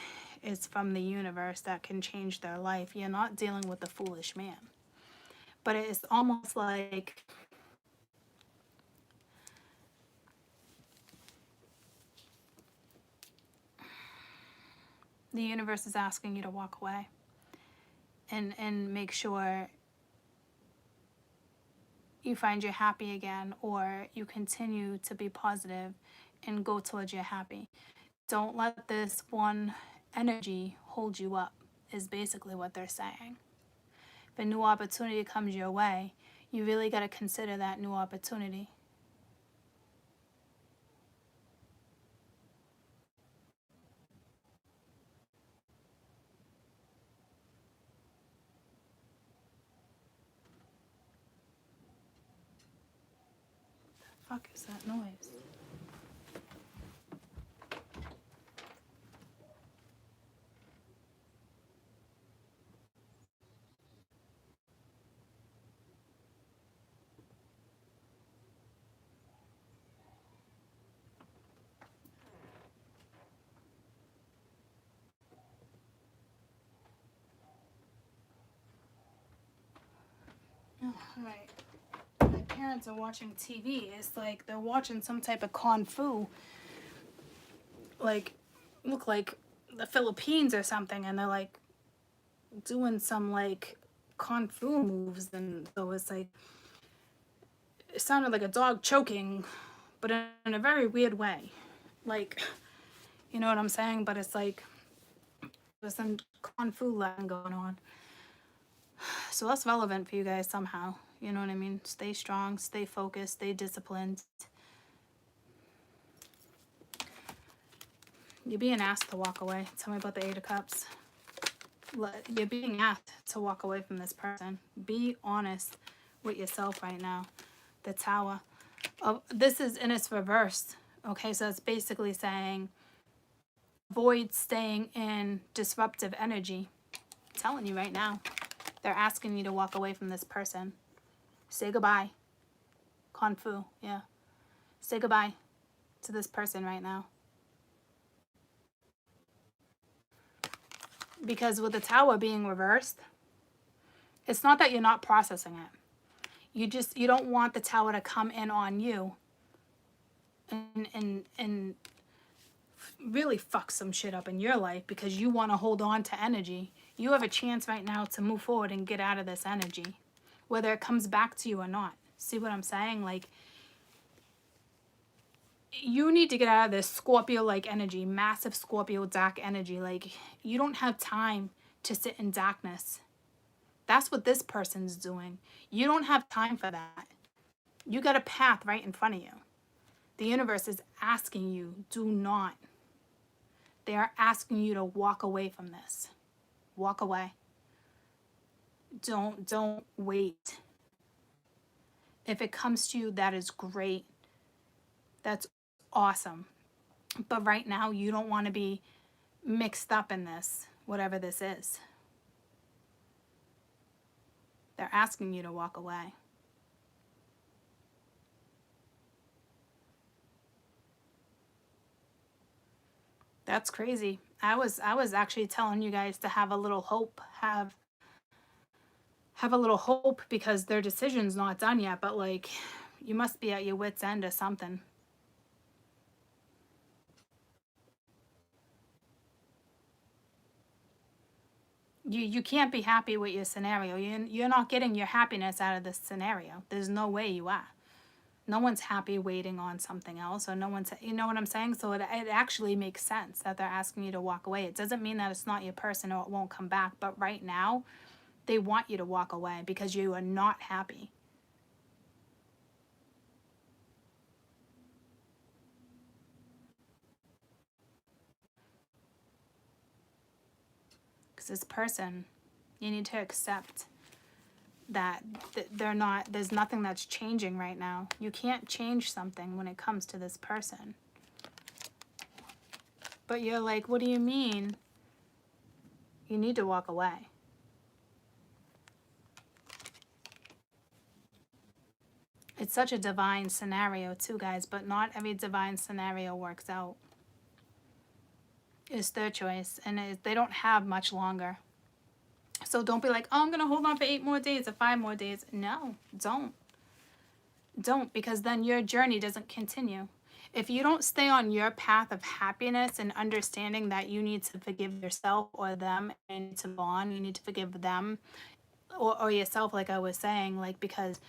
is from the universe that can change their life. You're not dealing with a foolish man. But it's almost like the universe is asking you to walk away and make sure you find your happy again, or you continue to be positive and go towards your happy. Don't let this one energy hold you up, is basically what they're saying. If a new opportunity comes your way, you really got to consider that new opportunity. The fuck is that noise? Oh, all right. My parents are watching TV. It's like they're watching some type of kung fu, like look like the Philippines or something, and they're like doing some like kung fu moves, and so it's like it sounded like a dog choking, but in a very weird way, like, you know what I'm saying? But it's like there's some kung fu lesson going on, so that's relevant for you guys somehow. You know what I mean? Stay strong, stay focused, stay disciplined. You're being asked to walk away. Tell me about the Eight of Cups. You're being asked to walk away from this person. Be honest with yourself right now. The Tower. Oh, this is, and it's reversed. Okay, so it's basically saying avoid staying in disruptive energy. I'm telling you right now. They're asking you to walk away from this person. Say goodbye. Kung Fu, yeah. Say goodbye to this person right now. Because with the Tower being reversed, it's not that you're not processing it. You don't want the Tower to come in on you and really fuck some shit up in your life because you want to hold on to energy. You have a chance right now to move forward and get out of this energy, whether it comes back to you or not. See what I'm saying? Like, you need to get out of this Scorpio-like energy, massive Scorpio dark energy. Like, you don't have time to sit in darkness. That's what this person's doing. You don't have time for that. You got a path right in front of you. The universe is asking you, do not. They are asking you to walk away from this. Walk away. Don't wait. If it comes to you, that is great. That's awesome. But right now, you don't want to be mixed up in this, whatever this is. They're asking you to walk away. That's crazy. I was actually telling you guys to have a little hope, have a little hope because their decision's not done yet, but like you must be at your wit's end or something. You can't be happy with your scenario. You're not getting your happiness out of this scenario. There's no way you are. No one's happy waiting on something else, or no one's, you know what I'm saying? So it actually makes sense that they're asking you to walk away. It doesn't mean that it's not your person or it won't come back, but right now, they want you to walk away because you are not happy. Because this person, you need to accept that they're not, there's nothing that's changing right now. You can't change something when it comes to this person. But you're like, what do you mean? You need to walk away. It's such a divine scenario too, guys, but not every divine scenario works out. It's their choice, and they don't have much longer. So don't be like, oh, I'm going to hold on for 8 more days or 5 more days. No, don't. Don't, because then your journey doesn't continue. If you don't stay on your path of happiness and understanding that you need to forgive yourself or them and you need to move on, you need to forgive them or yourself, like I was saying, like, because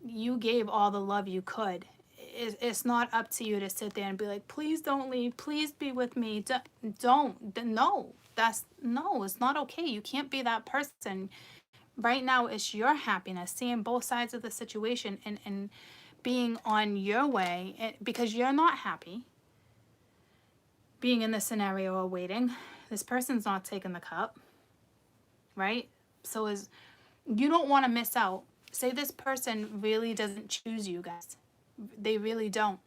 you gave all the love you could. It's not up to you to sit there and be like, please don't leave, please be with me. Don't. No, it's not okay. You can't be that person. Right now, it's your happiness, seeing both sides of the situation and being on your way, because you're not happy being in this scenario or waiting. This person's not taking the cup, right? So you don't want to miss out. Say this person really doesn't choose you, guys. They really don't.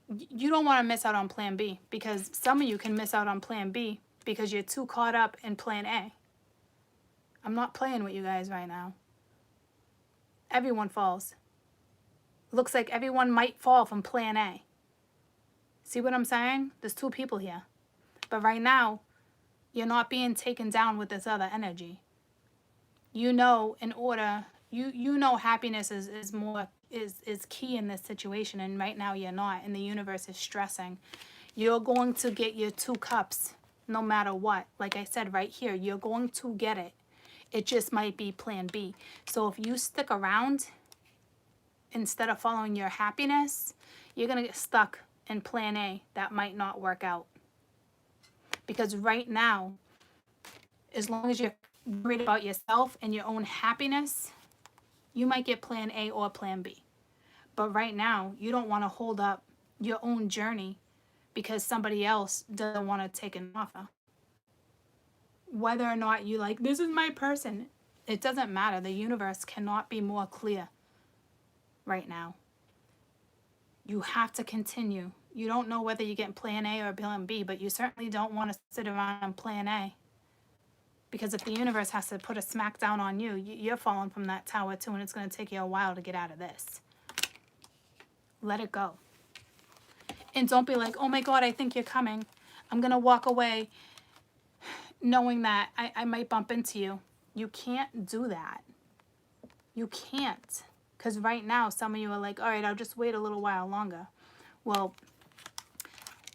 You don't want to miss out on plan B, because some of you can miss out on plan B because you're too caught up in plan A. I'm not playing with you guys right now. Everyone falls. Looks like everyone might fall from plan A. See what I'm saying? There's 2 people here. But right now, you're not being taken down with this other energy. You know, in order, you know happiness is key in this situation, and right now you're not, and the universe is stressing. You're going to get your 2 cups no matter what. Like I said right here, you're going to get it. It just might be plan B. So if you stick around instead of following your happiness, you're going to get stuck in plan A. That might not work out. Because right now, as long as you're worried about yourself and your own happiness, you might get plan A or plan B. But right now, you don't want to hold up your own journey because somebody else doesn't want to take an offer. Whether or not you like, this is my person, it doesn't matter. The universe cannot be more clear right now. You have to continue. You don't know whether you get plan A or plan B, but you certainly don't want to sit around on plan A. Because if the universe has to put a smackdown on you, you're falling from that tower too, and it's going to take you a while to get out of this. Let it go. And don't be like, oh my God, I think you're coming. I'm going to walk away knowing that I might bump into you. You can't do that. You can't. Because right now, some of you are like, all right, I'll just wait a little while longer. Well,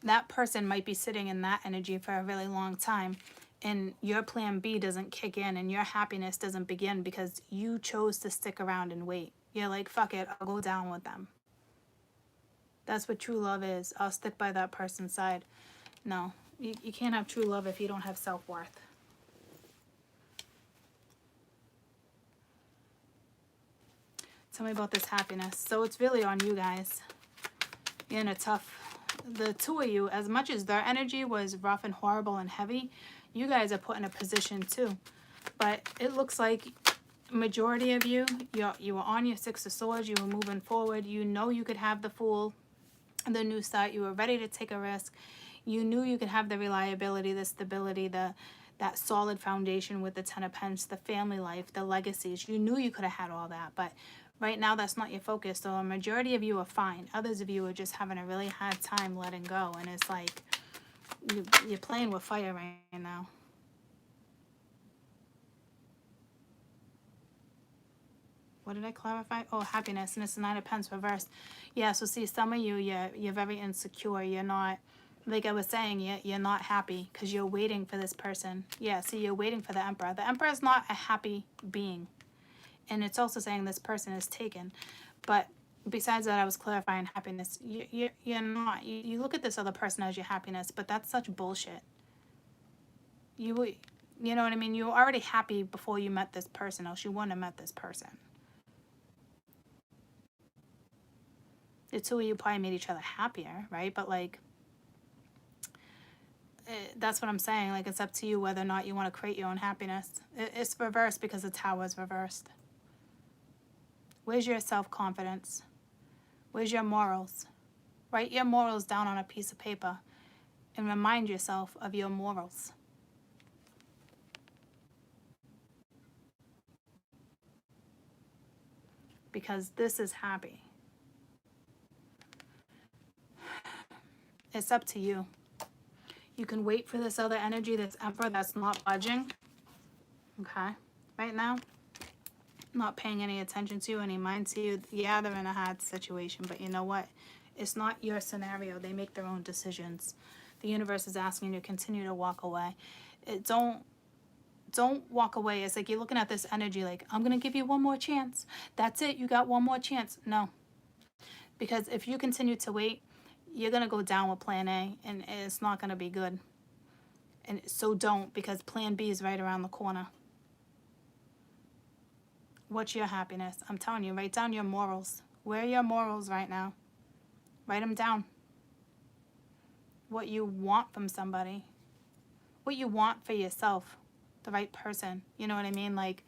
that person might be sitting in that energy for a really long time, and your plan B doesn't kick in, and your happiness doesn't begin because you chose to stick around and wait. You're like, fuck it, I'll go down with them. That's what true love is. I'll stick by that person's side. No, you can't have true love if you don't have self-worth. Tell me about this happiness. So it's really on you guys. You're in a tough, the 2 of you, as much as their energy was rough and horrible and heavy, you guys are put in a position too. But it looks like majority of you were on your 6 of Swords, you were moving forward, you know you could have the Fool, the New Start, you were ready to take a risk, you knew you could have the reliability, the stability, that solid foundation with the 10 of Pentacles, the family life, the legacies. You knew you could have had all that, but right now that's not your focus. So a majority of you are fine. Others of you are just having a really hard time letting go, and it's like you're playing with fire right now. What did I clarify? Oh, happiness, and it's the 9 of Pentacles reversed. Yeah, so see, some of you, you're very insecure. You're not like I was saying, you're not happy because you're waiting for this person. Yeah, see, you're waiting for the Emperor. The Emperor is not a happy being. And it's also saying this person is taken. But besides that, I was clarifying happiness. You're not. You look at this other person as your happiness, but that's such bullshit. You know what I mean? You were already happy before you met this person, else you wouldn't have met this person. The two of you probably made each other happier, right? But like, that's what I'm saying. Like, it's up to you whether or not you want to create your own happiness. It's reversed because the Tower is reversed. Where's your self-confidence? Where's your morals? Write your morals down on a piece of paper and remind yourself of your morals. Because this is happy. It's up to you. You can wait for this other energy, this Emperor that's not budging. Okay? Right now, not paying any attention to you, any mind to you. Yeah, they're in a hard situation, but you know what? It's not your scenario. They make their own decisions. The universe is asking you to continue to walk away. Don't walk away. It's like you're looking at this energy like, I'm going to give you one more chance. That's it. You got one more chance. No. Because if you continue to wait, you're going to go down with plan A, and it's not going to be good. And so don't, because plan B is right around the corner. What's your happiness? I'm telling you, write down your morals. Where are your morals right now? Write them down. What you want from somebody. What you want for yourself. The right person. You know what I mean? Like,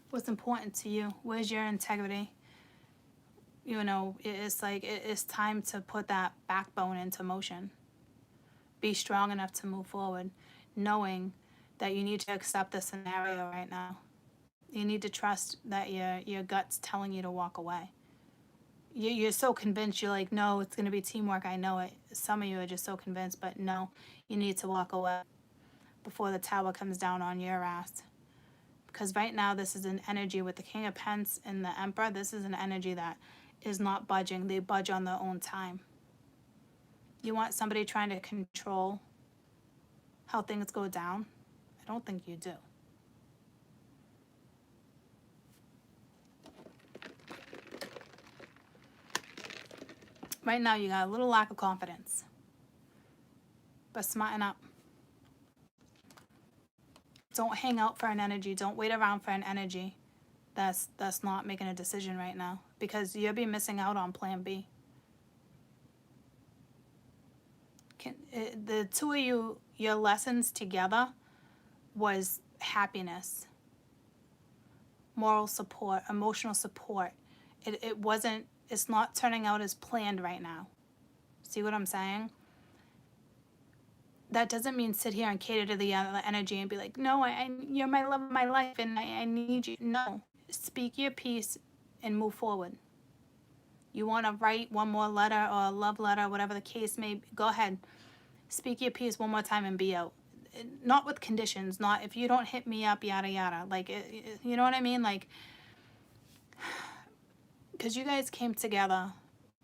what's important to you? Where's your integrity? You know, it's like, it's time to put that backbone into motion. Be strong enough to move forward, knowing that you need to accept the scenario right now. You need to trust that your gut's telling you to walk away. You're so convinced. You're like, no, it's going to be teamwork. I know it. Some of you are just so convinced, but no, you need to walk away before the Tower comes down on your ass. Because right now, this is an energy with the King of Pentacles and the Emperor. This is an energy that is not budging. They budge on their own time. You want somebody trying to control how things go down? I don't think you do. Right now, you got a little lack of confidence. But smarten up. Don't hang out for an energy. Don't wait around for an energy that's not making a decision right now. Because you'll be missing out on plan B. The two of you, your lessons together was happiness, moral support, emotional support. It's not turning out as planned right now. See what I'm saying? That doesn't mean sit here and cater to the other energy and be like, no, you're my love of my life and I need you. No, speak your piece and move forward. You want to write one more letter or a love letter, whatever the case may be, go ahead. Speak your piece one more time and be out. Not with conditions, not if you don't hit me up, yada, yada. Like, you know what I mean? Like, because you guys came together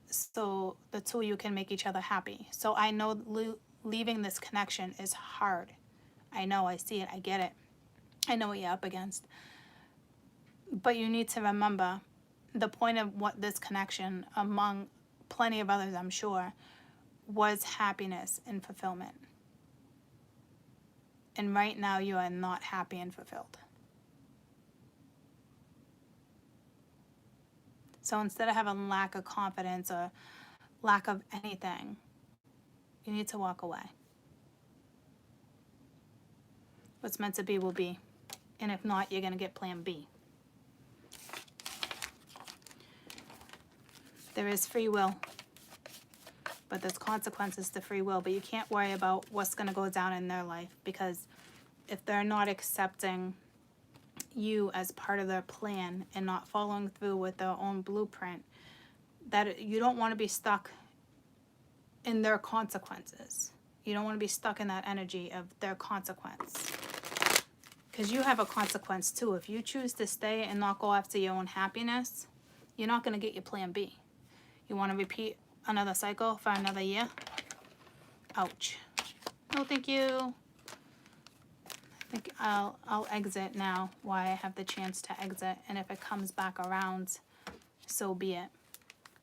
so the two of you can make each other happy. So I know leaving this connection is hard. I know, I see it, I get it. I know what you're up against. But you need to remember the point of what this connection, among plenty of others, I'm sure, was happiness and fulfillment. And right now you are not happy and fulfilled. So instead of having lack of confidence or lack of anything, you need to walk away. What's meant to be will be. And if not, you're going to get plan B. There is free will. But there's consequences to free will. But you can't worry about what's going to go down in their life. Because if they're not accepting you as part of their plan and not following through with their own blueprint, that you don't want to be stuck in their consequences. You don't want to be stuck in that energy of their consequence. Because you have a consequence too. If you choose to stay and not go after your own happiness, you're not going to get your plan B. You want to repeat another cycle for another year? Ouch. No, thank you. I think I'll exit now while I have the chance to exit. And if it comes back around, so be it.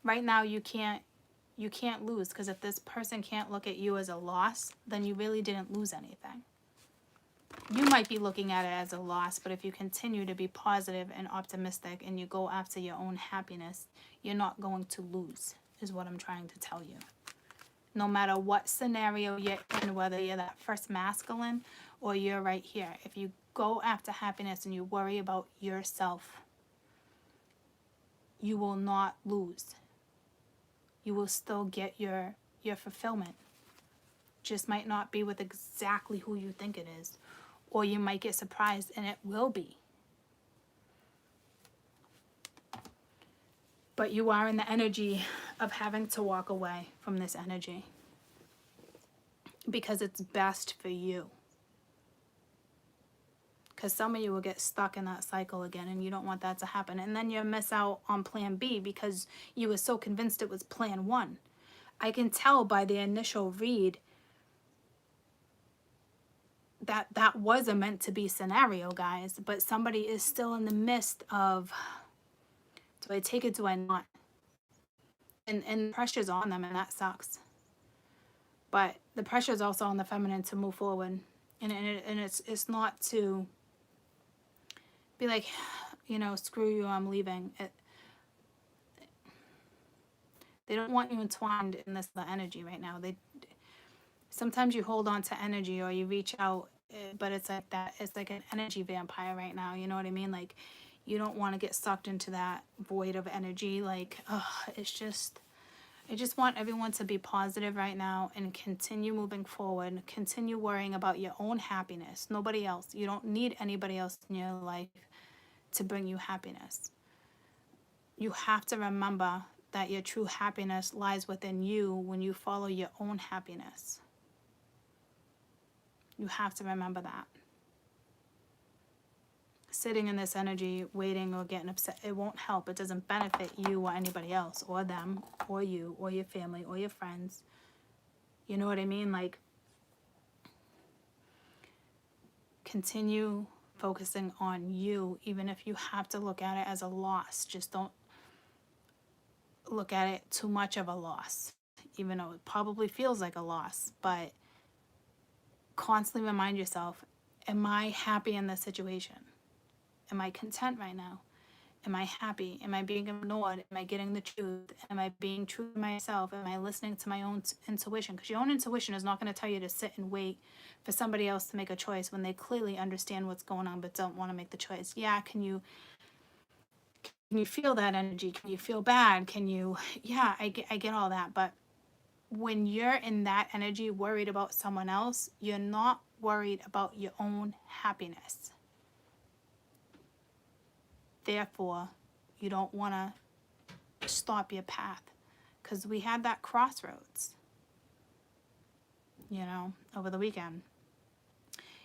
Right now, you can't lose, because if this person can't look at you as a loss, then you really didn't lose anything. You might be looking at it as a loss, but if you continue to be positive and optimistic and you go after your own happiness, you're not going to lose, is what I'm trying to tell you. No matter what scenario you're in, whether you're that first masculine or you're right here, if you go after happiness and you worry about yourself, you will not lose. You will still get your fulfillment. Just might not be with exactly who you think it is. Or you might get surprised, and it will be. But you are in the energy of having to walk away from this energy, because it's best for you. Because some of you will get stuck in that cycle again, and you don't want that to happen. And then you miss out on plan B because you were so convinced it was plan 1. I can tell by the initial read that was a meant to be scenario, guys, but somebody is still in the midst of, do I take it, do I not? And pressure's on them, and that sucks. But the pressure is also on the feminine to move forward, and it's not to be like, you know, screw you, I'm leaving. They don't want you entwined in this the energy right now. Sometimes you hold on to energy or you reach out, but it's like that. It's like an energy vampire right now. You know what I mean? Like, you don't want to get sucked into that void of energy. Like, it's just, I just want everyone to be positive right now and continue moving forward. Continue worrying about your own happiness. Nobody else. You don't need anybody else in your life to bring you happiness. You have to remember that your true happiness lies within you when you follow your own happiness. You have to remember that. Sitting in this energy, waiting or getting upset, it won't help. It doesn't benefit you or anybody else, or them, or you, or your family, or your friends. You know what I mean? Like, continue focusing on you, even if you have to look at it as a loss. Just don't look at it too much of a loss, even though it probably feels like a loss. But constantly remind yourself, am I happy in this situation? Am I content right now? Am I happy? Am I being ignored? Am I getting the truth? Am I being true to myself? Am I listening to my own intuition? Because your own intuition is not going to tell you to sit and wait for somebody else to make a choice when they clearly understand what's going on but don't want to make the choice. Yeah, can you feel that energy? Can you feel bad? Can you, yeah, I get all that. But when you're in that energy worried about someone else, you're not worried about your own happiness. Therefore, you don't want to stop your path, because we had that crossroads, you know, over the weekend.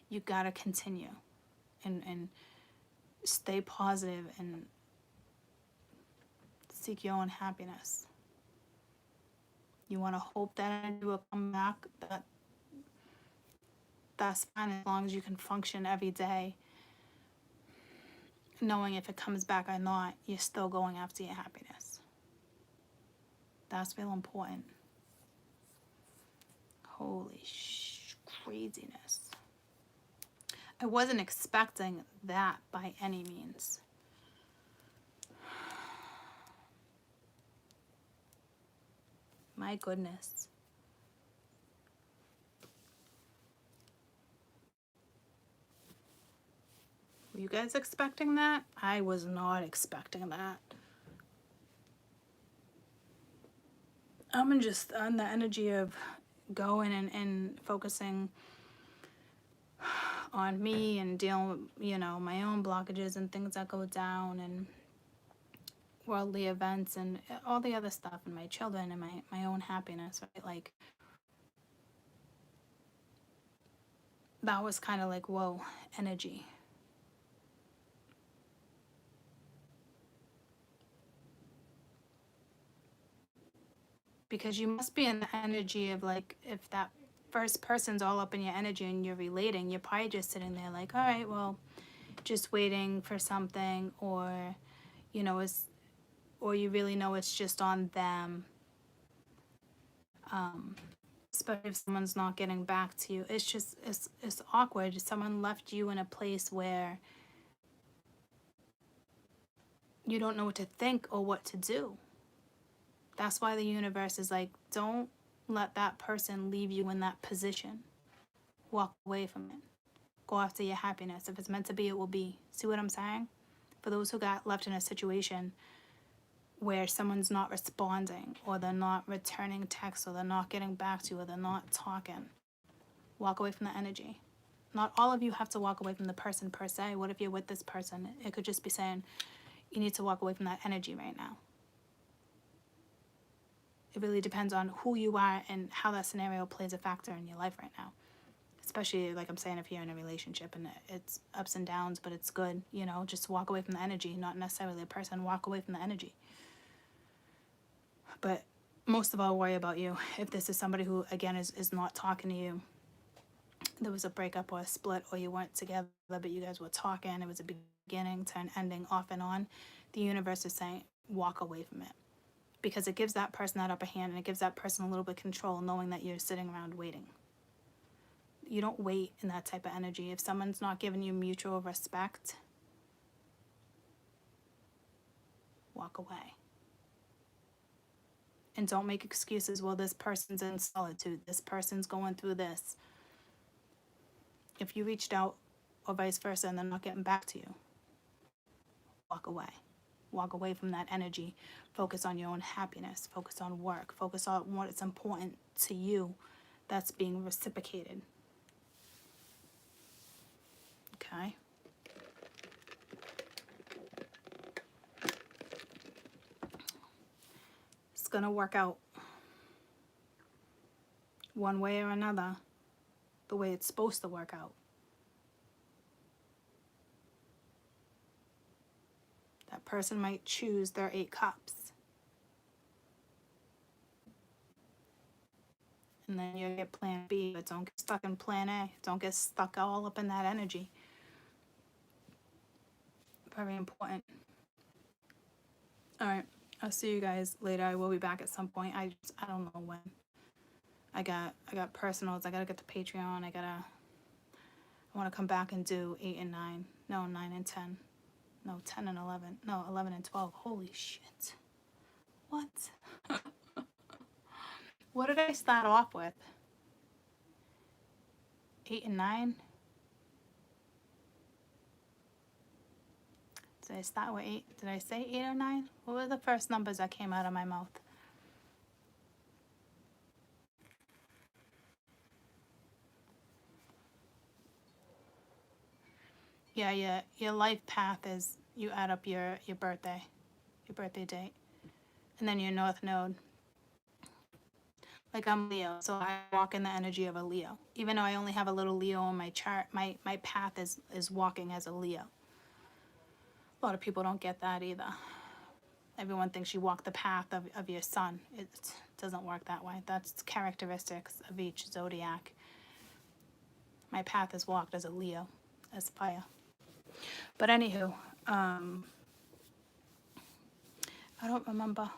You got to continue and stay positive and seek your own happiness. You want to hope that energy will come back. That's fine, as long as you can function every day, knowing if it comes back or not, you're still going after your happiness. That's real important. Holy craziness. I wasn't expecting that by any means. My goodness. Were you guys expecting that? I was not expecting that. I'm just on the energy of going and focusing on me and dealing with, you know, my own blockages and things that go down and worldly events and all the other stuff, and my children and my own happiness, right? Like, that was kind of like, whoa, energy. because you must be in the energy of like, if that first person's all up in your energy and you're relating, you're probably just sitting there like, all right, well, just waiting for something, or, you know, or you really know it's just on them. Especially if someone's not getting back to you. It's just, it's awkward. Someone left you in a place where you don't know what to think or what to do. That's why the universe is like, don't let that person leave you in that position. Walk away from it. Go after your happiness. If it's meant to be, it will be. See what I'm saying? For those who got left in a situation where someone's not responding, or they're not returning texts, or they're not getting back to you, or they're not talking, walk away from the energy. Not all of you have to walk away from the person per se. What if you're with this person? It could just be saying, you need to walk away from that energy right now. It really depends on who you are and how that scenario plays a factor in your life right now. Especially, like I'm saying, if you're in a relationship and it's ups and downs, but it's good, you know, just walk away from the energy, not necessarily the person, walk away from the energy. But most of all, worry about you. If this is somebody who, again, is not talking to you, there was a breakup or a split, or you weren't together, but you guys were talking, it was a beginning to an ending, off and on, the universe is saying, walk away from it. Because it gives that person that upper hand, and it gives that person a little bit of control, knowing that you're sitting around waiting. You don't wait in that type of energy. If someone's not giving you mutual respect, walk away. And don't make excuses. Well, this person's in solitude. This person's going through this. If you reached out, or vice versa, and they're not getting back to you, walk away. Walk away from that energy. Focus on your own happiness. Focus on work. Focus on what is important to you that's being reciprocated. Okay? It's going to work out one way or another, the way it's supposed to work out. That person might choose their 8 cups. And then you get plan B, but don't get stuck in plan A. Don't get stuck all up in that energy. Very important. All right, I'll see you guys later. I will be back at some point. I don't know when. I got personals. I gotta get the Patreon. I want to come back and do 8 and 9. No, 9 and 10. No, 10 and 11. No, 11 and 12. Holy shit. What? What did I start off with? 8 and 9? Did I start with 8? Did I say 8 or 9? What were the first numbers that came out of my mouth? Yeah, your life path is, you add up your birthday date, and then your north node. Like, I'm Leo, so I walk in the energy of a Leo. Even though I only have a little Leo in my chart, my path is walking as a Leo. A lot of people don't get that either. Everyone thinks you walk the path of your sun. It doesn't work that way. That's characteristics of each zodiac. My path is walked as a Leo, as fire. But anywho, I don't remember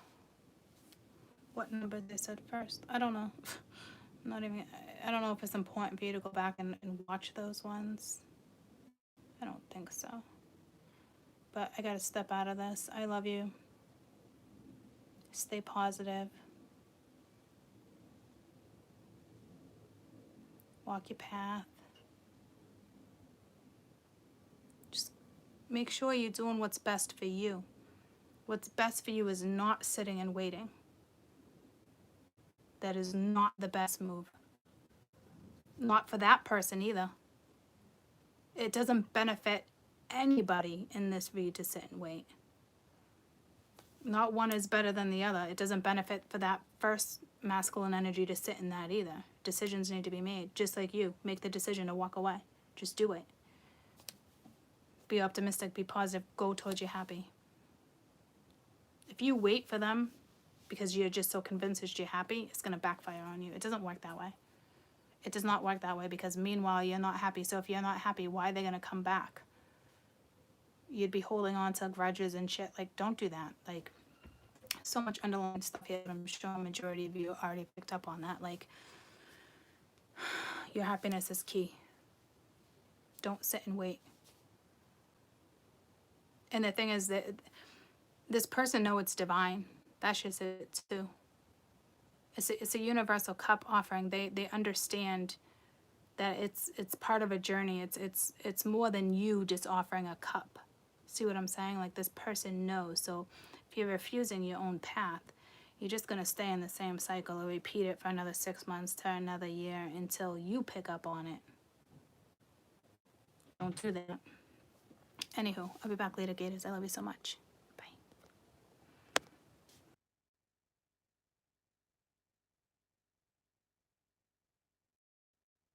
what number they said first. I don't know. I don't know if it's important for you to go back and watch those ones. I don't think so. But I gotta step out of this. I love you. Stay positive. Walk your path. Just make sure you're doing what's best for you. What's best for you is not sitting and waiting. That is not the best move. Not for that person either. It doesn't benefit anybody in this read to sit and wait. Not one is better than the other. It doesn't benefit for that first masculine energy to sit in that either. Decisions need to be made. Just like you. Make the decision to walk away. Just do it. Be optimistic. Be positive. Go towards your happy. If you wait for them because you're just so convinced that you're happy, it's going to backfire on you. It doesn't work that way. It does not work that way, because meanwhile, you're not happy. So if you're not happy, why are they going to come back? You'd be holding on to grudges and shit. Like, don't do that. Like, so much underlying stuff here. I'm sure a majority of you already picked up on that. Like, your happiness is key. Don't sit and wait. And the thing is that this person know it's divine. That's just it too. It's a universal cup offering. They understand that it's part of a journey. It's more than you just offering a cup. See what I'm saying? Like, this person knows. So if you're refusing your own path, you're just going to stay in the same cycle or repeat it for another 6 months to another year until you pick up on it. Don't do that. Anywho, I'll be back later, Gators. I love you so much.